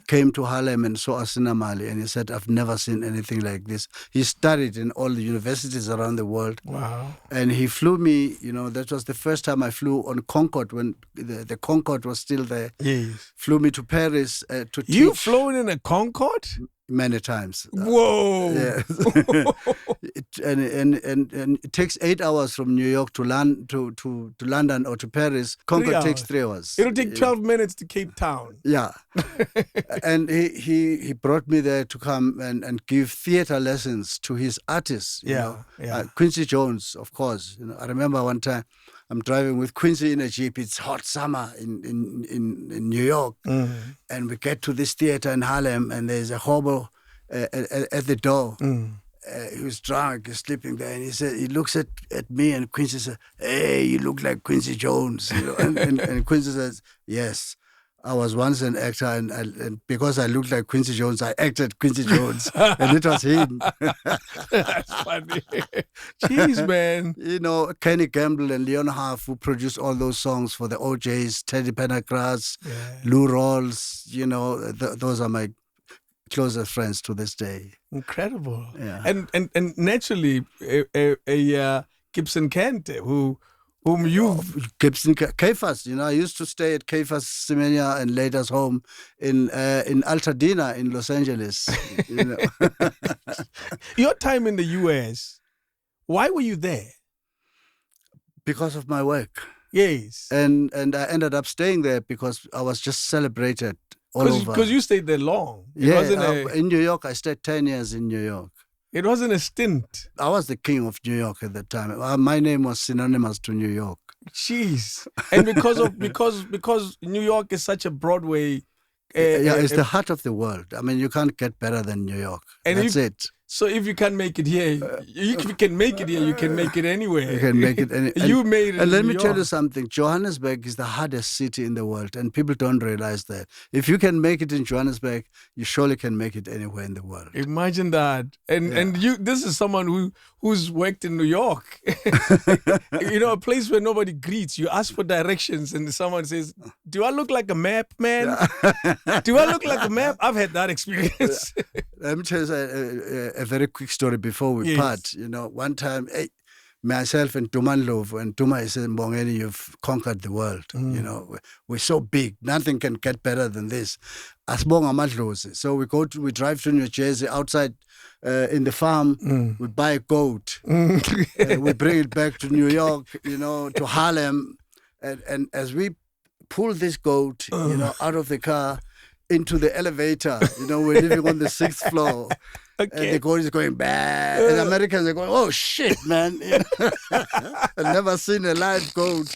Came to Harlem and saw Asinamali, and he said, "I've never seen anything like this." He studied in all the universities around the world. Wow! And he flew me. That was the first time I flew on Concorde when the Concorde was still there. Yes. Flew me to Paris to teach. You've flown in a Concorde? Many times. Whoa! And it takes 8 hours from New York to London or to Paris. Concorde takes 3 hours. It'll take 12 minutes to Cape Town. Yeah. And he brought me there to come and give theater lessons to his artists. Quincy Jones, of course. I remember one time I'm driving with Quincy in a Jeep. It's hot summer in New York. And we get to this theater in Harlem, and there's a hobo at the door. He was drunk, he's sleeping there, and he looks at me, and Quincy says, "Hey, you look like Quincy Jones." And Quincy says, "Yes, I was once an actor, and because I looked like Quincy Jones, I acted Quincy Jones, and it was him. That's funny. Jeez, man. You know, Kenny Gamble and Leon Huff, who produced all those songs for the OJs, Teddy Pendergrass, Lou Rawls, you know, those are my closest friends to this day. Incredible. Yeah. And naturally, a Gibson Kente, whom you've... Gibson, Kefas, you know, I used to stay at Kefas Semenya and Later's home in Altadena in Los Angeles. You know. Your time in the U.S., why were you there? Because of my work. Yes. And I ended up staying there because I was just celebrated all over. Because you stayed there long. In New York, I stayed 10 years in New York. It wasn't a stint. I was the king of New York at the time. My name was synonymous to New York. Jeez. And because New York is such a Broadway... it's the heart of the world. I mean, you can't get better than New York. And that's it. So if you can't make it here, if you can make it here, you can make it anywhere. You can make it anywhere. You made it. And let me tell you something. Johannesburg is the hardest city in the world, and people don't realize that. If you can make it in Johannesburg, you surely can make it anywhere in the world. Imagine that. And you, this is someone who's worked in New York. You know, a place where nobody greets. You ask for directions, and someone says, "Do I look like a map, man? Do I look like a map?" I've had that experience. Let me tell you a very quick story before we part. You know, one time, myself and Duma Ndlovu, and Duma said, "Mbongeni, you've conquered the world. You know, we're so big. Nothing can get better than this." Asibonga amadlozi. So we drive to New Jersey. Outside in the farm, we buy a goat. We bring it back to New York, you know, to Harlem. And as we pull this goat, you know, out of the car, into the elevator. You know, we're living on the 6th floor. Okay. And the goat is going back. And Americans are going, "Oh, shit, man." You know? I've never seen a live goat.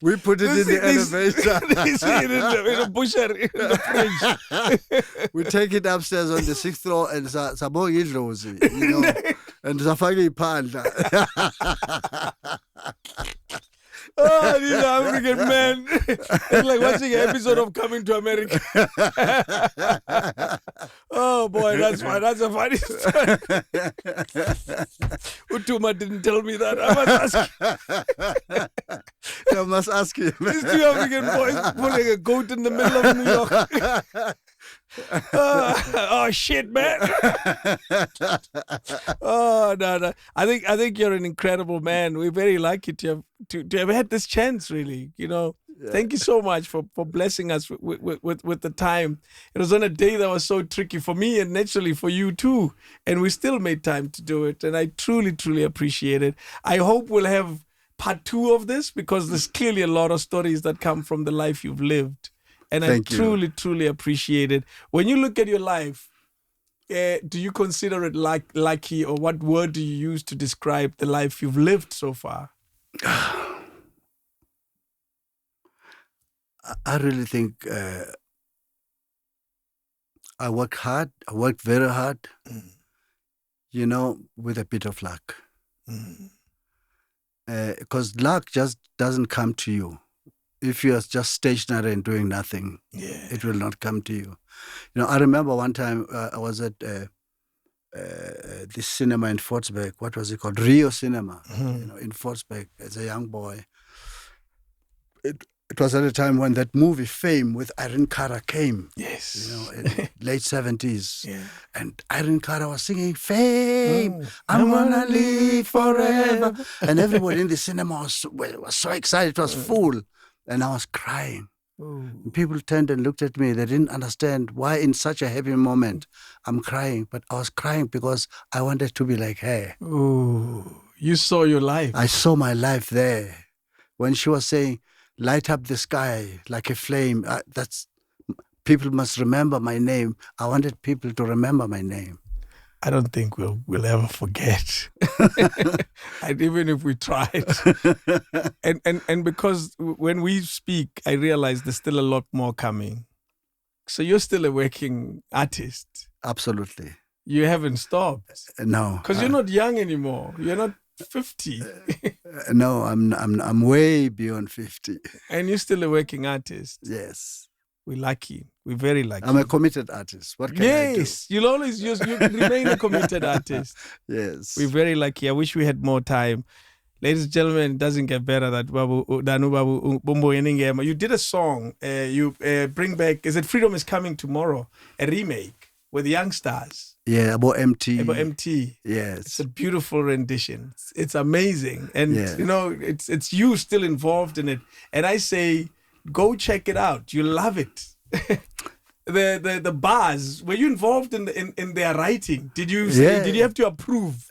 We put it in the elevator. They see it in a busher, in the fridge. We take it upstairs on the 6th floor and sabonga idlozi, you know, and safaki iphandla. Oh, these are African men. It's like watching an episode of Coming to America. Oh, boy, that's fine. That's a funny story. Utuma didn't tell me that. I must ask you. These two African boys putting a goat in the middle of New York. Oh shit, man! Oh no. I think you're an incredible man. We're very lucky to have had this chance. Really, you know. Yeah. Thank you so much for blessing us with the time. It was on a day that was so tricky for me and naturally for you too, and we still made time to do it. And I truly appreciate it. I hope we'll have part 2 of this because there's clearly a lot of stories that come from the life you've lived. And I truly appreciate it. When you look at your life, do you consider it lucky, or what word do you use to describe the life you've lived so far? I really think I worked hard. I worked very hard, you know, with a bit of luck. Because luck just doesn't come to you. If you are just stationary and doing nothing, it will not come to you. You know, I remember one time I was at this cinema in Fortsburg. What was it called? Rio Cinema, you know, in Fortsburg as a young boy. It was at a time when that movie Fame with Irene Cara came. Yes. You know, in late 70s. Yeah. And Irene Cara was singing, "Fame, I'm gonna live forever." And everybody in the cinema was so excited. It was full. And I was crying. People turned and looked at me. They didn't understand why in such a happy moment I'm crying. But I was crying because I wanted to be like her. Ooh, you saw your life. I saw my life there. When she was saying, "Light up the sky like a flame," people must remember my name. I wanted people to remember my name. I don't think we'll ever forget. And even if we tried. And because when we speak, I realize there's still a lot more coming. So you're still a working artist. Absolutely. You haven't stopped. No. Because you're not young anymore. You're not 50. No, I'm way beyond 50. And you're still a working artist. Yes. We're lucky. We're very lucky. I'm a committed artist. What can I do? Yes, you'll always you remain a committed artist. Yes. We're very lucky. I wish we had more time. Ladies and gentlemen, it doesn't get better than Mbongeni Ngema. You did a song. You bring back, is it Freedom is Coming Tomorrow? A remake with young stars. Yeah, about MT. About MT. Yes. It's a beautiful rendition. It's amazing. And, Yeah. you know, it's you still involved in it. And I say, go check it out. You'll love it. The bars, were you involved in their writing? Did you did you have to approve?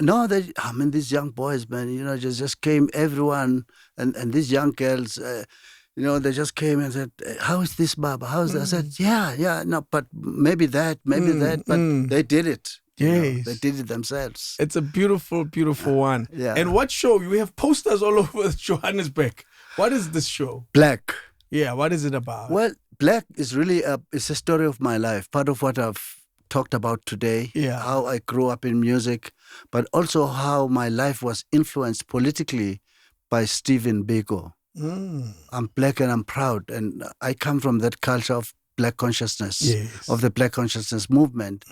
No, these young boys, man, you know, just came, everyone, and these young girls, you know, they just came and said, how is this, Baba? How is that? I said, yeah, no, but maybe that, but they did it. Yes. You know, they did it themselves. It's a beautiful, beautiful one. Yeah. And what show? We have posters all over Johannesburg. What is this show? Black. Yeah, what is it about? Well, Black is really it's a story of my life, part of what I've talked about today, how I grew up in music, but also how my life was influenced politically by Stephen Biko. I'm Black and I'm proud, and I come from that culture of Black consciousness, of the Black consciousness movement,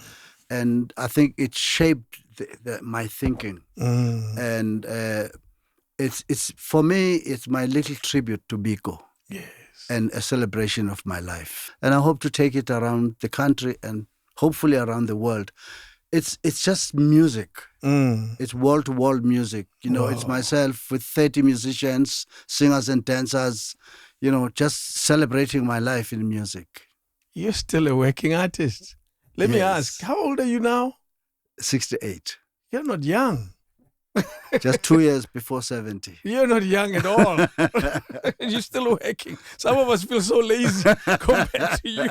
and I think it shaped my thinking. And it's for me, it's my little tribute to Biko. Yes. And a celebration of my life. And I hope to take it around the country and hopefully around the world. It's just music. It's wall-to-wall music. You know, It's myself with 30 musicians, singers and dancers, you know, just celebrating my life in music. You're still a working artist. Let me ask, how old are you now? 68. You're not young. Just 2 years before 70. You're not young at all. You're still working. Some of us feel so lazy compared to you.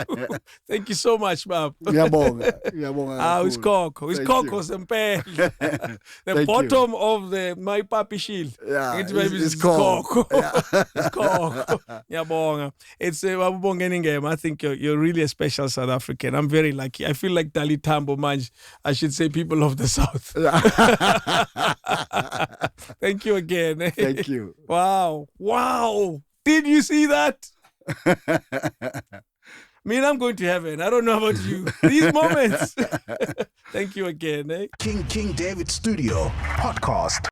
Thank you so much, Bob. Ngiyabonga. It's Coco. It's Coco's and the bottom of the My Papi Shield. Yeah, it's Coco. It's Coco. Ngiyabonga. It's Mbongeni Ngema. I think you're really a special South African. I'm very lucky. I feel like Dali Tambo Manj. I should say people of the South. Thank you again. Thank you. Wow. Did you see that? I'm going to heaven. I don't know about you. These moments. Thank you again. King David Studio Podcast.